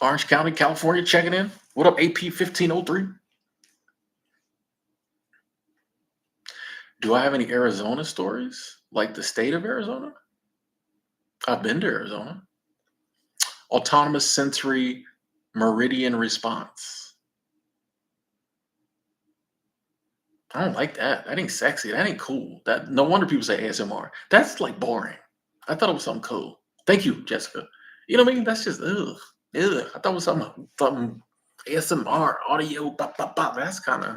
Orange County, California, checking in. What up, AP 1503? Do I have any Arizona stories? Like the state of Arizona? I've been to Arizona. Autonomous sensory meridian response. I don't like that. That ain't sexy. That ain't cool. That no wonder people say ASMR. That's like boring. I thought it was something cool. Thank you, Jessica. You know what I mean? That's just ugh. Ugh. I thought it was something ASMR audio. Bop, bop, bop. That's kind of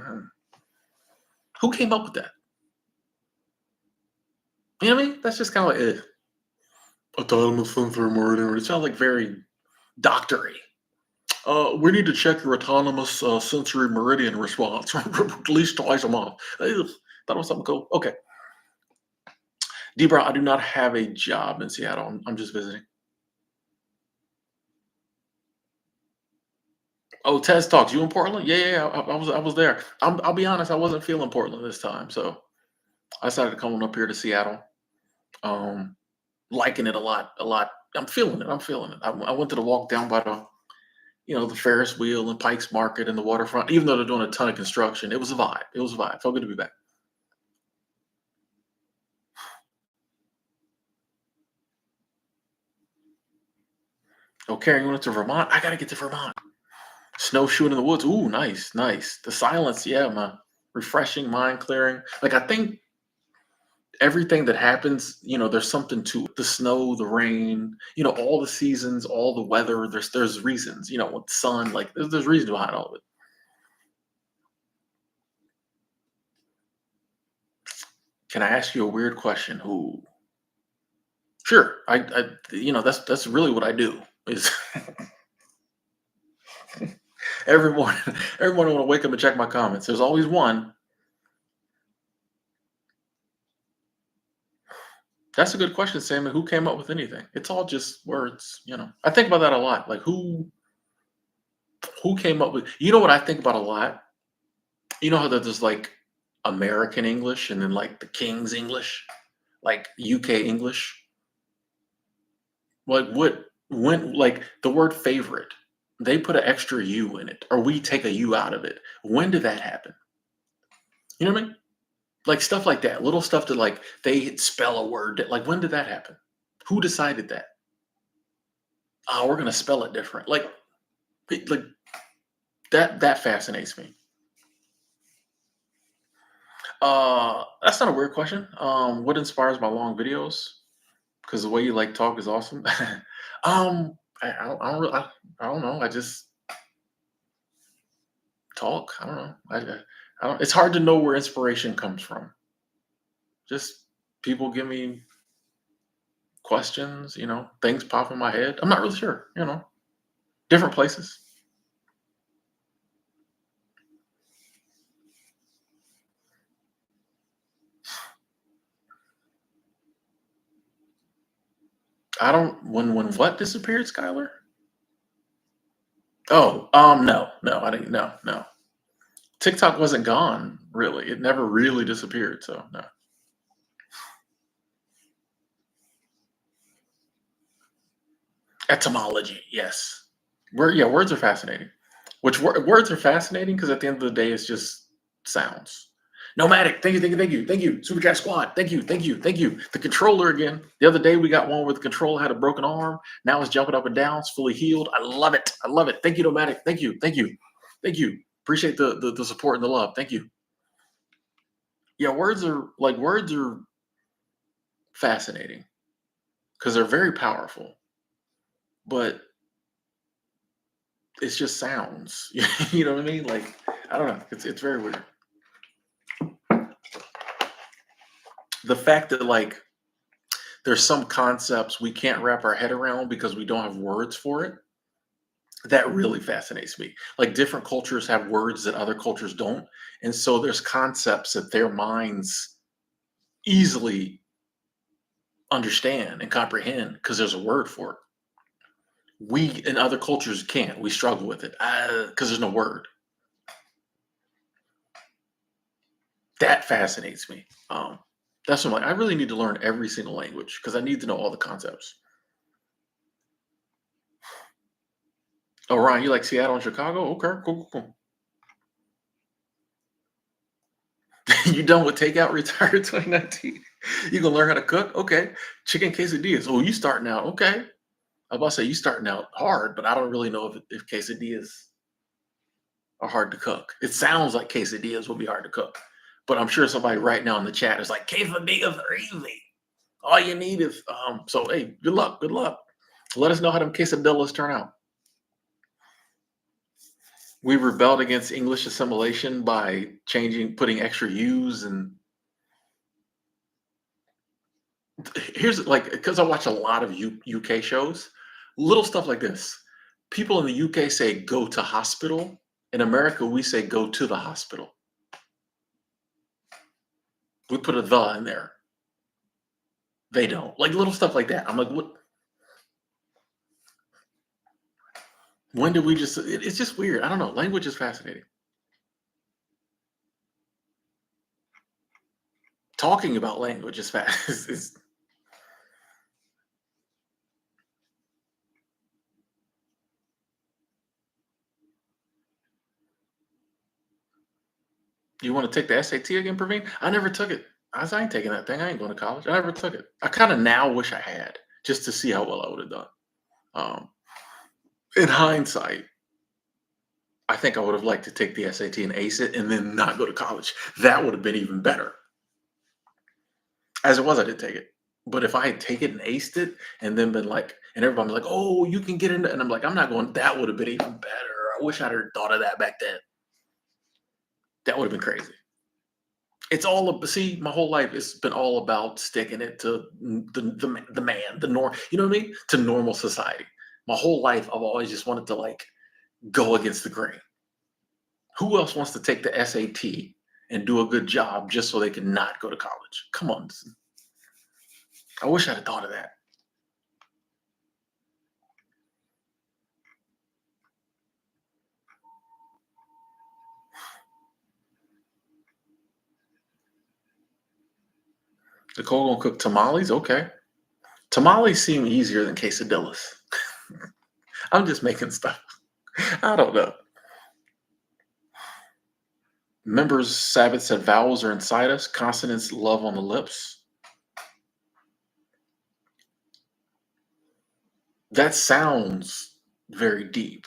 who came up with that? You know what I mean? That's just kind of like ugh. Autonomous sensory meridian. It sounds like very doctory. We need to check your autonomous sensory meridian response at least twice a month. Ugh. Thought it was something cool. Okay. Debra, I do not have a job in Seattle. I'm just visiting. Oh, Tez Talks. You in Portland? Yeah, yeah, yeah. I was there. I'll be honest. I wasn't feeling Portland this time, so I decided to come on up here to Seattle. Um, Liking it a lot, a lot. I'm feeling it. I'm feeling it. I went to the walk down by the Ferris wheel and Pikes Market and the waterfront. Even though they're doing a ton of construction, it was a vibe. It was a vibe. Felt good to be back. Oh, Karen, you went to Vermont? I gotta get to Vermont. Snowshoeing in the woods. Ooh, nice, nice. The silence, yeah, man. Refreshing, mind clearing. Like I think everything that happens, there's something to it. The snow, the rain, all the seasons, all the weather. There's reasons, with the sun, like there's reason behind all of it. Can I ask you a weird question? Ooh, sure. That's really what I do. Is every morning, every morning when I wake up and check my comments, there's always one. That's a good question, Sam. Who came up with anything? It's all just words, you know. I think about that a lot. Like who came up with, you know what I think about a lot? You know how there's like American English and then like the King's English, like UK English? What when like the word favorite, they put an extra U in it, or we take a U out of it. When did that happen? You know what I mean? Like stuff like that, little stuff that like they spell a word. Like when did that happen? Who decided that? Oh, we're gonna spell it different. Like that fascinates me. That's not a weird question. What inspires my long videos? Because the way you like talk is awesome. I don't know. I just talk. I don't know. I don't. It's hard to know where inspiration comes from. Just people give me questions. You know, things pop in my head. I'm not really sure. You know, different places. I don't. When what disappeared, Skylar? Oh, no, no, I didn't. No, no. TikTok wasn't gone. Really, it never really disappeared. So no. Etymology, yes. Yeah, words are fascinating. Words are fascinating because at the end of the day, it's just sounds. Nomadic, thank you, thank you, thank you, thank you. Super Cat Squad, thank you, thank you, thank you. The controller again. The other day we got one where the controller had a broken arm. Now it's jumping up and down. It's fully healed. I love it. I love it. Thank you, Nomadic. Thank you, thank you, thank you. Appreciate the support and the love. Thank you. Yeah, words are fascinating because they're very powerful, but it's just sounds. You know what I mean? Like I don't know. It's very weird. The fact that like there's some concepts we can't wrap our head around because we don't have words for it, that really fascinates me. Like different cultures have words that other cultures don't, and so there's concepts that their minds easily understand and comprehend because there's a word for it. We in other cultures can't. We struggle with it because there's no word. That fascinates me. That's what I'm like. I really need to learn every single language because I need to know all the concepts. Oh, Ryan, you like Seattle and Chicago? Okay, cool, cool, cool. You done with takeout? Retired 2019. You gonna learn how to cook? Okay. Chicken quesadillas. Oh, you starting out? Okay. I was about to say you starting out hard, but I don't really know if quesadillas are hard to cook. It sounds like quesadillas will be hard to cook, but I'm sure somebody right now in the chat is like quesadillas are easy. All you need is So hey, good luck. Good luck. Let us know how them quesadillas turn out. We rebelled against English assimilation by putting extra U's, and here's like because I watch a lot of UK shows, little stuff like this. People in the UK say go to hospital. In America, we say go to the hospital. We put a the in there. They don't. Like little stuff like that. I'm like, what? When did we just? It's just weird. I don't know. Language is fascinating. Talking about language is fast. You want to take the SAT again, Praveen? I never took it. I ain't taking that thing. I ain't going to college. I never took it. I kind of now wish I had just to see how well I would have done. Um, in hindsight, I think I would have liked to take the SAT and ace it and then not go to college. That would have been even better. As it was, I did take it. But if I had taken it and aced it and then been like, and everybody was like, oh, you can get into, and I'm like, I'm not going, that would have been even better. I wish I'd have thought of that back then. That would have been crazy. It's all see, my whole life it's been all about sticking it to the man, the norm. You know what I mean? To normal society. My whole life, I've always just wanted to like go against the grain. Who else wants to take the SAT and do a good job just so they can not go to college? Come on. I wish I'd have thought of that. Nicole gonna cook tamales? Okay. Tamales seem easier than quesadillas. I'm just making stuff. I don't know. Members Sabbath said vowels are inside us, consonants love on the lips. That sounds very deep,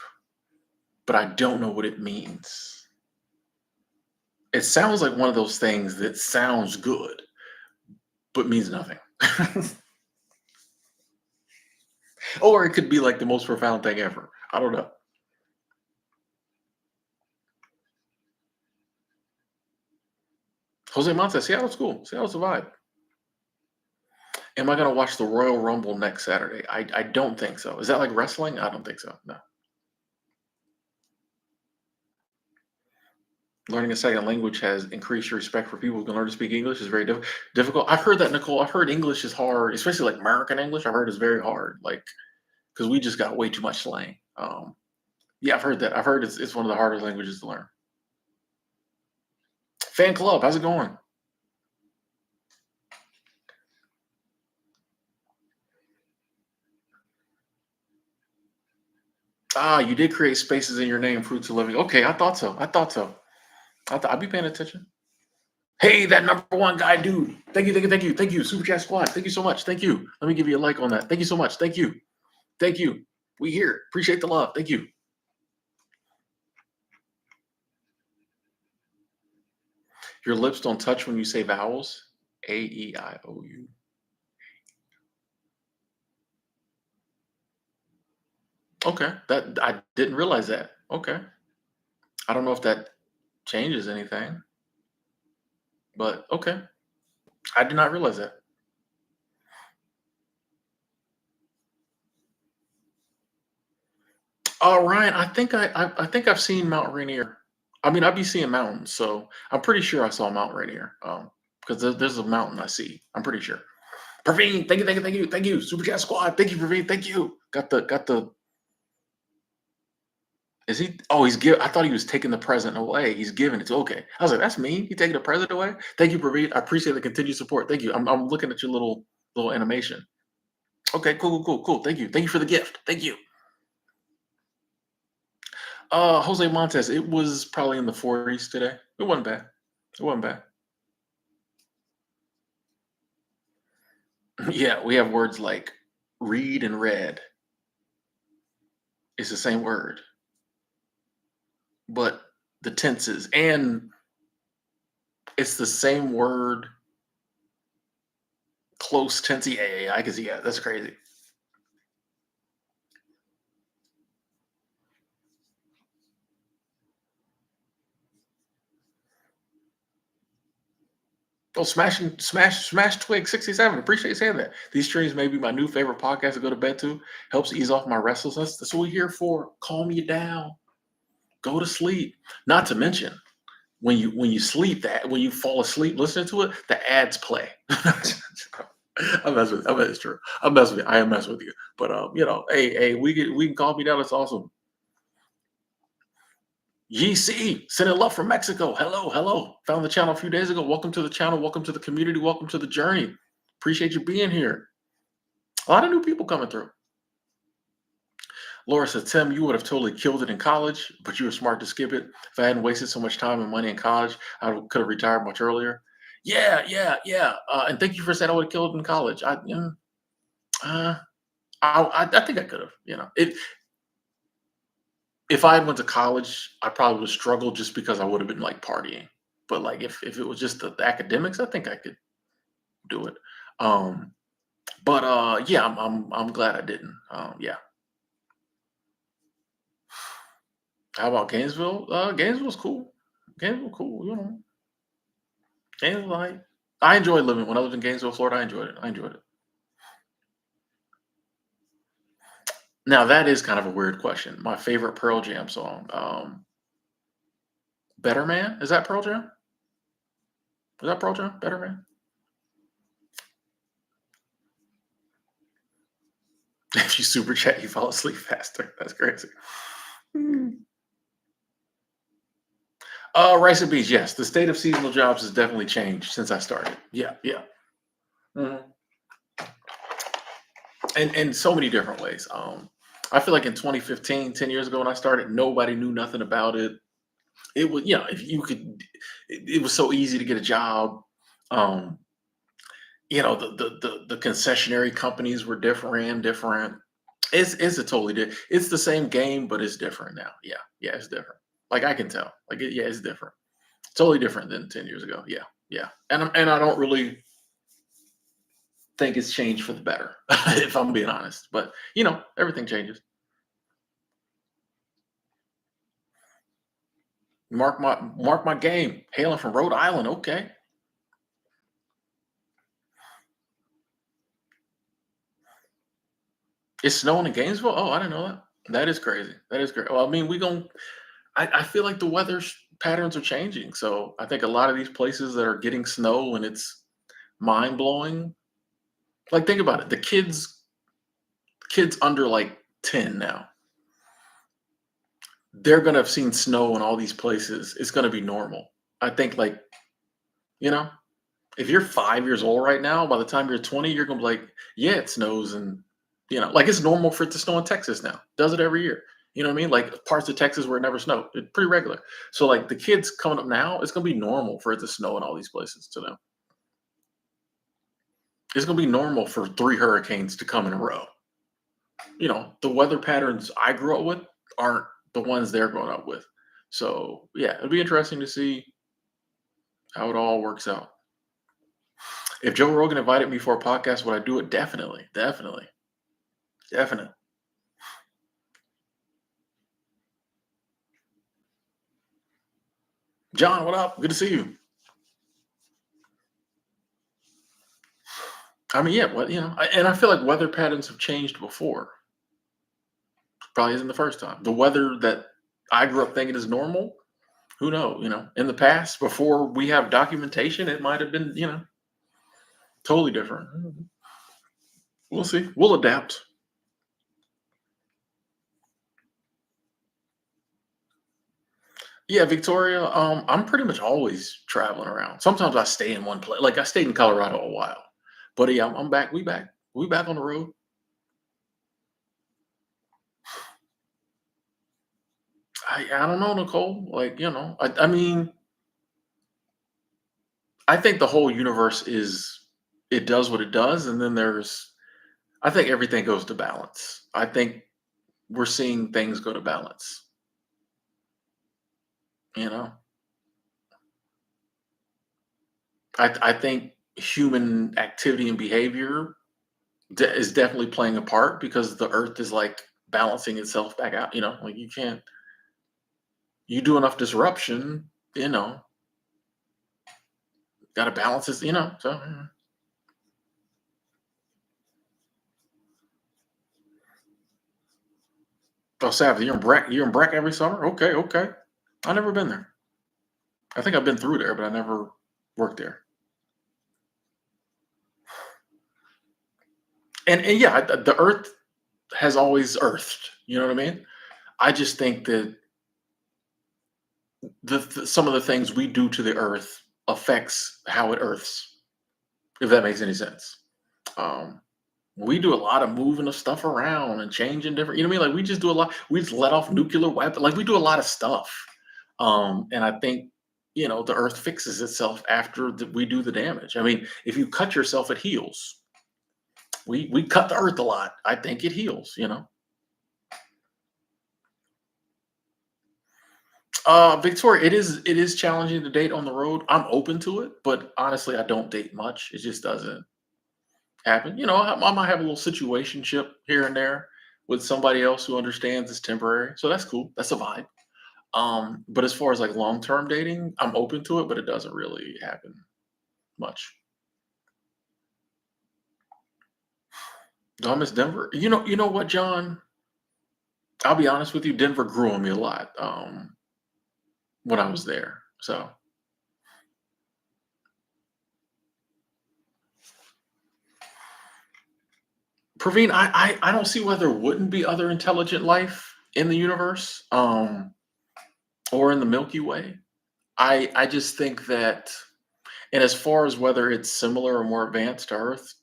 but I don't know what it means. It sounds like one of those things that sounds good, but means nothing. Or it could be like the most profound thing ever. I don't know. Jose Montes, Seattle's cool. Seattle's a vibe. Am I gonna watch the Royal Rumble next Saturday? I don't think so. Is that like wrestling? I don't think so. No. Learning a second language has increased your respect for people who can learn to speak English is very difficult. I've heard that, Nicole. I've heard English is hard, especially like American English. I've heard it's very hard, like because we just got way too much slang. Yeah, I've heard that. I've heard it's one of the hardest languages to learn. Fan club, how's it going? Ah, you did create spaces in your name, Fruits of Living. Okay, I thought so. I thought so. I'd be paying attention. Hey, that number one guy, dude. Thank you, thank you, thank you, thank you. Super Chat Squad. Thank you so much. Thank you. Let me give you a like on that. Thank you so much. Thank you. Thank you. We here. Appreciate the love. Thank you. Your lips don't touch when you say vowels. A-E-I-O-U. Okay. That I didn't realize that. Okay. I don't know if that changes anything, but okay. I did not realize that. Ryan, I think I've seen Mount Rainier. I mean, I'd be seeing mountains, so I'm pretty sure I saw Mount Rainier. Because there's a mountain I see. I'm pretty sure. Praveen, thank you, thank you, thank you, thank you. Super Chat Squad, thank you, Praveen, thank you. Got the. Is he? Oh, he's give. I thought he was taking the present away. He's giving it. Okay. I was like, that's mean. He taking the present away. Thank you, Praveen. I appreciate the continued support. Thank you. I'm looking at your little animation. Okay, cool, cool, cool, cool. Thank you. Thank you for the gift. Thank you. Jose Montes. It was probably in the 40s today. It wasn't bad. It wasn't bad. Yeah, we have words like read and read. It's the same word, but the tenses and it's the same word, close tense. Yeah, yeah, yeah, I can see. Yeah, that's crazy. Oh, smash twig 67. Appreciate you saying that. These streams may be my new favorite podcast to go to bed to. Helps ease off my restlessness. That's what we're here for. Calm you down. Go to sleep. Not to mention, when you sleep, that when you fall asleep listening to it, the ads play. I'm messing with you. I mean, it's true. I'm messing with you. I am messing with you. But hey, we can call me down. That's awesome. YC, sending love from Mexico. Hello, hello. Found the channel a few days ago. Welcome to the channel. Welcome to the community. Welcome to the journey. Appreciate you being here. A lot of new people coming through. Laura says, Tim, you would have totally killed it in college, but you were smart to skip it. If I hadn't wasted so much time and money in college, I could have retired much earlier. Yeah, yeah, yeah. And thank you for saying I would have killed it in college. Uh, I think I could have. If I had went to college, I probably would have struggled just because I would have been like partying. But like if it was just the academics, I think I could do it. Um, but yeah, I'm glad I didn't. Yeah. How about Gainesville? Gainesville's cool. Gainesville, cool. Gainesville, I enjoyed living when I lived in Gainesville, Florida. I enjoyed it. I enjoyed it. Now that is kind of a weird question. My favorite Pearl Jam song, Better Man? Is that Pearl Jam? Is that Pearl Jam? Better Man? If you super chat, you fall asleep faster. That's crazy. Mm. Rice and beans, yes. The state of seasonal jobs has definitely changed since I started. Yeah, yeah. Mhm. And so many different ways. I feel like in 2015, 10 years ago when I started, nobody knew nothing about it. It was, if you could, it was so easy to get a job. Um, the concessionary companies were different. It's a totally different. It's the same game, but it's different now. Yeah, yeah, it's different. Like I can tell. Yeah, it's different. Totally different than 10 years ago. Yeah, yeah. And I don't really think it's changed for the better, if I'm being honest. But everything changes. Mark my game. Hailing from Rhode Island. Okay. It's snowing in Gainesville. Oh, I didn't know that. That is crazy. That is great. Well, I mean, we going I feel like the weather patterns are changing. So I think a lot of these places that are getting snow and it's mind blowing. Like think about it. The kids under like 10 now, they're gonna have seen snow in all these places. It's gonna be normal. I think like, you know, if you're 5 years old right now, by the time you're 20, you're gonna be like, yeah, it snows and like it's normal for it to snow in Texas now. Does it every year. You know what I mean? Like parts of Texas where it never snowed. It's pretty regular. So like the kids coming up now, it's gonna be normal for it to snow in all these places to them. It's gonna be normal for three hurricanes to come in a row. The weather patterns I grew up with aren't the ones they're growing up with. So yeah, it'll be interesting to see how it all works out. If Joe Rogan invited me for a podcast, would I do it? Definitely, definitely, definitely. John, what up? Good to see you. I mean, yeah, and I feel like weather patterns have changed before. Probably isn't the first time. The weather that I grew up thinking is normal, who knows? In the past, before we have documentation, it might have been, totally different. We'll see. We'll adapt. Yeah, Victoria. I'm pretty much always traveling around. Sometimes I stay in one place. Like I stayed in Colorado a while, but yeah, I'm back. We back. We back on the road. I don't know, Nicole. Like I mean, I think the whole universe it does what it does, and then I think everything goes to balance. I think we're seeing things go to balance. You know, I think human activity and behavior is definitely playing a part because the Earth is like balancing itself back out. Like you do enough disruption, you know, got to balance this. So oh, Sav, you're in Breck. You're in Breck every summer. Okay, okay. I never been there. I think I've been through there, but I never worked there. And yeah, the Earth has always earthed. You know what I mean? I just think that some of the things we do to the Earth affects how it earths. If that makes any sense. Um, we do a lot of moving of stuff around and changing different. You know what I mean? Like we just do a lot. We just let off nuclear weapons. Like we do a lot of stuff. And I think the Earth fixes itself after we do the damage. I mean, if you cut yourself, it heals. We cut the Earth a lot. I think it heals. Victoria, it is challenging to date on the road. I'm open to it, but honestly, I don't date much. It just doesn't happen. I might have a little situationship here and there with somebody else who understands it's temporary. So that's cool. That's a vibe. But as far as like long term dating, I'm open to it, but it doesn't really happen much. Do I miss Denver? You know what, John? I'll be honest with you, Denver grew on me a lot when I was there. So, Praveen, I don't see why there wouldn't be other intelligent life in the universe or in the Milky Way. I just think that, and as far as whether it's similar or more advanced to Earth,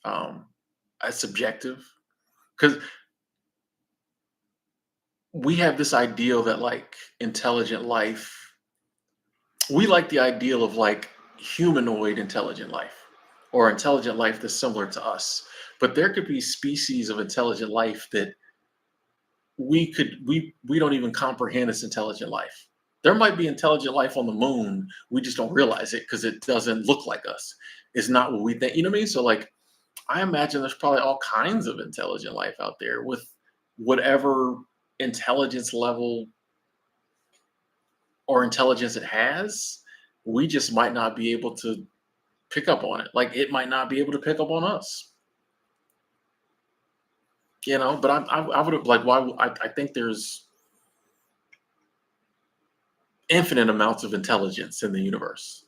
um, it's subjective because we have this ideal that like intelligent life, we like the ideal of like humanoid intelligent life or intelligent life that's similar to us. But there could be species of intelligent life that we don't even comprehend as intelligent life. There might be intelligent life on the moon. We just don't realize it because it doesn't look like us. It's not what we think. You know what I mean? So like I imagine there's probably all kinds of intelligent life out there with whatever intelligence level or intelligence it has. We just might not be able to pick up on it. Like it might not be able to pick up on us. But I would have like I think there's infinite amounts of intelligence in the universe.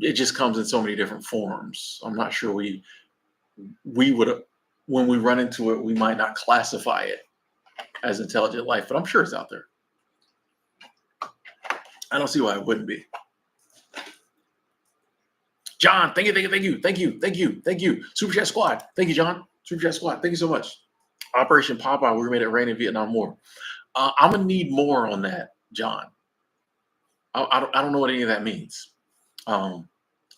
It just comes in so many different forms. I'm not sure we would when we run into it, we might not classify it as intelligent life, but I'm sure it's out there. I don't see why it wouldn't be. John, thank you, thank you, thank you, thank you, thank you, thank you. Super Chat Squad, thank you, John. Super Chat Squad, thank you so much. Operation Popeye, we made it rain in Vietnam War. I'm gonna need more on that, John. I don't know what any of that means.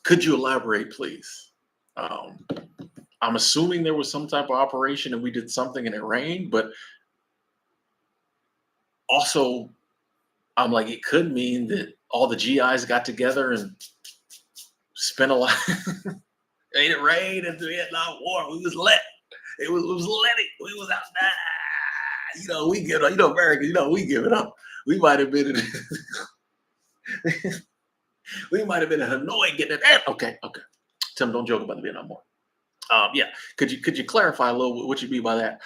Could you elaborate, please? Um, I'm assuming there was some type of operation and we did something and it rained, but also I'm like, it could mean that all the GIs got together and spent a lot. Ain't it rain in the Vietnam War? We was lit. It was lit. We was out there. We give it up. America, we give it up. We might have been in we might have been in Hanoi getting it. Okay, okay. Tim, don't joke about the Vietnam War. Yeah. Could you clarify a little what you mean by that,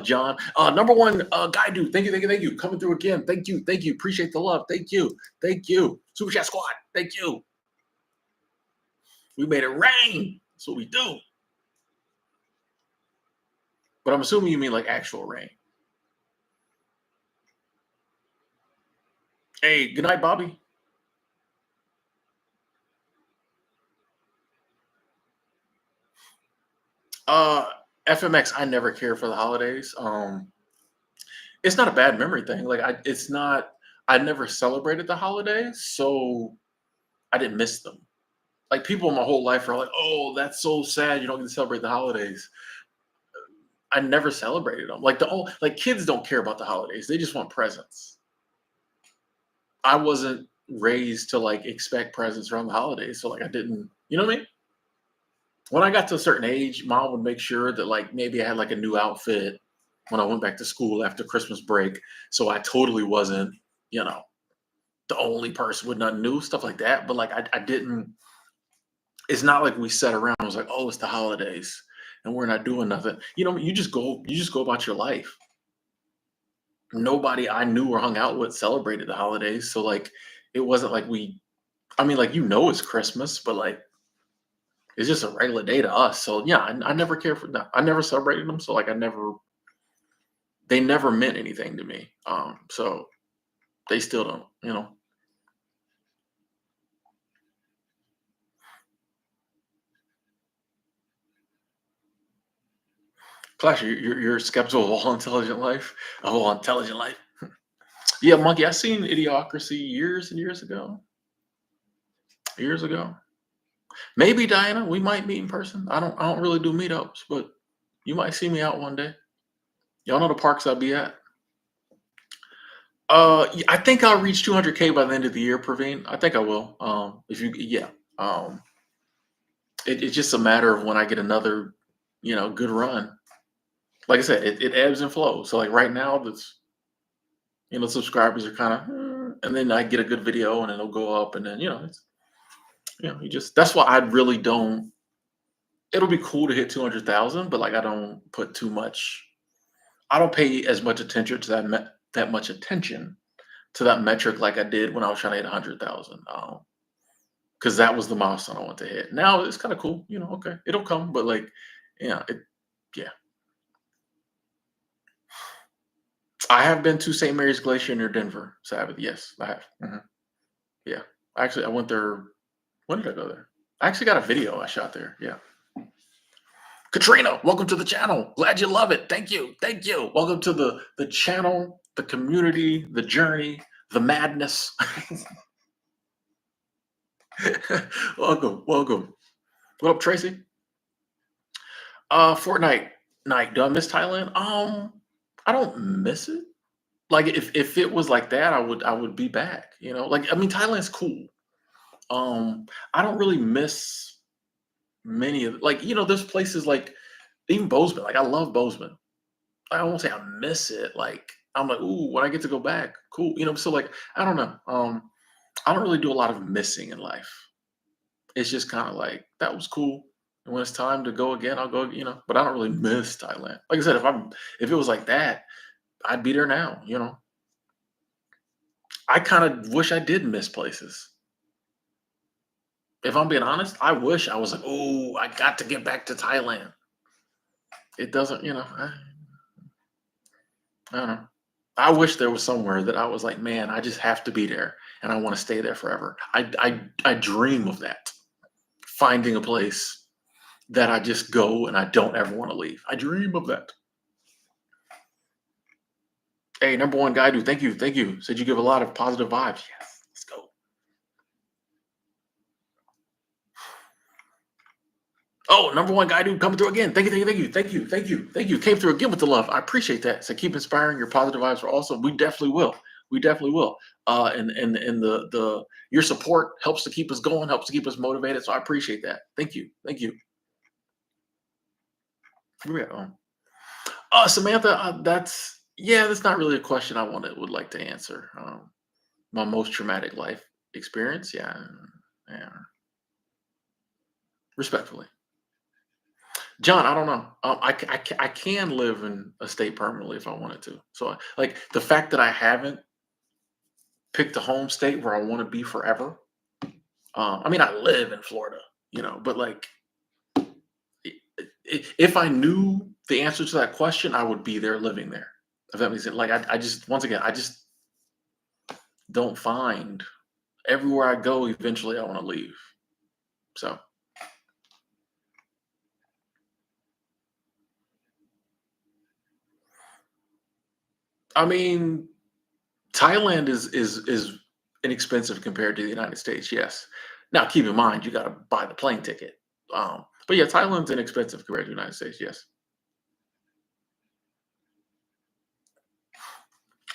John? Number one, guy dude, thank you, thank you, thank you. Coming through again. Thank you, thank you. Appreciate the love. Thank you. Thank you. Super Chat Squad, thank you. We made it rain. That's what we do. But I'm assuming you mean like actual rain. Hey, good night, Bobby. Uh FMX, I never cared for the holidays. It's not a bad memory thing. Like it's not I never celebrated the holidays, so I didn't miss them. Like people my whole life are like, "Oh, that's so sad you don't get to celebrate the holidays." I never celebrated them. Like kids don't care about the holidays. They just want presents. I wasn't raised to like expect presents around the holidays, so like I didn't, you know what I mean? When I got to a certain age, mom would make sure that like maybe I had like a new outfit when I went back to school after Christmas break. So I totally wasn't, you know, the only person with nothing new, stuff like that. But like I didn't, it's not like we sat around and was like, oh, it's the holidays and we're not doing nothing. You just go about your life. Nobody I knew or hung out with celebrated the holidays. So like it wasn't like I mean, like it's Christmas, but like it's just a regular day to us. So yeah, I never cared for that. I never celebrated them. So like they never meant anything to me. So they still don't. Clash, you're skeptical of all intelligent life, of all intelligent life. Yeah, Monkey, I seen Idiocracy years and years ago. Years ago. Maybe Diana, we might meet in person. I don't really do meetups, but you might see me out one day. Y'all know the parks I'll be at. I think I'll reach 200K by the end of the year, Praveen. I think I will. If you, yeah. Um, it's just a matter of when I get another, good run. Like I said, it ebbs and flows. So like right now, subscribers are kind of, and then I get a good video and it'll go up, and then you just that's why I really don't. It'll be cool to hit 200,000, but like I don't put too much. I don't pay as much attention to that much attention to that metric like I did when I was trying to hit 100,000. Because that was the milestone I want to hit. Now it's kind of cool, okay, it'll come, but like, yeah, yeah. I have been to St. Mary's Glacier near Denver, Sabbath. Yes, I have. Yeah. Actually, I went there. When did I go there? I actually got a video I shot there. Yeah. Katrina, welcome to the channel. Glad you love it. Thank you. Thank you. Welcome to the channel, the community, the journey, the madness. Welcome. Welcome. What up, Tracy? Fortnite night. Do I miss Thailand? I don't miss it. Like if it was like that, I would be back. Like I mean, Thailand's cool. I don't really miss many of like there's places like even Bozeman. Like I love Bozeman. I won't say I miss it. Like I'm like, ooh, when I get to go back, cool. So like I don't know. I don't really do a lot of missing in life. It's just kind of like that was cool. And when it's time to go again, I'll go. But I don't really miss Thailand. Like I said, if it was like that, I'd be there now. I kind of wish I did miss places. If I'm being honest, I wish I was like, oh, I got to get back to Thailand. It doesn't, I don't know. I wish there was somewhere that I was like, man, I just have to be there and I want to stay there forever. I dream of that. Finding a place that I just go and I don't ever want to leave. I dream of that. Hey, number one guy, dude, thank you. Thank you. Said you give a lot of positive vibes. Yes, let's go. Oh, number one guy, dude, coming through again. Thank you, thank you, thank you, thank you, thank you, thank you. Came through again with the love. I appreciate that. So keep inspiring. Your positive vibes are awesome. We definitely will. We definitely will. And the your support helps to keep us going, helps to keep us motivated. So I appreciate that. Thank you, thank you. Where we at? Samantha, that's not really a question I would like to answer. My most traumatic life experience, yeah, yeah, respectfully. John, I don't know. I can live in a state permanently if I wanted to. So, like the fact that I haven't picked a home state where I want to be forever. I mean, I live in Florida, but like, if I knew the answer to that question, I would be there living there. If that makes sense. Like, I just, once again, I just don't find everywhere I go. Eventually, I want to leave. So, I mean, Thailand is inexpensive compared to the United States. Yes. Now, keep in mind you got to buy the plane ticket. But yeah, Thailand's inexpensive compared to the United States. Yes.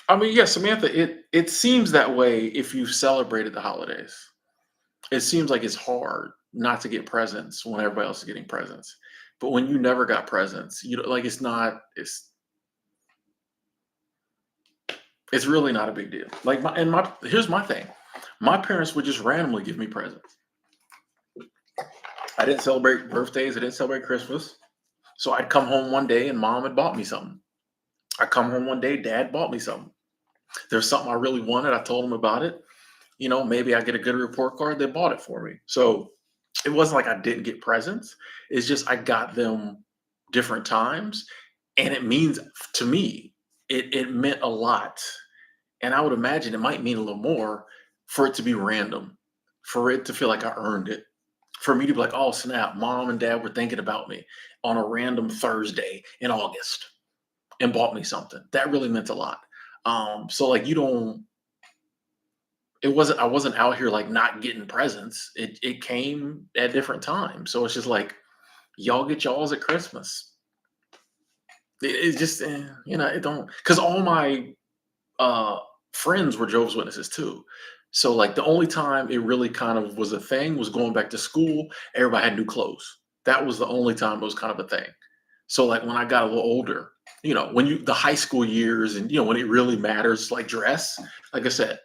I mean, yeah, Samantha. It seems that way if you celebrated the holidays. It seems like it's hard not to get presents when everybody else is getting presents. But when you never got presents, like it's not. It's really not a big deal. Like here's my thing. My parents would just randomly give me presents. I didn't celebrate birthdays. I didn't celebrate Christmas. So I'd come home one day and mom had bought me something. I come home one day, dad bought me something. There's something I really wanted. I told them about it. Maybe I get a good report card. They bought it for me. So it wasn't like I didn't get presents. It's just I got them different times. And it means to me, it meant a lot. And I would imagine it might mean a little more for it to be random, for it to feel like I earned it, for me to be like, oh snap, mom and dad were thinking about me on a random Thursday in August and bought me something. That really meant a lot. So like I wasn't out here like not getting presents. It came at different times. So it's just like y'all get y'all's at Christmas. It's just it don't because all my uh friends were Jehovah's Witnesses too. So like the only time it really kind of was a thing was going back to school. Everybody had new clothes. That was the only time it was kind of a thing. So like when I got a little older, when the high school years and when it really matters, like dress, like I said,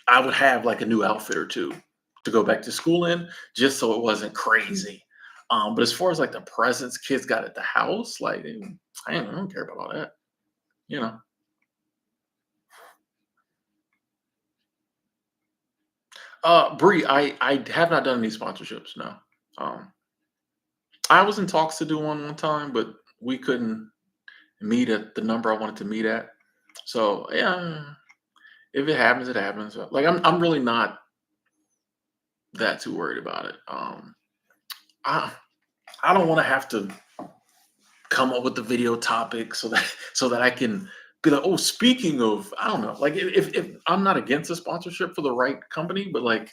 I would have like a new outfit or two to go back to school in, just so it wasn't crazy. But as far as like the presents kids got at the house, like I don't care about all that. You know. Bree, I have not done any sponsorships. No. Um, I was in talks to do one time, but we couldn't meet at the number I wanted to meet at. So yeah, if it happens, it happens. Like I'm really not that too worried about it. I I don't want to have to come up with the video topic so that I can be like, oh, speaking of, I don't know, like if I'm not against a sponsorship for the right company, but like,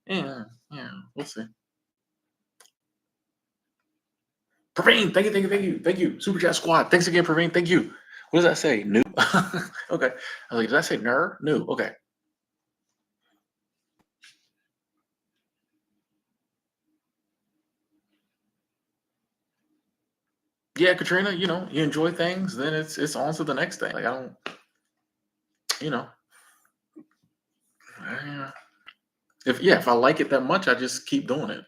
yeah, yeah, we'll see. Praveen, thank you, thank you, thank you, thank you. Super Chat Squad, thanks again, Praveen. Thank you. What does that say? New. Okay. I was like, did I say ner? New. Okay. Yeah, Katrina. You enjoy things, then it's on to the next thing. Like I don't, you know, I, if I like it that much, I just keep doing it.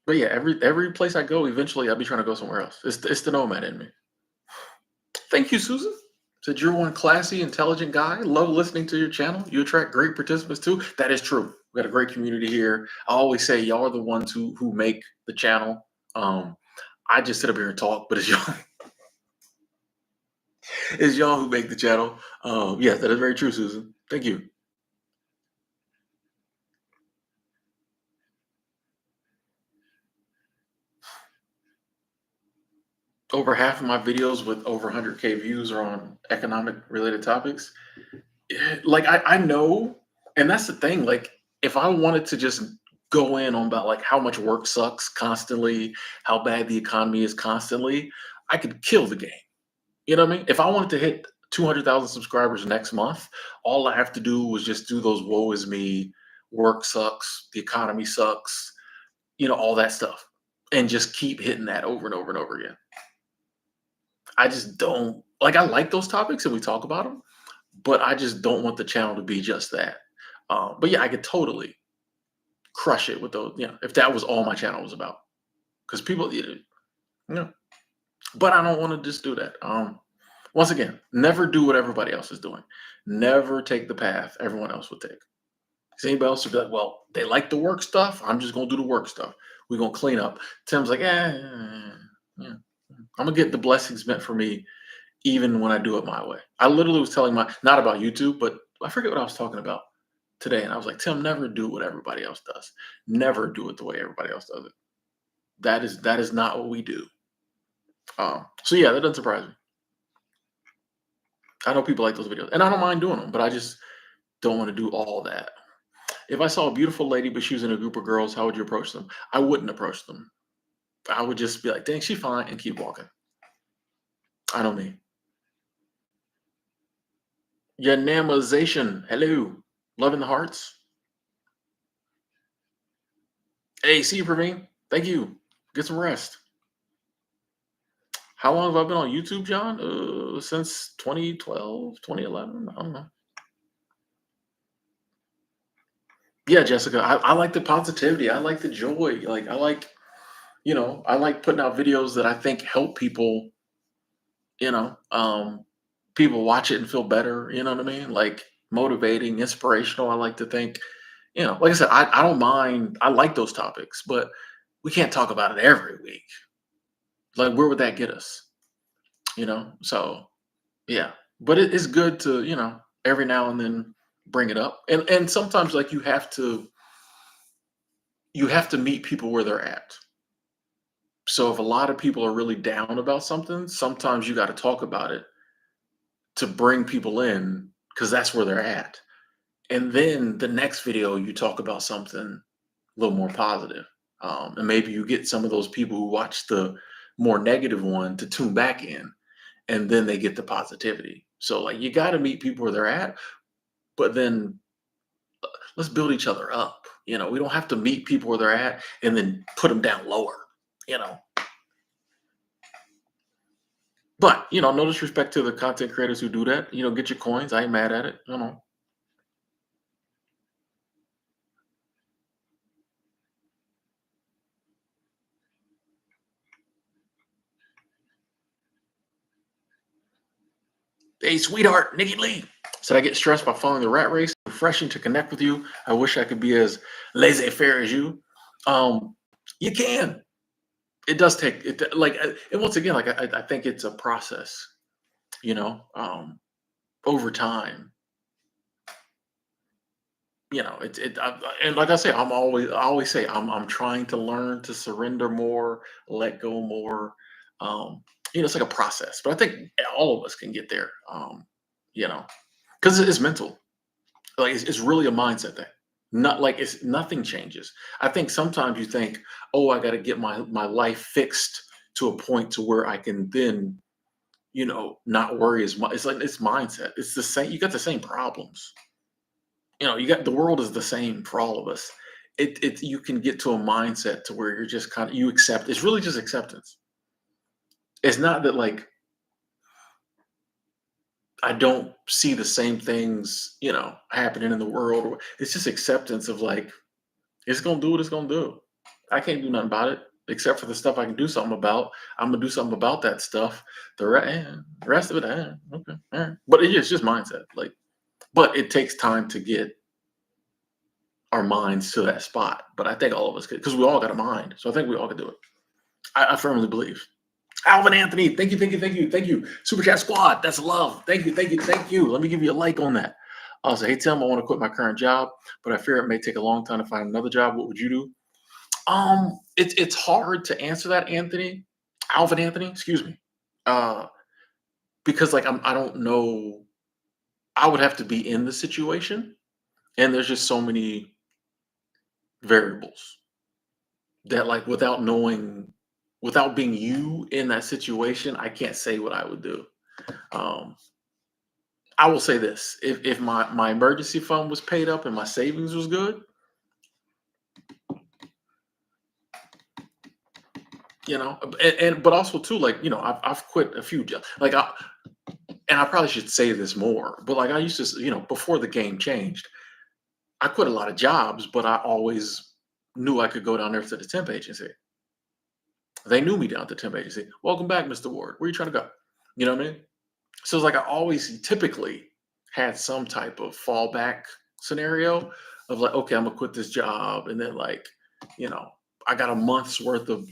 But yeah, every place I go, eventually I'll be trying to go somewhere else. It's the nomad in me. Thank you, Susan. Said you're one classy, intelligent guy. Love listening to your channel. You attract great participants too. That is true. We got a great community here. I always say y'all are the ones who make the channel. I just sit up here and talk, but it's y'all it's y'all who make the channel. Yes, that is very true, Susan. Thank you. Over half of my videos with over 100K views are on economic related topics. Like I know, and that's the thing. Like if I wanted to just go in on about like how much work sucks constantly, how bad the economy is constantly, I could kill the game. You know what I mean? If I wanted to hit 200,000 subscribers next month, all I have to do was just do those woe is me, work sucks, the economy sucks, all that stuff, and just keep hitting that over and over and over again. I just don't like. I like those topics and we talk about them, but I just don't want the channel to be just that. But yeah, I could totally crush it with those. If that was all my channel was about, because people, but I don't want to just do that. Once again, never do what everybody else is doing. Never take the path everyone else would take. 'Cause anybody else would be like, well, they like the work stuff. I'm just gonna do the work stuff. We're gonna clean up. Tim's like, yeah. I'm gonna get the blessings meant for me even when I do it my way. I literally was telling not about YouTube, but I forget what I was talking about today. And I was like, Tim, never do what everybody else does. Never do it the way everybody else does it. That is not what we do. So yeah, that doesn't surprise me. I know people like those videos, and I don't mind doing them, but I just don't want to do all that. If I saw a beautiful lady, but she was in a group of girls, how would you approach them? I wouldn't approach them. I would just be like, dang, she's fine, and keep walking. I know me. Yanamization. Hello. Loving the hearts. Hey, see you, Praveen. Thank you. Get some rest. How long have I been on YouTube, John? Since 2012, 2011. I don't know. Yeah, Jessica. I like the positivity. I like the joy. Like I like putting out videos that I think help people. You know, people watch it and feel better. You know what I mean? Like motivating, inspirational. I like to think. Like I said, I don't mind. I like those topics, but we can't talk about it every week. Like, where would that get us? So yeah, but it's good to every now and then bring it up, and sometimes like you have to meet people where they're at. So if a lot of people are really down about something, sometimes you got to talk about it to bring people in because that's where they're at. And then the next video you talk about something a little more positive. And maybe you get some of those people who watch the more negative one to tune back in, and then they get the positivity. So like you got to meet people where they're at, but then let's build each other up. We don't have to meet people where they're at and then put them down lower. You know. But no disrespect to the content creators who do that. Get your coins. I ain't mad at it. Hey, sweetheart, Nikki Lee. Said I get stressed by following the rat race. Refreshing to connect with you. I wish I could be as laissez-faire as you. Um, you can. It does take it. And once again, like I think it's a process. Over time. And like I say, I always say I'm trying to learn to surrender more, let go more. Um, it's like a process, but I think all of us can get there. You know, because it's mental. Like it's really a mindset thing. Not like it's nothing changes. I think sometimes you think, oh, I got to get my life fixed to a point to where I can then, not worry as much. It's like it's mindset. It's the same. You got the same problems. You got the world is the same for all of us. It you can get to a mindset to where you're just kind of you accept. It's really just acceptance. It's not that like I don't see the same things, happening in the world. It's just acceptance of like it's gonna do what it's gonna do. I can't do nothing about it except for the stuff I can do something about. I'm gonna do something about that stuff. The rest of it, okay, all right. But it's just mindset. Like, but it takes time to get our minds to that spot. But I think all of us could, because we all got a mind. So I think we all could do it. I firmly believe. Alvin Anthony, thank you, thank you, thank you, thank you. Super Chat Squad, that's love. Thank you, thank you, thank you. Let me give you a like on that. Also, hey Tim, I want to quit my current job, but I fear it may take a long time to find another job. What would you do? It's hard to answer that, Anthony. Alvin Anthony, excuse me. Uh, because like I don't know. I would have to be in the situation, and there's just so many variables that like without being you in that situation, I can't say what I would do. Um, I will say this: if my emergency fund was paid up and my savings was good, and but also too, like I've quit a few jobs. And I probably should say this more, but like I used to, before the game changed, I quit a lot of jobs, but I always knew I could go down there to the temp agency. They knew me down at the temp agency. Welcome back, Mr. Ward. Where you trying to go? You know what I mean? So it's like I always typically had some type of fallback scenario of like, okay, I'm gonna quit this job, and then like, you know, I got a month's worth of,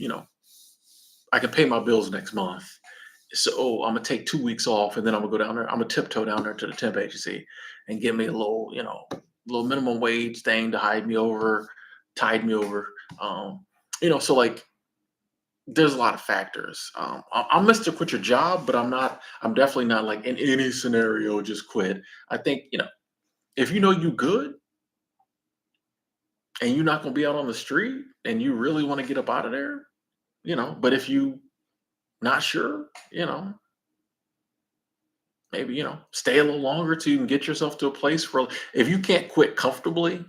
I can pay my bills next month. So I'm gonna take 2 weeks off, and then I'm gonna go down there. I'm gonna tiptoe down there to the temp agency and get me a little, little minimum wage thing to tide me over. So like there's a lot of factors. I'm Mr. Quit your job, but I'm not. I'm definitely not like in any scenario just quit. I think if you know you good and you're not gonna be out on the street and you really want to get up out of there, But if you not sure, maybe stay a little longer till you can get yourself to a place where if you can't quit comfortably, you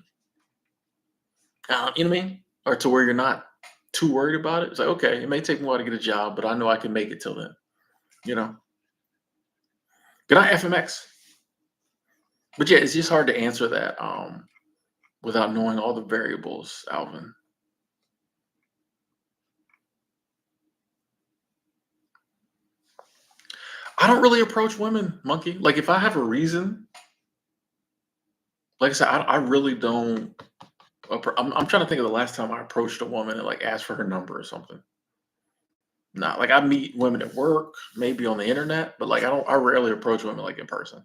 know what I mean, or to where you're not too worried about it. It's like okay, it may take me a while to get a job, but I know I can make it till then. You know. Good night, FMX. But yeah, it's just hard to answer that without knowing all the variables, Alvin. I don't really approach women, Monkey. Like if I have a reason, like I said, I really don't. I'm trying to think of the last time I approached a woman and like asked for her number or something. Not like I meet women at work, maybe on the internet, but like I don't. I rarely approach women like in person.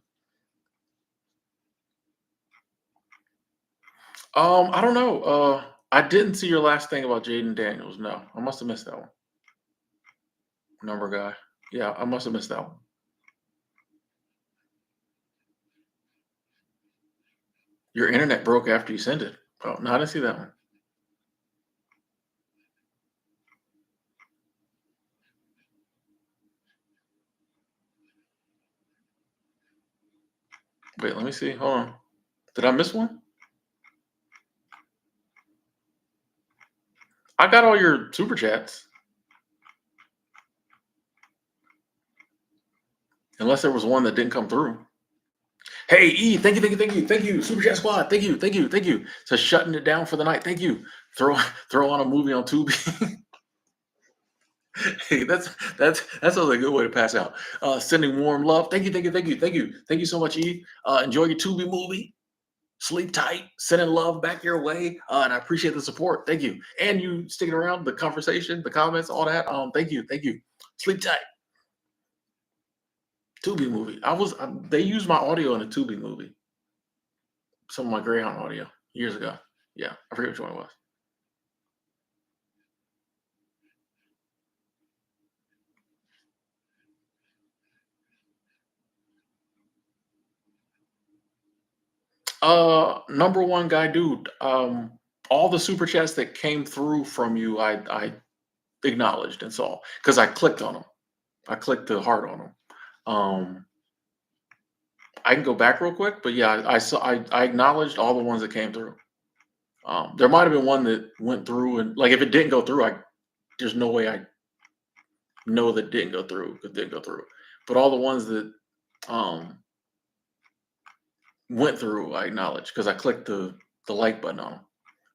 I don't know. I didn't see your last thing about Jaden Daniels. No, I must have missed that one. Number guy. Yeah, I must have missed that one. Your internet broke after you sent it. Oh, no, I didn't see that one. Wait, let me see. Hold on. Did I miss one? I got all your super chats. unless there was one that didn't come through. Hey E, thank you, thank you, thank you, thank you, Super Chat Squad, thank you, thank you, thank you. So shutting it down for the night. Thank you. Throw throw on a movie on Tubi. Hey, that sounds like a good way to pass out. Sending warm love. Thank you, thank you, thank you, thank you, thank you so much, E. Enjoy your Tubi movie. Sleep tight. Sending love back your way, and I appreciate the support. Thank you, and you sticking around, the conversation, the comments, all that. Thank you, thank you. Sleep tight. Tubi movie. They used my audio in a Tubi movie. Some of my Greyhound audio years ago. Yeah, I forget which one it was. Number one guy, dude. All the super chats that came through from you, I acknowledged and saw because I clicked on them. I clicked the heart on them. Um, I can go back real quick, but yeah, I saw. I acknowledged all the ones that came through. There might have been one that went through, and like if it didn't go through, I there's no way I know that didn't go through. It didn't go through. But all the ones that um went through, I acknowledged because I clicked the like button on them.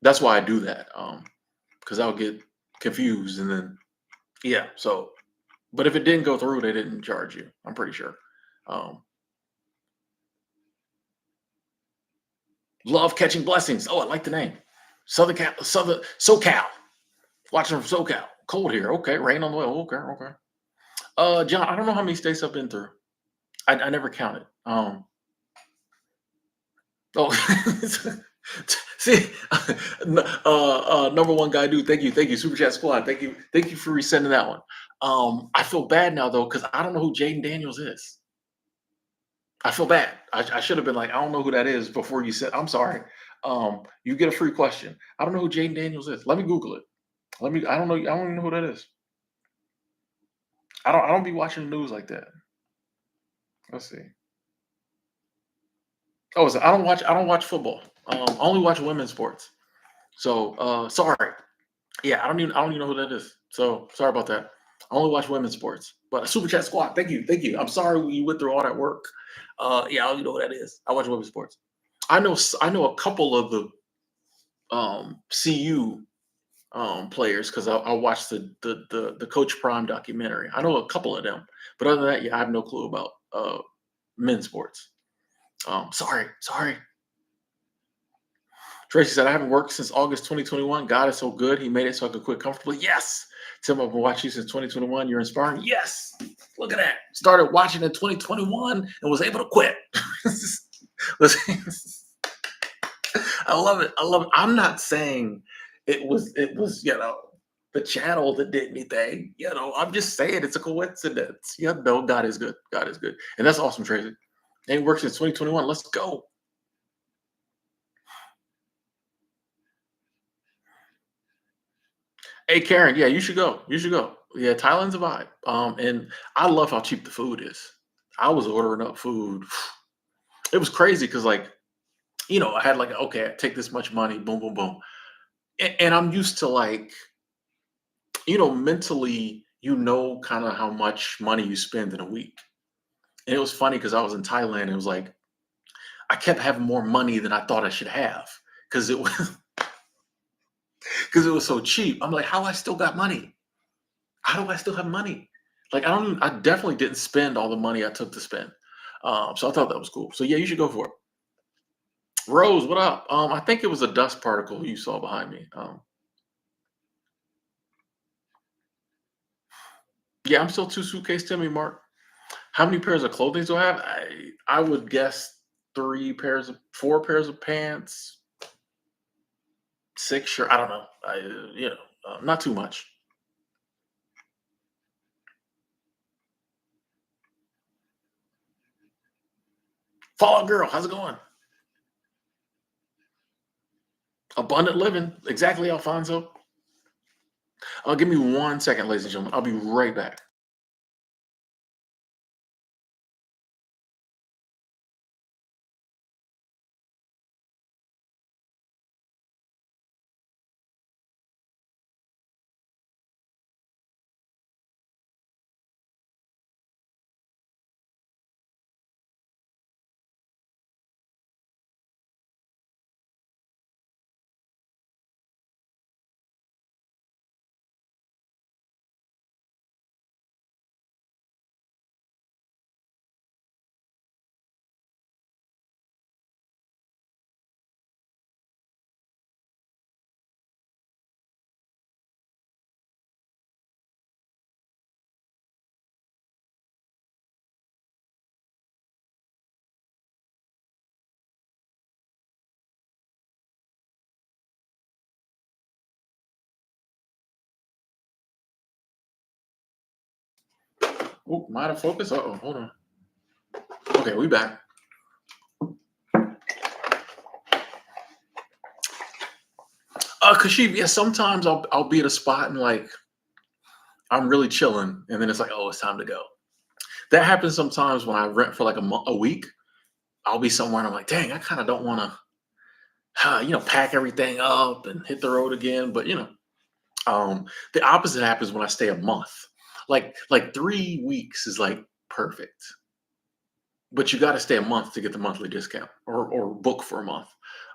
That's why I do that. Because I'll get confused and then yeah. So, but if it didn't go through, they didn't charge you. I'm pretty sure. Um, Love catching blessings. Oh, I like the name. Southern SoCal. Watching from SoCal. Cold here. Okay, rain on the way. Okay, okay. John, I don't know how many states I've been through. I never counted. Oh, see, number one guy, dude. Thank you, Super Chat Squad. Thank you for resending that one. I feel bad now though because I don't know who Jaden Daniels is. I feel bad. I should have been like, I don't know who that is before you said. I'm sorry. You get a free question. I don't know who Jaden Daniels is. Let me Google it. Let me. I don't know. I don't even know who that is. I don't be watching the news like that. Let's see. Oh, I don't watch football. I only watch women's sports. So sorry. Yeah, I don't even know who that is. So sorry about that. I only watch women's sports. But Super Chat Squad, thank you, thank you. I'm sorry you went through all that work. Yeah, I don't even know what that is. I watch women's sports. I know a couple of the CU players because I watched the Coach Prime documentary. I know a couple of them, but other than that, yeah, I have no clue about men's sports. Sorry. Tracy said, I haven't worked since August 2021. God is so good. He made it so I could quit comfortably. Yes. Tim, I've been watching you since 2021. You're inspiring. Yes. Look at that. Started watching in 2021 and was able to quit. I love it. I love it. I'm not saying it was, the channel that did anything. I'm just saying it's a coincidence. No, God is good. God is good. And that's awesome, Tracy. And it works since 2021. Let's go. Hey Karen, yeah, you should go. You should go. Yeah, Thailand's a vibe. And I love how cheap the food is. I was ordering up food. It was crazy because I had like, okay, I take this much money, boom, boom, boom. And I'm used to like, mentally, kind of how much money you spend in a week. And it was funny because I was in Thailand and it was like I kept having more money than I thought I should have because it was because it was so cheap. I'm like, how I still got money? How do I still have money? Like I definitely didn't spend all the money I took to spend. So I thought that was cool. So yeah, you should go for it. Rose, what up? I think it was a dust particle you saw behind me. Yeah, I'm still two suitcase Timmy Mark. How many pairs of clothing do I have? I would guess four pairs of pants, six shirt. I don't know. Not too much. Fallout Girl, how's it going? Abundant living, exactly, Alfonso. Give me 1 second, ladies and gentlemen. I'll be right back. Oh, might have focused. Oh, hold on. Okay, we back. Kashif, yeah, sometimes I'll be at a spot and like I'm really chilling, and then it's like, oh, it's time to go. That happens sometimes when I rent for like a week. I'll be somewhere and I'm like, dang, I kind of don't want to, pack everything up and hit the road again. But the opposite happens when I stay a month. Like 3 weeks is like perfect, but you got to stay a month to get the monthly discount or book for a month.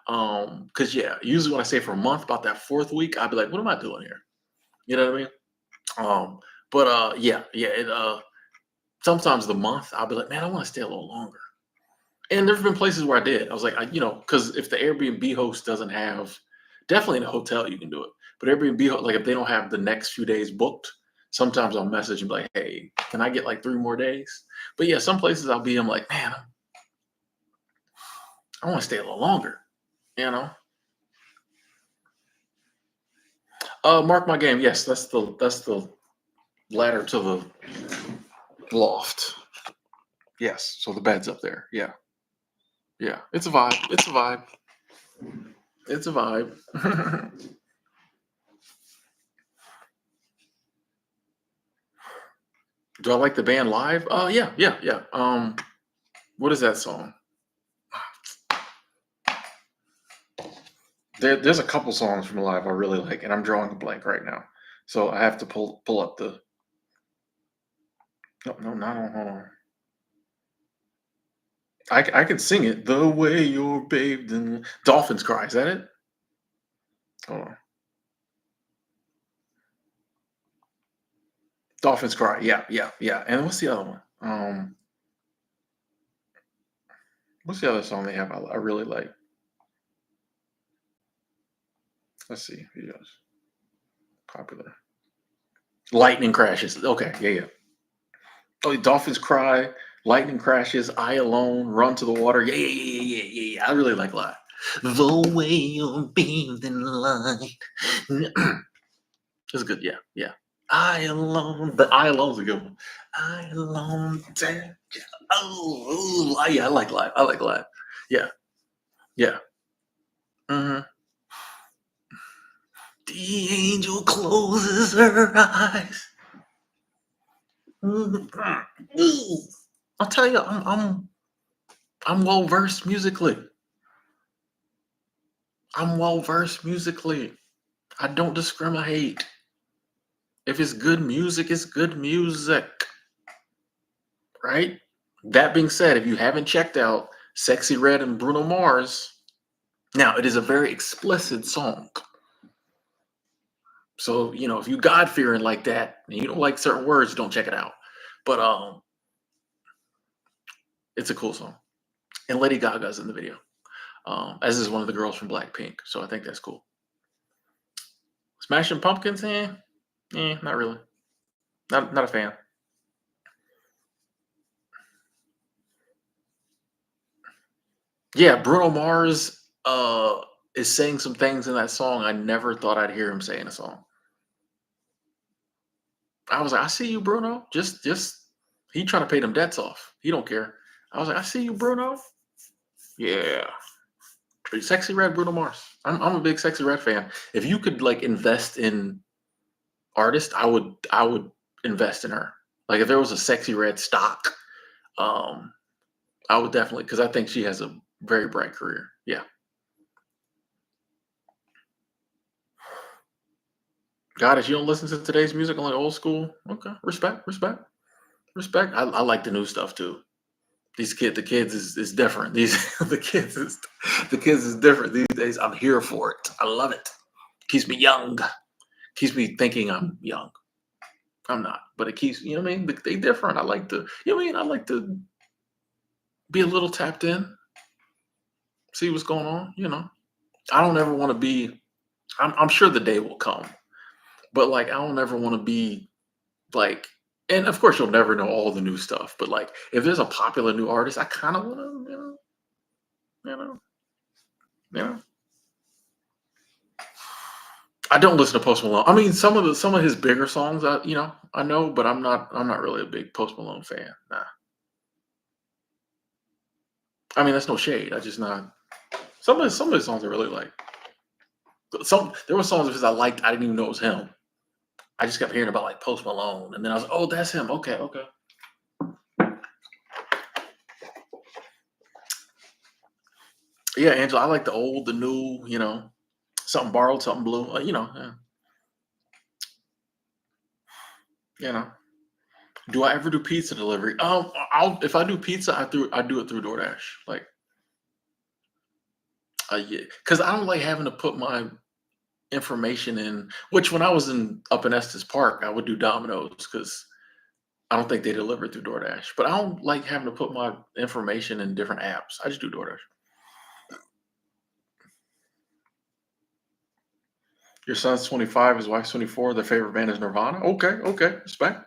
Because yeah, usually when I stay for a month, about that fourth week, I'd be like, what am I doing here? You know what I mean? But yeah, sometimes the month I'll be like, man, I want to stay a little longer. And there's been places where I did. I was like, because if the Airbnb host doesn't have, definitely in a hotel you can do it. But Airbnb, like if they don't have the next few days booked, sometimes I'll message and be like, hey, can I get like 3 more days? But yeah, some places I'm like, man, I want to stay a little longer. You know. Mark my game. Yes, that's the ladder to the loft. Yes, so the bed's up there. Yeah, yeah. It's a vibe. It's a vibe. It's a vibe. Do I like the band live? Oh yeah, yeah, yeah. What is that song? There's a couple songs from live I really like, and I'm drawing a blank right now. So I have to pull up the. No, no, not on. Hold on. I can sing it. The way you're bathed in dolphins cry. Is that it? Hold on. Dolphins cry. Yeah, yeah, yeah. And what's the other one? What's the other song they have? I really like. Let's see. Videos popular. Lightning crashes. Okay, yeah, yeah. Oh, dolphins cry. Lightning crashes. I alone run to the water. Yeah, yeah, yeah, yeah, yeah, yeah, yeah. I really like live. The way you're bathed in light. It's good. Yeah, yeah. I alone. The I alone's a good one. I alone. Oh, yeah. I like live. I like live. Yeah, yeah. hmm The angel closes her eyes. Mhm. Ooh. I'll tell you, I'm well versed musically. I'm well versed musically. I don't discriminate. If it's good music, it's good music, right? That being said, if you haven't checked out Sexy Red and Bruno Mars, now it is a very explicit song. So, if you God fearing like that and you don't like certain words, don't check it out. But it's a cool song. And Lady Gaga's in the video. As is one of the girls from Blackpink. So I think that's cool. Smashing Pumpkins, not really. Not a fan. Yeah, Bruno Mars is saying some things in that song I never thought I'd hear him say in a song. I was like, I see you, Bruno. Just he trying to pay them debts off. He don't care. I was like, I see you, Bruno. Yeah. Pretty Sexy Red Bruno Mars. I'm a big Sexy Red fan. If you could like invest in artist, I would invest in her. Like if there was a Sexy Red stock, um, I would definitely because I think she has a very bright career. Yeah. God, if you don't listen to today's music, only old school. Okay, respect, respect, respect. I like the new stuff too. The kids is different. The kids is different these days. I'm here for it. I love it. Keeps me young. Keeps me thinking I'm young. I'm not, but it keeps you know what I mean. They different. I like to you know what I mean. I like to be a little tapped in, see what's going on. I don't ever want to be. I'm sure the day will come, but like I don't ever want to be like. And of course, you'll never know all the new stuff. But like, if there's a popular new artist, I kind of want to, you know, you know. I don't listen to Post Malone. I mean, some of his bigger songs, I know, but I'm not really a big Post Malone fan. Nah. I mean, that's no shade. I just not some of his songs I really like. There were songs of his I liked. I didn't even know it was him. I just kept hearing about like Post Malone, and then I was like, oh, that's him. Okay, okay. Yeah, Angela, I like the old, the new. Something borrowed, something blue. Yeah, you know. Do I ever do pizza delivery? I'll if I do pizza, I do it through DoorDash. Like, yeah, because I don't like having to put my information in. Which when I was in up in Estes Park, I would do Domino's because I don't think they deliver through DoorDash. But I don't like having to put my information in different apps. I just do DoorDash. Your son's 25, his wife's 24. Their favorite band is Nirvana. Okay, okay, respect.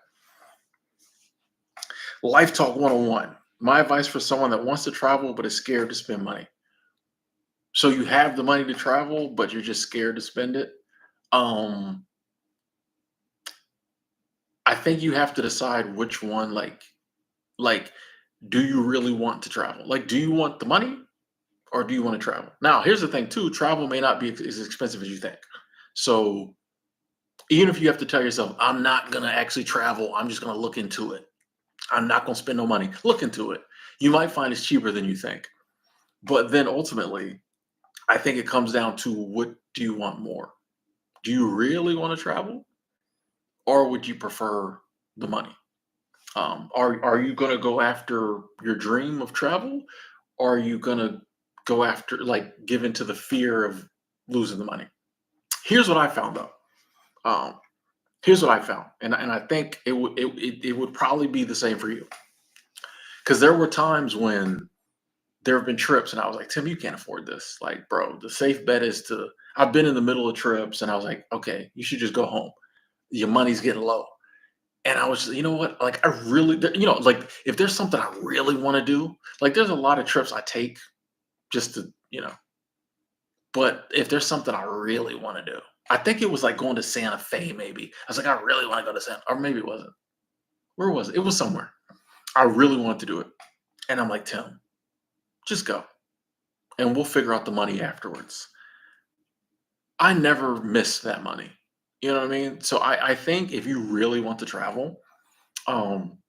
Life Talk 101. My advice for someone that wants to travel but is scared to spend money. So you have the money to travel, but you're just scared to spend it. Um, I think you have to decide which one, like, do you really want to travel? Like, do you want the money or do you want to travel? Now, here's the thing too, travel may not be as expensive as you think. So even if you have to tell yourself, I'm not gonna actually travel, I'm just gonna look into it. I'm not gonna spend no money. Look into it. You might find it's cheaper than you think. But then ultimately, I think it comes down to what do you want more? Do you really want to travel or would you prefer the money? Are you going to go after your dream of travel or are you going to go after like give into the fear of losing the money? Here's what I found out. Um, here's what I found, and I think it would probably be the same for you because there were times when there have been trips and I was like, Tim, you can't afford this. Like, bro, the safe bet is to. I've been in the middle of trips and I was like, okay, you should just go home. Your money's getting low. And I was just, you know what? Like, I really, like, if there's something I really want to do, like, there's a lot of trips I take just to, but if there's something I really want to do, I think it was like going to Santa Fe, maybe. I was like, I really want to go to Santa, or maybe it wasn't. Where was it? It was somewhere. I really wanted to do it. And I'm like, Tim, just go and we'll figure out the money afterwards. I never missed that money. You know what I mean? So I think if you really want to travel, um,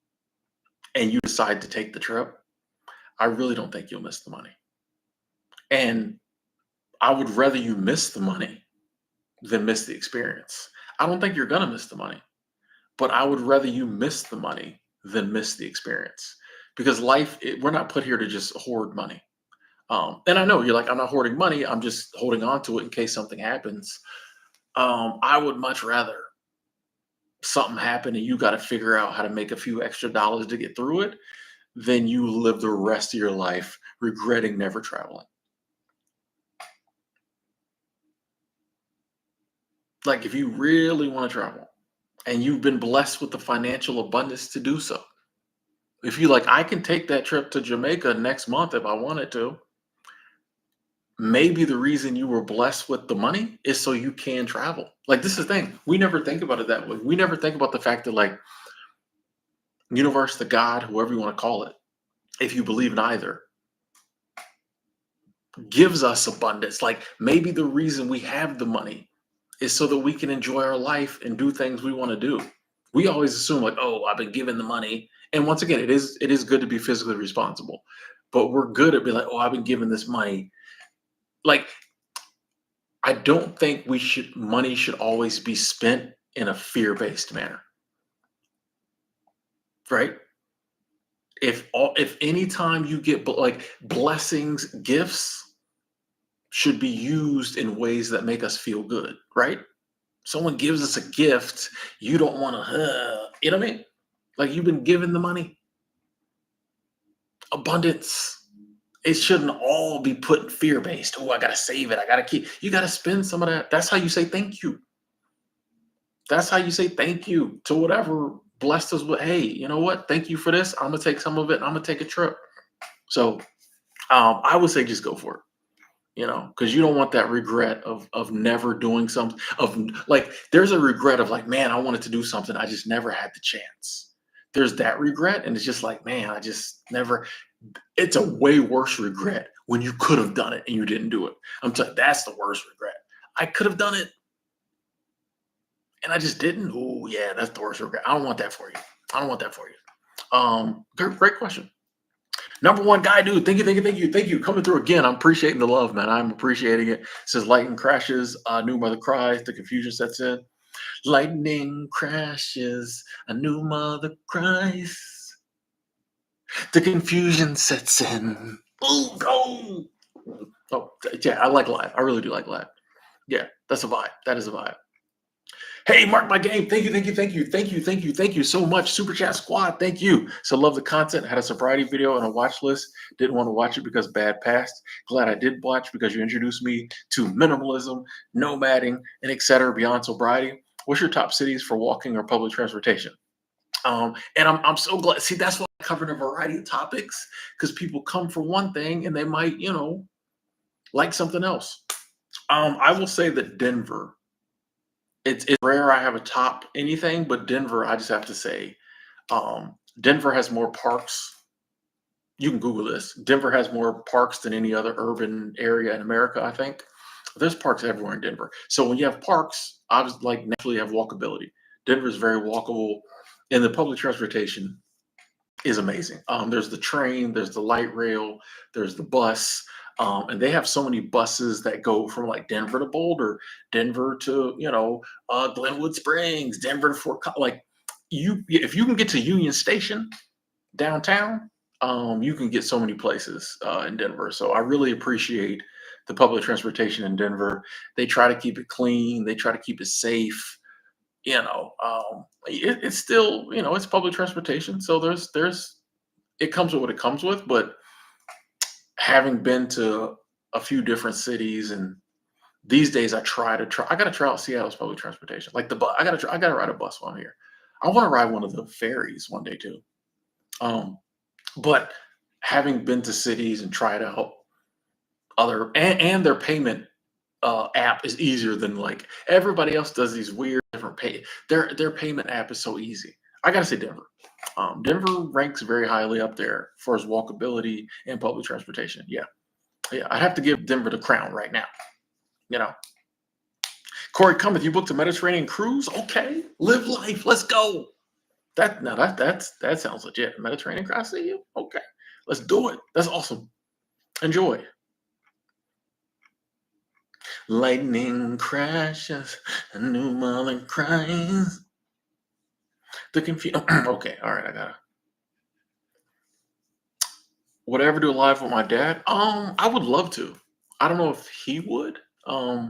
and you decide to take the trip, I really don't think you'll miss the money. And I would rather you miss the money than miss the experience. I don't think you're gonna miss the money, but I would rather you miss the money than miss the experience. Because we're not put here to just hoard money. And I know you're like, I'm not hoarding money. I'm just holding on to it in case something happens. I would much rather something happen and you got to figure out how to make a few extra dollars to get through it than you live the rest of your life regretting never traveling. Like if you really want to travel and you've been blessed with the financial abundance to do so, if you like, I can take that trip to Jamaica next month if I wanted to. Maybe the reason you were blessed with the money is so you can travel. Like this is the thing. We never think about it that way. We never think about the fact that like universe, the God, whoever you want to call it, if you believe in either, gives us abundance. Like maybe the reason we have the money is so that we can enjoy our life and do things we want to do. We always assume like, oh, I've been given the money. And once again, it is good to be physically responsible. But we're good at being like, oh, I've been given this money. Like, I don't think money should always be spent in a fear-based manner. Right? If any time you get like blessings, gifts should be used in ways that make us feel good, right? Someone gives us a gift, you don't want to, you know what I mean? Like you've been given the money, abundance. It shouldn't all be put fear based. Oh, I gotta save it. I gotta keep. You gotta spend some of that. That's how you say thank you. That's how you say thank you to whatever blessed us with. Hey, you know what? Thank you for this. I'm gonna take some of it. And I'm gonna take a trip. So I would say just go for it. because you don't want that regret of never doing something. Of like, there's a regret of like, man, I wanted to do something, I just never had the chance. There's that regret, and it's just like, man, I just never. It's a way worse regret when you could have done it and you didn't do it. I'm telling you, that's the worst regret. I could have done it and I just didn't. Oh yeah, that's the worst regret. I don't want that for you. I don't want that for you. Great question. Number one guy, dude. Thank you, thank you, thank you, thank you. Coming through again. I'm appreciating the love, man. I'm appreciating it. It says lightning crashes, new mother cries, the confusion sets in. Lightning crashes, a new mother cries. The confusion sets in. Oh, go! Oh, yeah, I like live. I really do like live. Yeah, that's a vibe. That is a vibe. Hey, mark my game. Thank you, thank you, thank you, thank you, thank you, thank you so much. Super Chat Squad, thank you. So love the content. Had a sobriety video on a watch list. Didn't want to watch it because bad past. Glad I did watch because you introduced me to minimalism, nomading, and etc. beyond sobriety. What's your top cities for walking or public transportation? And I'm so glad. See, that's why I covered a variety of topics, because people come for one thing and they might, like something else. I will say that Denver, it's rare I have a top anything, but Denver, I just have to say, Denver has more parks. You can Google this. Denver has more parks than any other urban area in America, I think. There's parks everywhere in Denver. So when you have parks, obviously, like naturally you have walkability. Denver is very walkable, and the public transportation is amazing. There's the train, there's the light rail, there's the bus, and they have so many buses that go from like Denver to Boulder, Denver to Glenwood Springs, Denver to Like if you can get to Union Station downtown, you can get so many places in Denver. So I really appreciate the public transportation in Denver. They try to keep it clean. They try to keep it safe. It's still, it's public transportation. So it comes with what it comes with. But having been to a few different cities, and these days I gotta try out Seattle's public transportation. Like the bus, I gotta ride a bus while I'm here. I want to ride one of the ferries one day too. Um, but having been to cities and tried out other and their payment app is easier than like everybody else does these weird different pay. Their payment app is so easy. I gotta say Denver. Denver ranks very highly up there for its walkability and public transportation. Yeah, yeah. I'd have to give Denver the crown right now. You know, Corey Cometh, you booked a Mediterranean cruise. Okay, live life. Let's go. That sounds legit. Mediterranean cruise. I see you. Okay, let's do it. That's awesome. Enjoy. Lightning crashes, a new mother cries. The confusion. Okay, all right, I gotta. Would I ever do a live with my dad? I would love to. I don't know if he would. I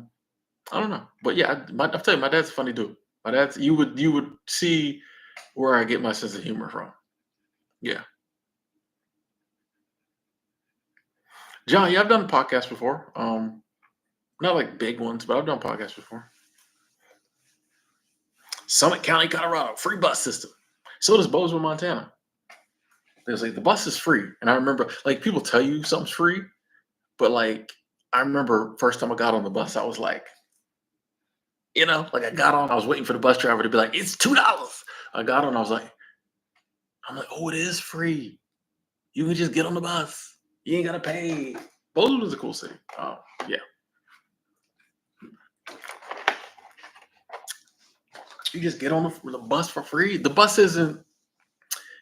don't know, but yeah, I'll tell you, my dad's a funny dude. My dad's you would see where I get my sense of humor from. Yeah, John. Yeah, I've done podcasts before. Not like big ones, but I've done podcasts before. Summit County, Colorado, free bus system. So does Bozeman, Montana. There's like the bus is free, and I remember like people tell you something's free, but like I remember first time I got on the bus, I was like, like I got on, I was waiting for the bus driver to be like, it's $2. I got on, I'm like, oh, it is free. You can just get on the bus. You ain't gotta pay. Bozeman is a cool city. Yeah. You just get on the bus for free. The bus isn't,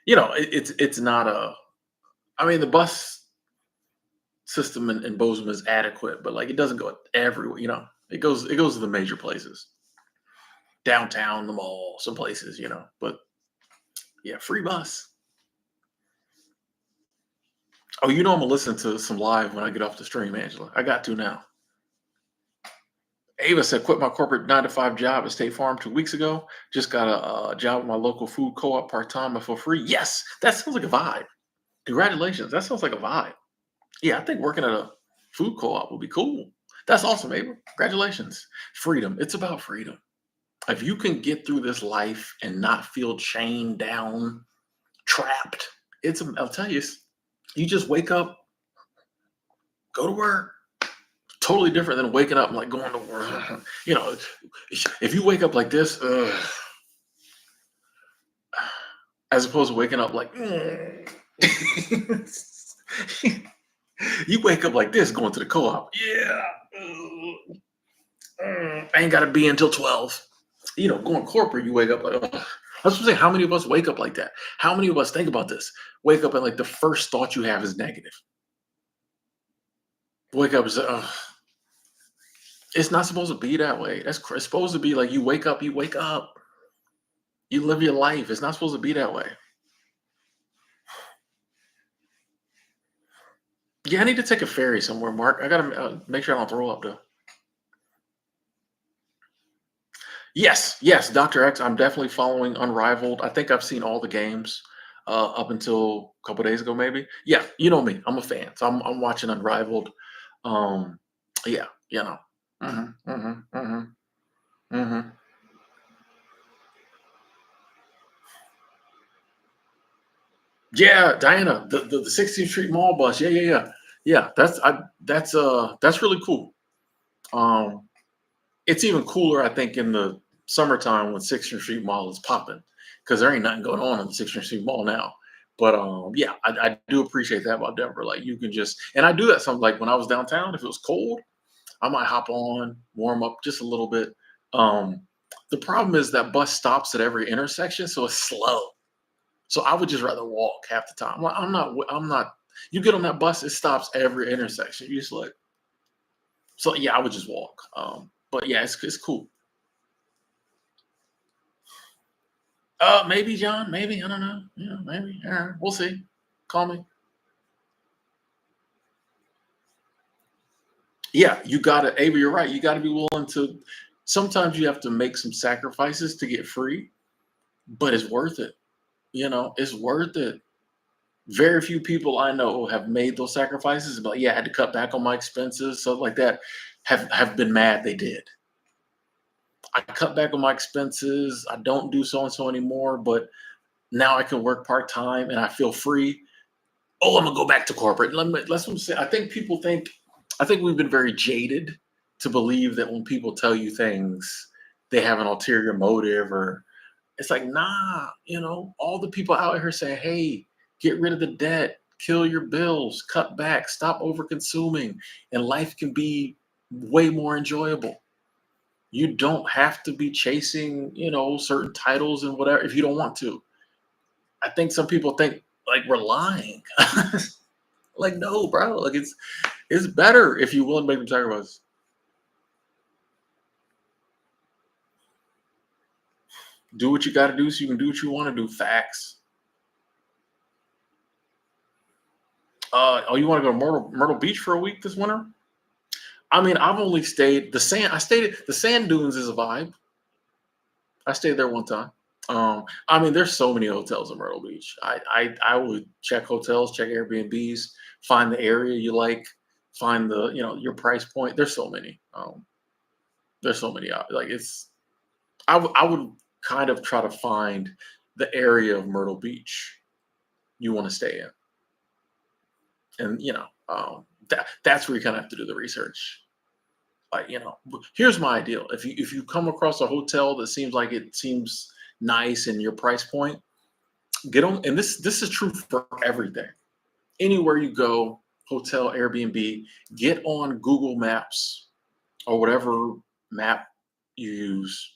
it's not a. I mean, the bus system in Bozeman is adequate, but like it doesn't go everywhere. It goes to the major places, downtown, the mall, some places. But yeah, free bus. Oh, I'm gonna listen to some live when I get off the stream, Angela. I got to now. Ava said, quit my corporate 9 to 5 job at State Farm 2 weeks ago. Just got a job at my local food co-op part-time and for free. Yes, that sounds like a vibe. Congratulations. That sounds like a vibe. Yeah, I think working at a food co-op would be cool. That's awesome, Ava. Congratulations. Freedom. It's about freedom. If you can get through this life and not feel chained down, trapped, I'll tell you, you just wake up, go to work, Totally different than waking up and like going to work. You know, if you wake up like this, as opposed to waking up like, you wake up like this going to the co-op. Yeah. I ain't got to be until 12. Going corporate, you wake up like, ugh. I was going to say, how many of us wake up like that? How many of us think about this? Wake up and like the first thought you have is negative. Wake up and say, ugh. It's not supposed to be that way. It's supposed to be like you wake up, you live your life. It's not supposed to be that way. Yeah, I need to take a ferry somewhere, Mark. I gotta make sure I don't throw up though. Yes, yes, Doctor X. I'm definitely following Unrivaled. I think I've seen all the games up until a couple days ago, maybe. Yeah, you know me. I'm a fan, so I'm watching Unrivaled. Um, yeah, you know. Hmm. Yeah, Diana, the 16th Street Mall bus. Yeah, yeah, yeah, yeah. That's really cool. Um, it's even cooler, I think, in the summertime when 16th Street Mall is popping because there ain't nothing going on the 16th Street Mall now. But yeah, I do appreciate that about Denver. Like you can just, and I do that something like when I was downtown. If it was cold, I might hop on, warm up just a little bit. Um, the problem is that bus stops at every intersection, so it's slow. So I would just rather walk half the time. Well, I'm not. You get on that bus, it stops every intersection. You just like, so yeah, I would just walk. But yeah, it's cool. Maybe John, maybe I don't know. Yeah, maybe. We'll see. Call me. Yeah, you gotta. Ava, you're right. You got to be willing to. Sometimes you have to make some sacrifices to get free, but it's worth it. It's worth it. Very few people I know have made those sacrifices, but yeah, I had to cut back on my expenses, stuff like that. Have been mad they did. I cut back on my expenses. I don't do so and so anymore, but now I can work part time and I feel free. Oh, I'm gonna go back to corporate. Let's say I think people think I think we've been very jaded to believe that when people tell you things, they have an ulterior motive or it's like, nah, all the people out here saying, hey, get rid of the debt, kill your bills, cut back, stop over consuming, and life can be way more enjoyable. You don't have to be chasing, certain titles and whatever if you don't want to. I think some people think like we're lying. Like, no, bro. Like it's better if you willing to make them sacrifice. Do what you got to do so you can do what you want to do. Facts. Oh, you want to go to Myrtle Beach for a week this winter? I mean, I've only stayed the sand. I stayed at the sand dunes is a vibe. I stayed there one time. I mean, there's so many hotels in Myrtle Beach. I would check hotels, check Airbnbs, find the area you like, find the your price point. There's so many. There's so many out. Like I would kind of try to find the area of Myrtle Beach you want to stay in, and that's where you kind of have to do the research. Like here's my ideal. If you come across a hotel that seems like it seems nice in your price point, get on. And this is true for everything. Anywhere you go, hotel, Airbnb, get on Google Maps or whatever map you use.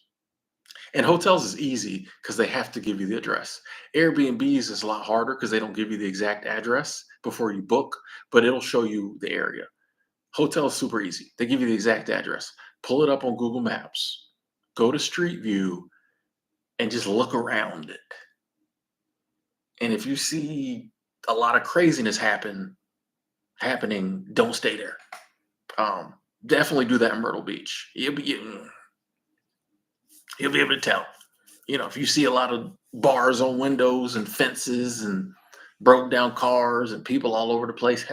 And hotels is easy because they have to give you the address. Airbnbs is a lot harder because they don't give you the exact address before you book, but it'll show you the area. Hotel is super easy. They give you the exact address. Pull it up on Google Maps. Go to Street View and just look around it. And if you see a lot of craziness happening, don't stay there. Definitely do that in Myrtle Beach. You'll be able to tell. If you see a lot of bars on windows and fences and broke down cars and people all over the place,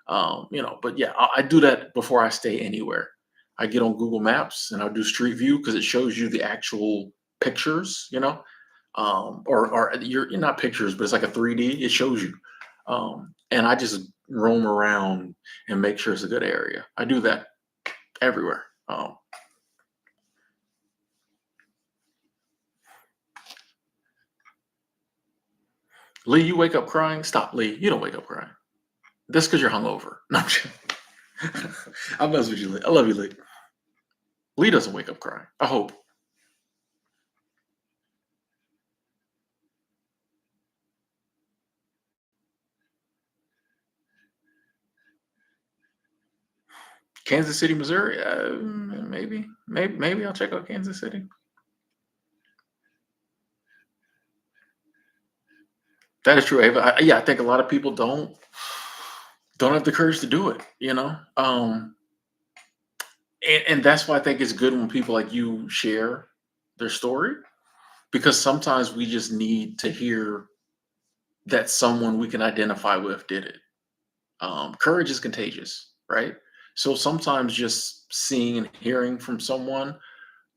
but yeah, I do that before I stay anywhere. I get on Google Maps and I'll do Street View because it shows you the actual pictures, or you're not pictures, but it's like a 3D. It shows you, and I just roam around and make sure it's a good area. I do that everywhere. Lee, you wake up crying? Stop, Lee. You don't wake up crying. That's because you're hungover. No, I'm joking. I mess with you, Lee. I love you, Lee. Lee doesn't wake up crying. I hope. Kansas City, Missouri. Maybe I'll check out Kansas City. That is true, Ava. Yeah, I think a lot of people don't have the courage to do it. And that's why I think it's good when people like you share their story, because sometimes we just need to hear that someone we can identify with did it. Courage is contagious, right? So sometimes just seeing and hearing from someone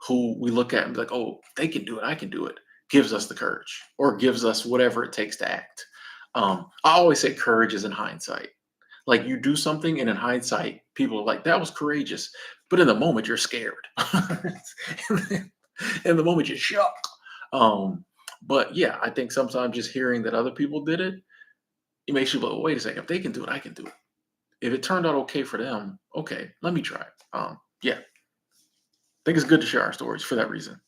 who we look at and be like, oh, they can do it, I can do it, gives us the courage or gives us whatever it takes to act. I always say courage is in hindsight. Like you do something, and in hindsight, people are like, that was courageous. But in the moment, you're scared. In the moment, you're shocked. But yeah, I think sometimes just hearing that other people did it, it makes you go, wait a second, if they can do it, I can do it. If it turned out okay for them, okay, let me try it. Yeah, I think it's good to share our stories for that reason.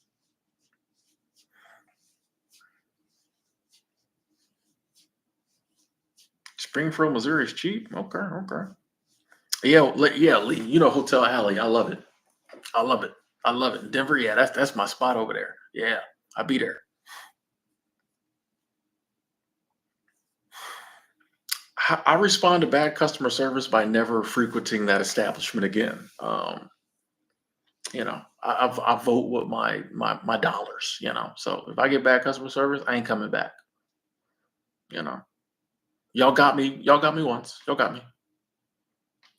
Springfield, Missouri is cheap. Okay, okay. Yeah, yeah, Lee. Hotel Alley. I love it. I love it. I love it. Denver. Yeah, that's my spot over there. Yeah, I'll be there. I respond to bad customer service by never frequenting that establishment again. I vote with my dollars. So if I get bad customer service, I ain't coming back. You know, y'all got me. Y'all got me once. Y'all got me.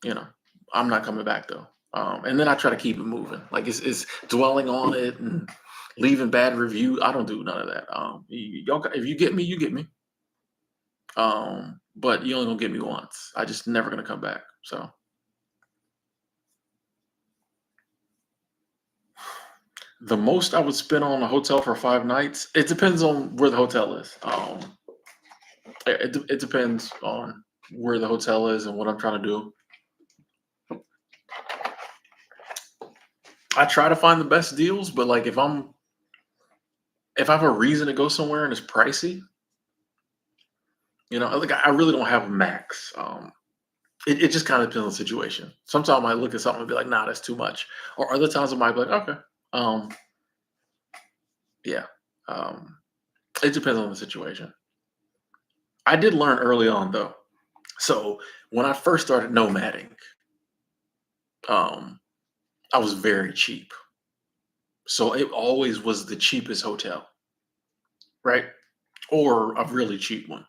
You know, I'm not coming back though. And then I try to keep it moving. Like it's dwelling on it and leaving bad review. I don't do none of that. If you get me, you get me. But you only gonna get me once. I just never gonna come back. So the most I would spend on a hotel for 5 nights. It depends on where the hotel is. It depends on where the hotel is and what I'm trying to do. I try to find the best deals, but like if I have a reason to go somewhere and it's pricey, like I really don't have a max. It just kind of depends on the situation. Sometimes I might look at something and be like, nah, that's too much. Or other times I might be like, okay. Um, yeah. Um, it depends on the situation. I did learn early on though. So when I first started nomading, um, I was very cheap. So it always was the cheapest hotel, right? Or a really cheap one.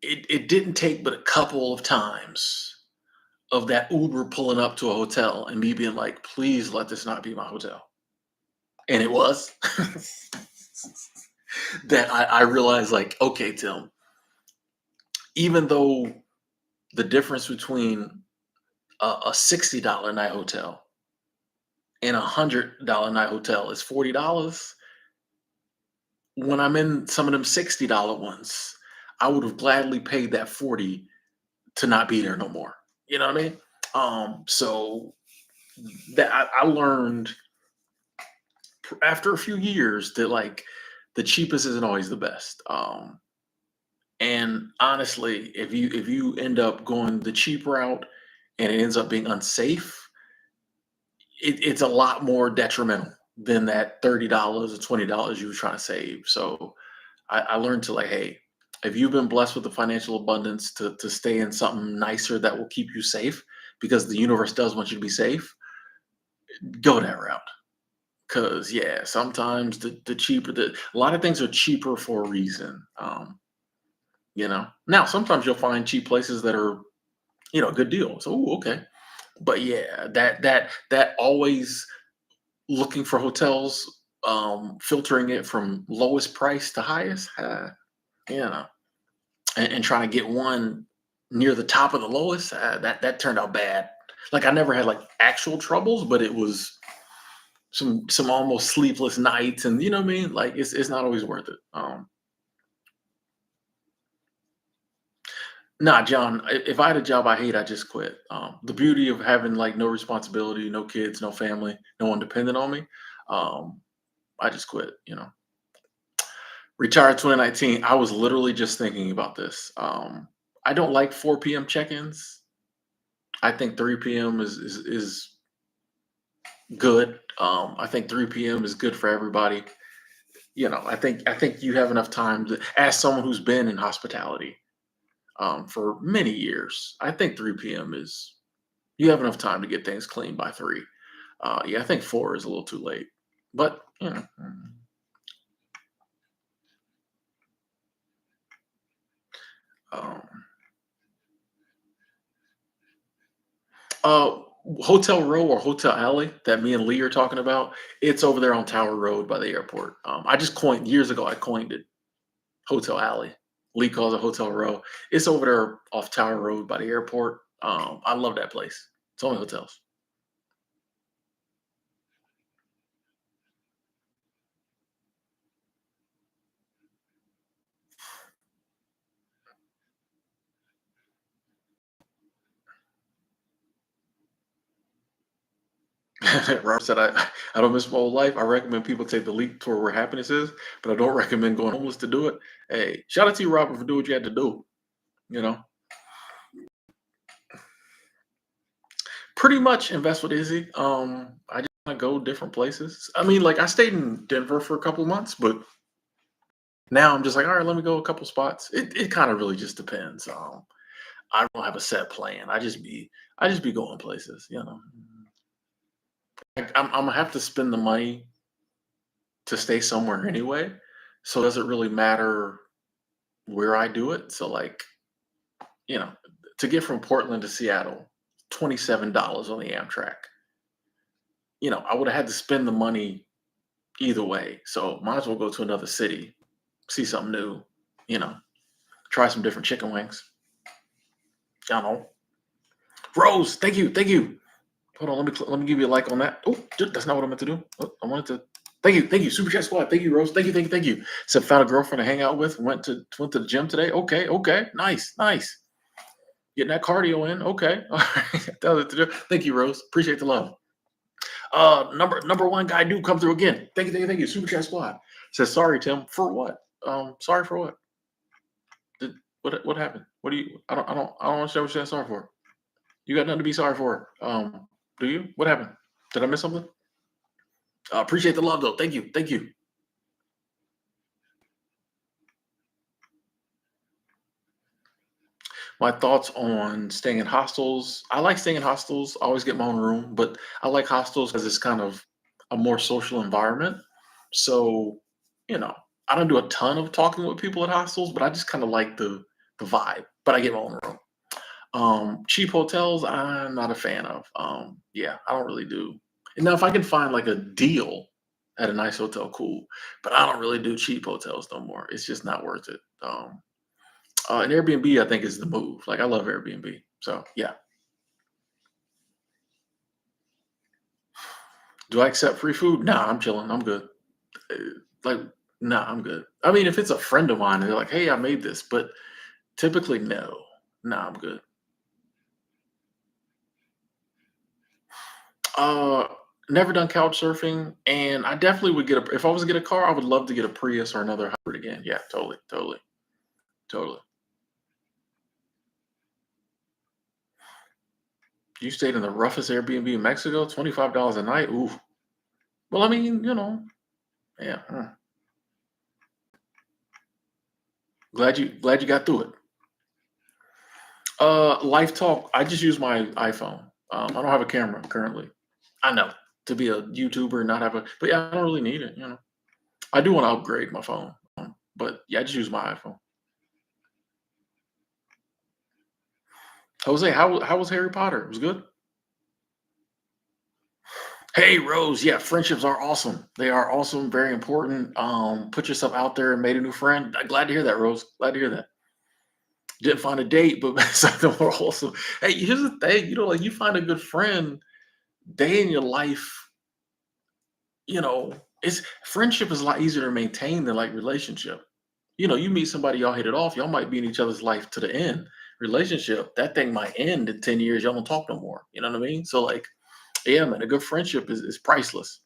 It didn't take but a couple of times of that Uber pulling up to a hotel and me being like, please let this not be my hotel. And it was. That I realized, like, okay, Tim, even though the difference between a $60 night hotel and $100 night hotel is $40, when I'm in some of them $60 ones, I would have gladly paid that 40 to not be there no more. You know what I mean? So that I learned after a few years that like the cheapest isn't always the best. And honestly, if you end up going the cheap route and it ends up being unsafe, it's a lot more detrimental than that $30 or $20 you were trying to save. So I learned to like, hey, if you've been blessed with the financial abundance to stay in something nicer that will keep you safe, because the universe does want you to be safe, go that route. Cause yeah, sometimes the cheaper a lot of things are cheaper for a reason. Now sometimes you'll find cheap places that are, good deals. Oh, okay. But yeah, that always looking for hotels, filtering it from lowest price to highest, you know, and trying to get one near the top of the lowest, that turned out bad. Like I never had like actual troubles, but it was some almost sleepless nights, and you know what I mean. Like it's not always worth it. Nah, John. If I had a job I hate, I just quit. The beauty of having like no responsibility, no kids, no family, no one dependent on me. Um, I just quit. Retired 2019. I was literally just thinking about this. I don't like 4 p.m. check-ins. I think 3 p.m. is good. I think 3 p.m. is good for everybody. I think you have enough time to, as someone who's been in hospitality for many years. I think 3 p.m. is you have enough time to get things clean by three. Yeah, I think four is a little too late, but um, uh, Hotel Row or Hotel Alley that me and Lee are talking about. It's over there on Tower Road by the airport. I just coined years ago. I coined it Hotel Alley. Lee calls it Hotel Row. It's over there off Tower Road by the airport. I love that place. It's only hotels. Robert said, I don't miss my old life. I recommend people take the leap toward where happiness is, but I don't recommend going homeless to do it. Hey, shout out to you, Robert, for doing what you had to do. You know, pretty much invest with Izzy. I just want to go different places. I mean, like I stayed in Denver for a couple months, but now I'm just like, all right, let me go a couple spots. It kind of really just depends. I don't have a set plan. I just be going places. Like, I'm gonna have to spend the money to stay somewhere anyway. So does it really matter where I do it? So like, you know, to get from Portland to Seattle, $27 on the Amtrak. I would have had to spend the money either way. So might as well go to another city, see something new, you know, try some different chicken wings. I don't know. Rose, thank you, thank you. Hold on, let me give you a like on that. Oh, that's not what I meant to do. Oh, I wanted to. Thank you, Super Chat Squad. Thank you, Rose. Thank you. Said found a girlfriend to hang out with. Went to the gym today. Okay, nice, nice. Getting that cardio in. Okay, all right. Thank you, Rose. Appreciate the love. Number one guy do come through again. Thank you. Super Chat Squad says sorry, Tim. For what? Sorry for what? What happened? What do you? I don't understand what you're saying sorry for. You got nothing to be sorry for. Do you? What happened? Did I miss something? Appreciate the love though. Thank you. My thoughts on staying in hostels. I like staying in hostels. I always get my own room, but I like hostels because it's kind of a more social environment. So, you know, I don't do a ton of talking with people at hostels, but I just kind of like the vibe. But I get my own room. Cheap hotels, I'm not a fan of. Yeah, I don't really do. And now, if I can find like a deal at a nice hotel, cool. But I don't really do cheap hotels no more. It's just not worth it. And Airbnb, I think, is the move. Like I love Airbnb. So yeah. Do I accept free food? Nah, I'm chilling. I'm good. Uh, Like, nah, I'm good. I mean, if it's a friend of mine and they're like, "Hey, I made this," but typically, no. Nah, I'm good. Uh, Never done couch surfing, and I definitely would get a. If I was to get a car, I would love to get a Prius or another hybrid again. Yeah, totally. You stayed in the roughest Airbnb in Mexico, $25 a night. Ooh. Well, I mean, yeah. Glad you got through it. Life Talk. I just use my iPhone. I don't have a camera currently. I know to be a YouTuber and not have a, but yeah, I don't really need it. I do want to upgrade my phone, but yeah, I just use my iPhone. Jose, how was Harry Potter? It was good. Hey Rose, yeah, friendships are awesome. They are awesome, very important. Put yourself out there and made a new friend. Glad to hear that, Rose. Glad to hear that. Didn't find a date, but beside the world. So, hey, here's the thing, like you find a good friend, day in your life, you know, it's friendship is a lot easier to maintain than like relationship. You meet somebody, y'all hit it off, y'all might be in each other's life to the end. Relationship, that thing might end in 10 years, y'all don't talk no more. You know what I mean? So like, yeah, man, a good friendship is priceless.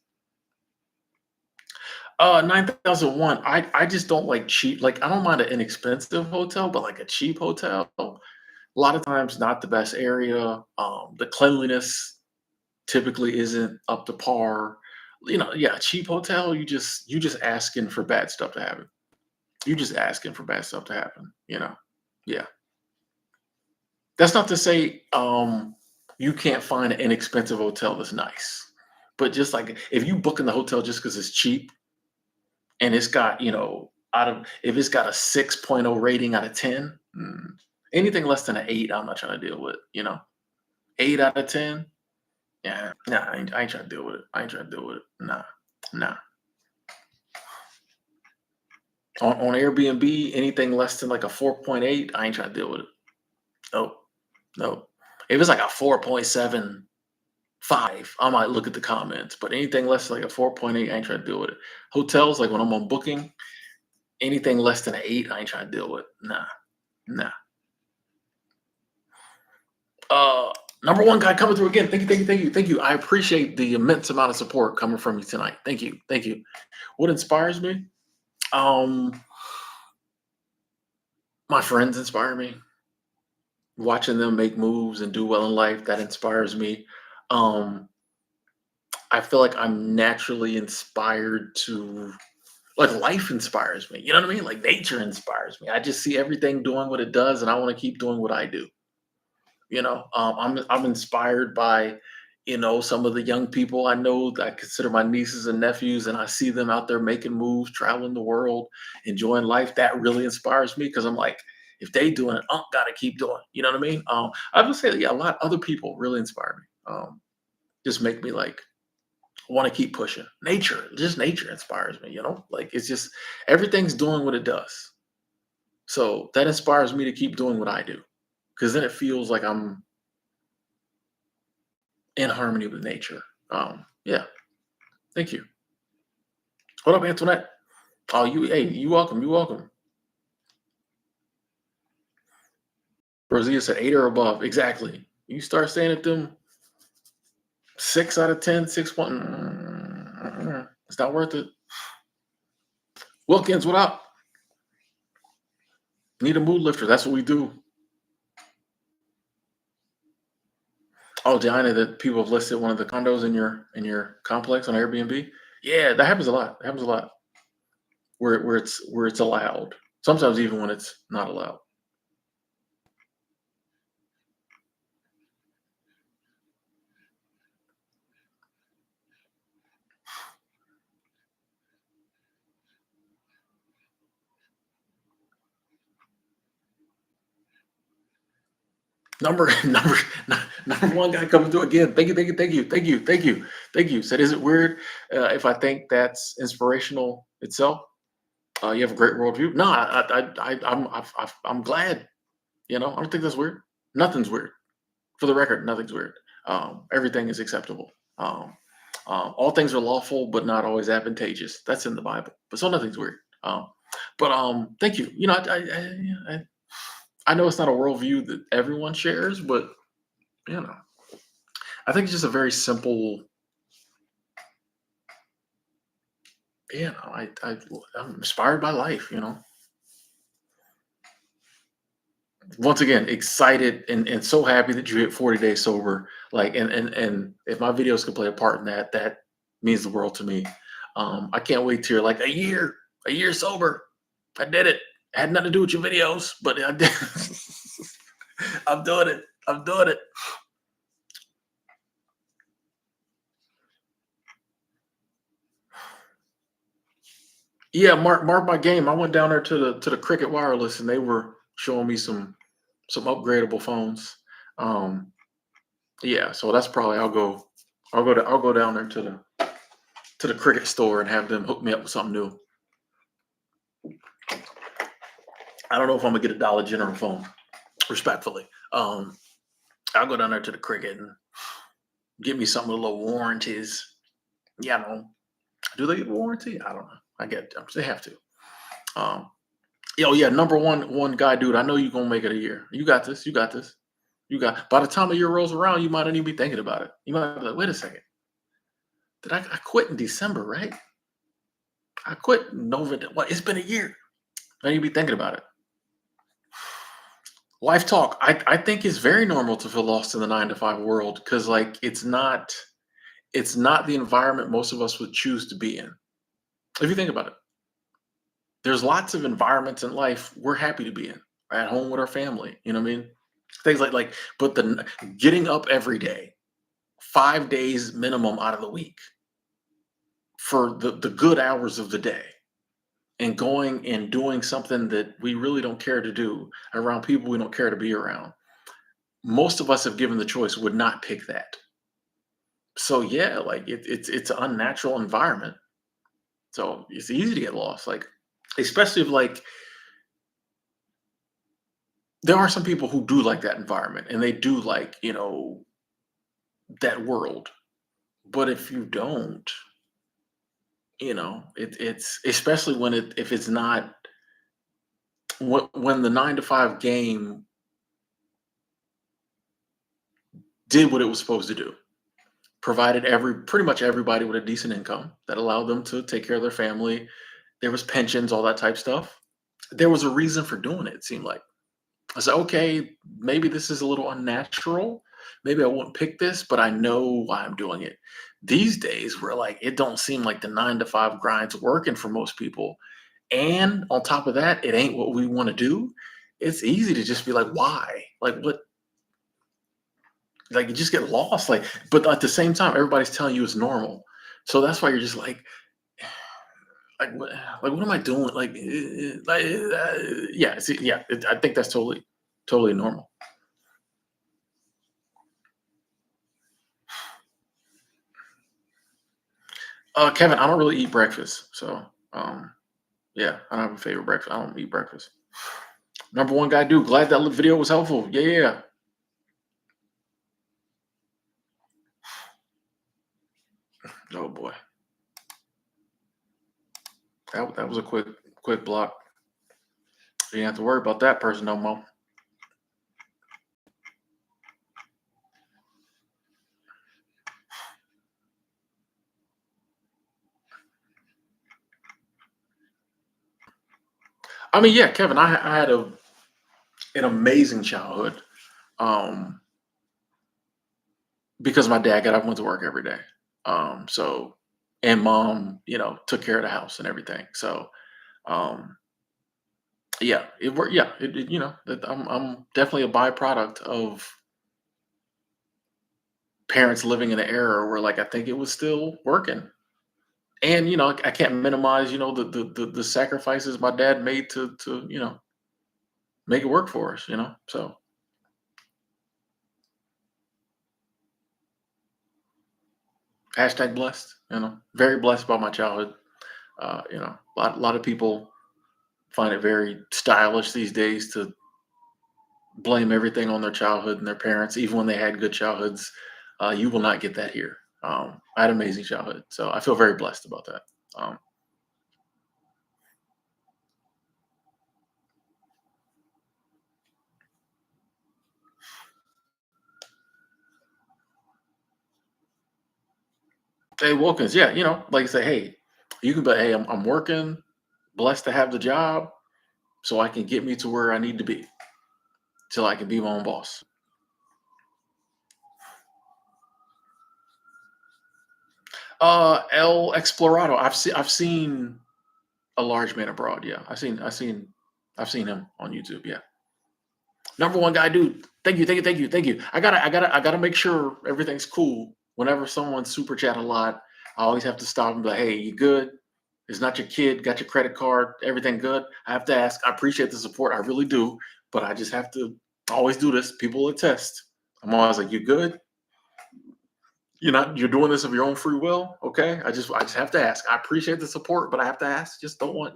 9001. I just don't like cheap. Like I don't mind an inexpensive hotel, but like a cheap hotel, a lot of times not the best area. The cleanliness typically isn't up to par. Yeah, a cheap hotel, you just asking for bad stuff to happen. You just asking for bad stuff to happen. Yeah. That's not to say you can't find an inexpensive hotel that's nice. But just like if you book in the hotel just because it's cheap and it's got, out of if it's got a 6.0 rating out of 10, anything less than an 8, I'm not trying to deal with. 8 out of 10, yeah, nah, I ain't trying to deal with it. I ain't trying to deal with it. Nah, nah. On Airbnb, anything less than like a 4.8, I ain't trying to deal with it. Nope, nope. If it's like a 4.75, I might look at the comments, but anything less than like a 4.8, I ain't trying to deal with it. Hotels, like when I'm on booking, anything less than an 8, I ain't trying to deal with. Nah, nah. Uh, Number one guy coming through again. Thank you, thank you, thank you, thank you. I appreciate the immense amount of support coming from you tonight. Thank you, thank you. What inspires me? Um, my friends inspire me. Watching them make moves and do well in life, that inspires me. Um, I feel like I'm naturally inspired to like life inspires me. You know what I mean? Like nature inspires me. I just see everything doing what it does, and I want to keep doing what I do. I'm inspired by some of the young people I know that I consider my nieces and nephews, and I see them out there making moves, traveling the world, enjoying life. That really inspires me because I'm like, if they doing it, I gotta keep doing. You know what I mean? I would say, yeah, a lot of other people really inspire me. Just make me like want to keep pushing. Just nature inspires me. Like it's just everything's doing what it does. So that inspires me to keep doing what I do because then it feels like I'm in harmony with nature. Yeah. Thank you. What up, Antoinette? Oh, hey, you welcome. You welcome. Rosita said 8 or above. Exactly. You start saying at them 6 out of 10, 6 point. It's not worth it. Wilkins, what up? Need a mood lifter. That's what we do. Oh, Diana, that people have listed one of the condos in your complex on Airbnb. Yeah, that happens a lot. It happens a lot. Where it's allowed. Sometimes even when it's not allowed. Number number number one guy coming through again. Thank you, thank you, thank you, thank you, thank you, thank you. Said, is it weird if I think that's inspirational itself? You have a great worldview. No, I'm glad. I don't think that's weird. Nothing's weird. For the record, nothing's weird. Everything is acceptable. All things are lawful, but not always advantageous. That's in the Bible. But so nothing's weird. But thank you. I know it's not a worldview that everyone shares, but you know, I think it's just a very simple. I'm inspired by life. Once again, excited and so happy that you hit 40 days sober. Like, and if my videos could play a part in that, that means the world to me. I can't wait till you're like a year sober. I did it. Had nothing to do with your videos, but I did. I'm doing it. I'm doing it. Yeah, mark my game. I went down there to the Cricket Wireless, and they were showing me some upgradable phones. Um, yeah, so that's probably I'll go down there to the Cricket store and have them hook me up with something new. I don't know if I'm gonna get a Dollar General phone. respectfully. I'll go down there to the cricket and get me some of the little warranties. Yeah, I don't. Do they get a warranty? I don't know. I get them. They have to. Um, Yo, yeah, number one guy, dude. I know you're gonna make it a year. You got this. You got this. You got. By the time a year rolls around, you might not even be thinking about it. You might be like, wait a second. I quit in December, right? I quit in November. What? It's been a year. Then you be thinking about it. Life talk. I think it's very normal to feel lost in the 9 to 5 world because like it's not the environment most of us would choose to be in. If you think about it, there's lots of environments in life we're happy to be in. At home with our family. You know what I mean? Things like but the getting up every day, 5 days minimum out of the week for the good hours of the day and going and doing something that we really don't care to do around people we don't care to be around. Most of us have given the choice would not pick that. So yeah, like it's an unnatural environment. So it's easy to get lost. Like especially if like there are some people who do like that environment and they do like, that world. But if you don't, it's especially when if it's not when the 9 to 5 game did what it was supposed to do, provided pretty much everybody with a decent income that allowed them to take care of their family. There was pensions, all that type stuff. There was a reason for doing it. It seemed like I said, okay, maybe this is a little unnatural. Maybe I wouldn't pick this, but I know why I'm doing it. These days, where like it don't seem like the 9 to 5 grind's working for most people, and on top of that, it ain't what we want to do. It's easy to just be like, why? Like what? Like you just get lost. Like, but at the same time, everybody's telling you it's normal. So that's why you're just like what am I doing? Yeah, see, yeah. I think that's totally normal. Kevin, I don't really eat breakfast, so um, yeah, I don't have a favorite breakfast. I don't eat breakfast. Number one guy, dude. Glad that video was helpful. Yeah, yeah, yeah. Oh boy, that was a quick block. You didn't have to worry about that person no more. I mean, yeah, Kevin, I had an amazing childhood. Um, because my dad got up and went to work every day. So and mom, took care of the house and everything. So um yeah, it worked. Yeah, that I'm definitely a byproduct of parents living in an era where like I think it was still working. And I can't minimize, the sacrifices my dad made to make it work for us. So hashtag blessed, very blessed by my childhood. A lot of people find it very stylish these days to blame everything on their childhood and their parents, even when they had good childhoods. You will not get that here. I had an amazing childhood, so I feel very blessed about that. Um, hey, Wilkins, yeah, like I say, hey, you can be, hey, I'm working, blessed to have the job, so I can get me to where I need to be, till I can be my own boss. El Explorado, I've seen a large man abroad. Yeah, I've seen him on YouTube. Yeah. Number one guy, dude. Thank you, thank you, thank you, thank you. I gotta make sure everything's cool. Whenever someone super chat a lot, I always have to stop and be like, "Hey, you good? It's not your kid. Got your credit card? Everything good?" I have to ask. I appreciate the support. I really do, but I just have to always do this. People attest. I'm always like, "You good? You're doing this of your own free will, okay?" I just have to ask. I appreciate the support, but I have to ask. Just don't want.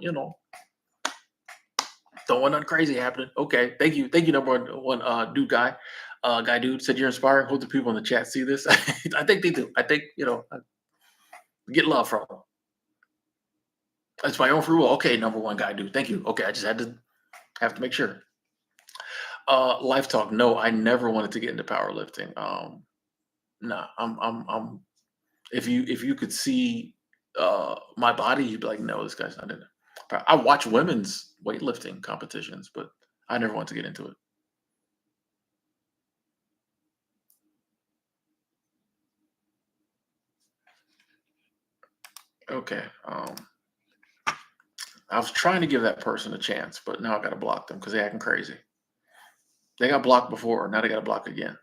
Don't want nothing crazy happening. Okay, thank you, number one, dude, guy, dude. Said you're inspiring. Hope the people in the chat see this. I think they do. I think I get love from them. It's my own free will. Okay, number one guy, dude. Thank you. Okay, I just have to make sure. Life talk. No, I never wanted to get into powerlifting. No, I'm. If you could see my body, you'd be like, no, this guy's not in it. I watch women's weightlifting competitions, but I never want to get into it. Okay. I was trying to give that person a chance, but now I got to block them because they're acting crazy. They got blocked before. Now they got to block again.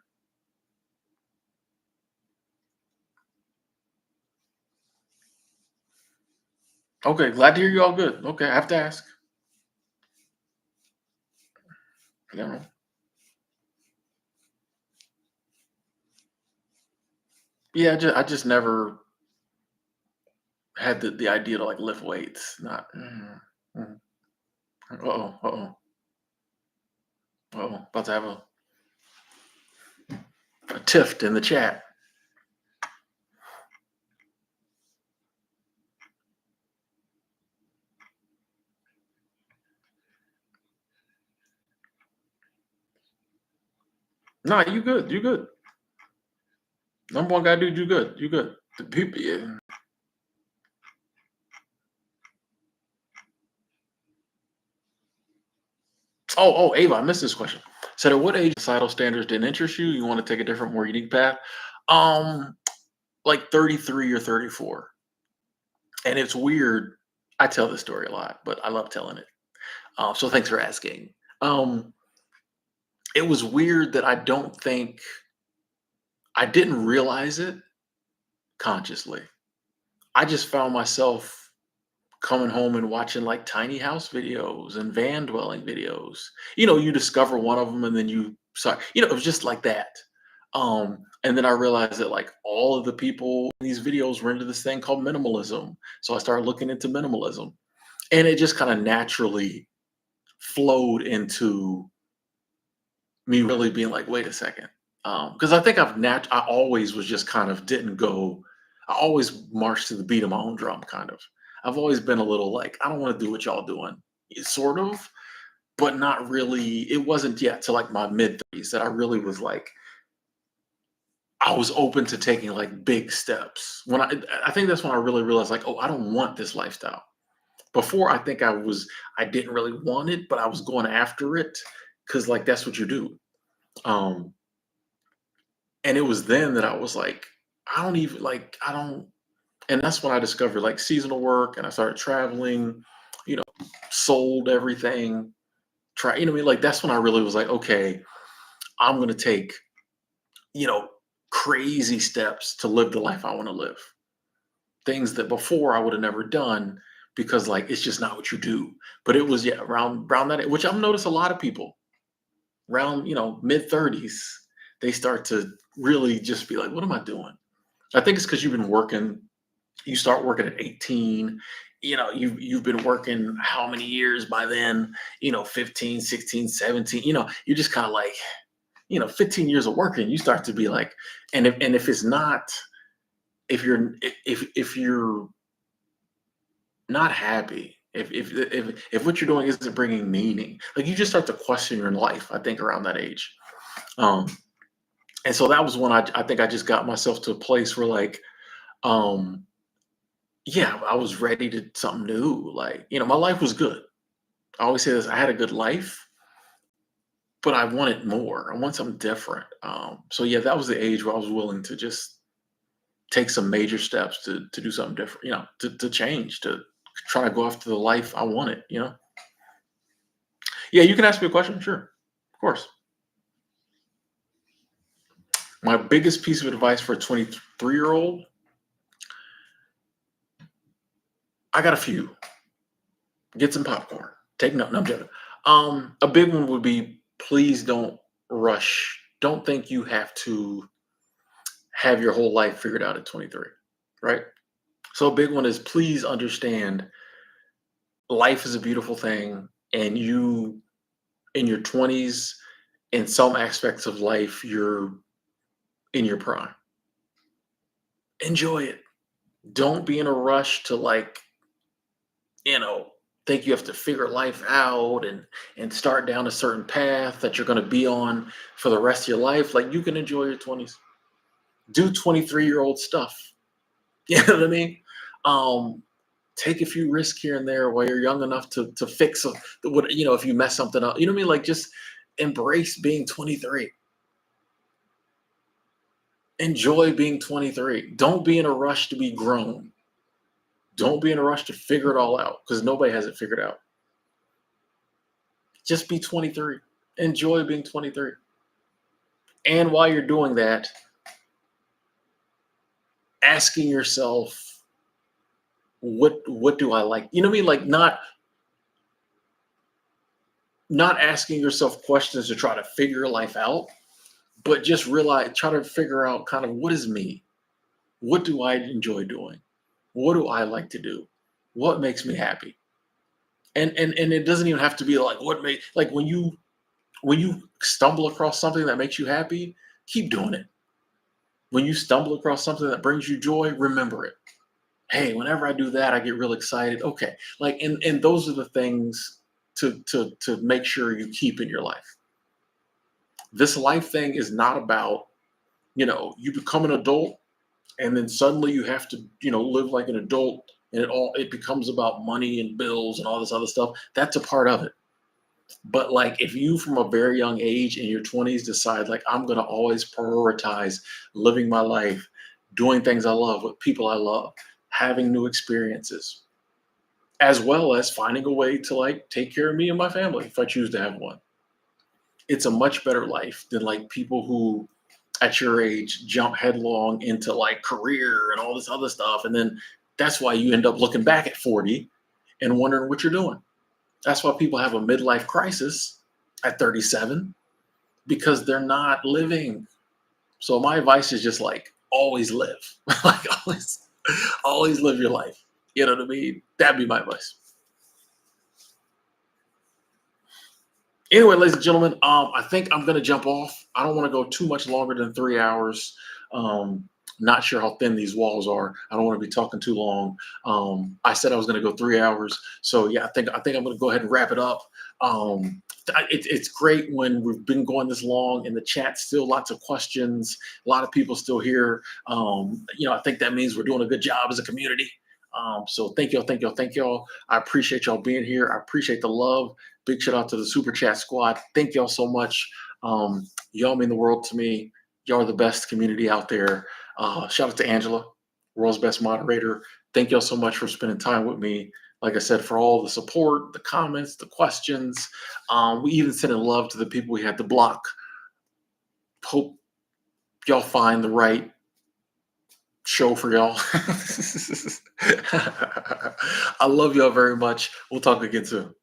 Okay. Glad to hear you all good. Okay. I have to ask. You know, yeah, I just never had the idea to like lift weights. Not. Uh-oh. Uh-oh. Uh-oh. About to have a tiff in the chat. No, you good. You good. Number one guy, dude, you good. You good. The people, yeah. Oh, Ava, I missed this question. Said, at what age societal standards didn't interest you? You want to take a different, more unique path? Um, like 33 or 34. And it's weird. I tell this story a lot, but I love telling it. So thanks for asking. Um, it was weird that I didn't realize it consciously. I just found myself coming home and watching like tiny house videos and van dwelling videos. You discover one of them and then you sorry, it was just like that. And then I realized that like all of the people in these videos were into this thing called minimalism. So I started looking into minimalism. And it just kind of naturally flowed into me really being like, wait a second. Because I think I always was just kind of didn't go, I always marched to the beat of my own drum, kind of. I've always been a little like, I don't want to do what y'all doing, sort of, but not really. It wasn't yet to like my mid 30s that I really was like, I was open to taking like big steps. I think that's when I really realized like, oh, I don't want this lifestyle. Before I think I didn't really want it, but I was going after it because like that's what you do. Um, and it was then that I was like, I don't, and that's when I discovered like seasonal work and I started traveling, you know, sold everything, what I mean? Like that's when I really was like, okay, I'm gonna take, you know, crazy steps to live the life I want to live. Things that before I would have never done because like it's just not what you do. But it was, yeah, around that, which I've noticed a lot of people around, mid 30s, they start to really just be like, what am I doing? I think it's because you've been working. You start working at 18. You've been working how many years by then? 15, 16, 17. You're just kind of like, 15 years of working. You start to be like, and if it's not, if you're not happy, if what you're doing isn't bringing meaning, like you just start to question your life. I think around that age. Um, and so that was when I think I just got myself to a place where like, um, yeah, I was ready to something new. Like, my life was good. I always say this, I had a good life, but I wanted more. I want something different. So yeah, that was the age where I was willing to just take some major steps to do something different, to change, to try to go after the life I wanted. Yeah, you can ask me a question, sure. Of course. My biggest piece of advice for a 23-year-old, I got a few. Get some popcorn. Take note. No, I'm joking. A big one would be please don't rush. Don't think you have to have your whole life figured out at 23, right? So a big one is please understand life is a beautiful thing. and you in your 20s, in some aspects of life, you're in your prime. Enjoy it. Don't be in a rush to like, you know, think you have to figure life out and start down a certain path that you're going to be on for the rest of your life. Like you can enjoy your 20s. Do 23-year-old stuff. You know what I mean? Um, take a few risks here and there while you're young enough to fix what if you mess something up. You know what I mean? Like just embrace being 23. Enjoy being 23. Don't be in a rush to be grown. Don't be in a rush to figure it all out because nobody has it figured out. Just be 23. Enjoy being 23. And while you're doing that, asking yourself, what do I like? You know what I mean? Like not asking yourself questions to try to figure life out, but just try to figure out kind of what is me? What do I enjoy doing? What do I like to do? What makes me happy? And it doesn't even have to be like when you stumble across something that makes you happy, keep doing it. When you stumble across something that brings you joy, remember it. Hey, whenever I do that, I get real excited. Okay. Like and those are the things to make sure you keep in your life. This life thing is not about, you become an adult and then suddenly you have to, live like an adult and it becomes about money and bills and all this other stuff. That's a part of it. But like if you from a very young age in your 20s decide like I'm going to always prioritize living my life, doing things I love with people I love, having new experiences, as well as finding a way to like take care of me and my family if I choose to have one. It's a much better life than like people who at your age jump headlong into like career and all this other stuff. And then that's why you end up looking back at 40 and wondering what you're doing. That's why people have a midlife crisis at 37 because they're not living. So my advice is just like always live. Like always live your life. You know what I mean? That'd be my advice. Anyway, ladies and gentlemen, I think I'm going to jump off. I don't want to go too much longer than 3 hours. Not sure how thin these walls are. I don't want to be talking too long. I said I was going to go 3 hours, so yeah, I think I'm going to go ahead and wrap it up. It's great when we've been going this long in the chat. Still, lots of questions. A lot of people still here. I think that means we're doing a good job as a community. So thank y'all, thank y'all, thank y'all. I appreciate y'all being here. I appreciate the love. Big shout out to the Super Chat Squad. Thank y'all so much. Y'all mean the world to me. Y'all are the best community out there. Shout out to Angela, world's best moderator. Thank y'all so much for spending time with me. Like I said, for all the support, the comments, the questions. We even sent in love to the people we had to block. Hope y'all find the right show for y'all. I love y'all very much. We'll talk again soon.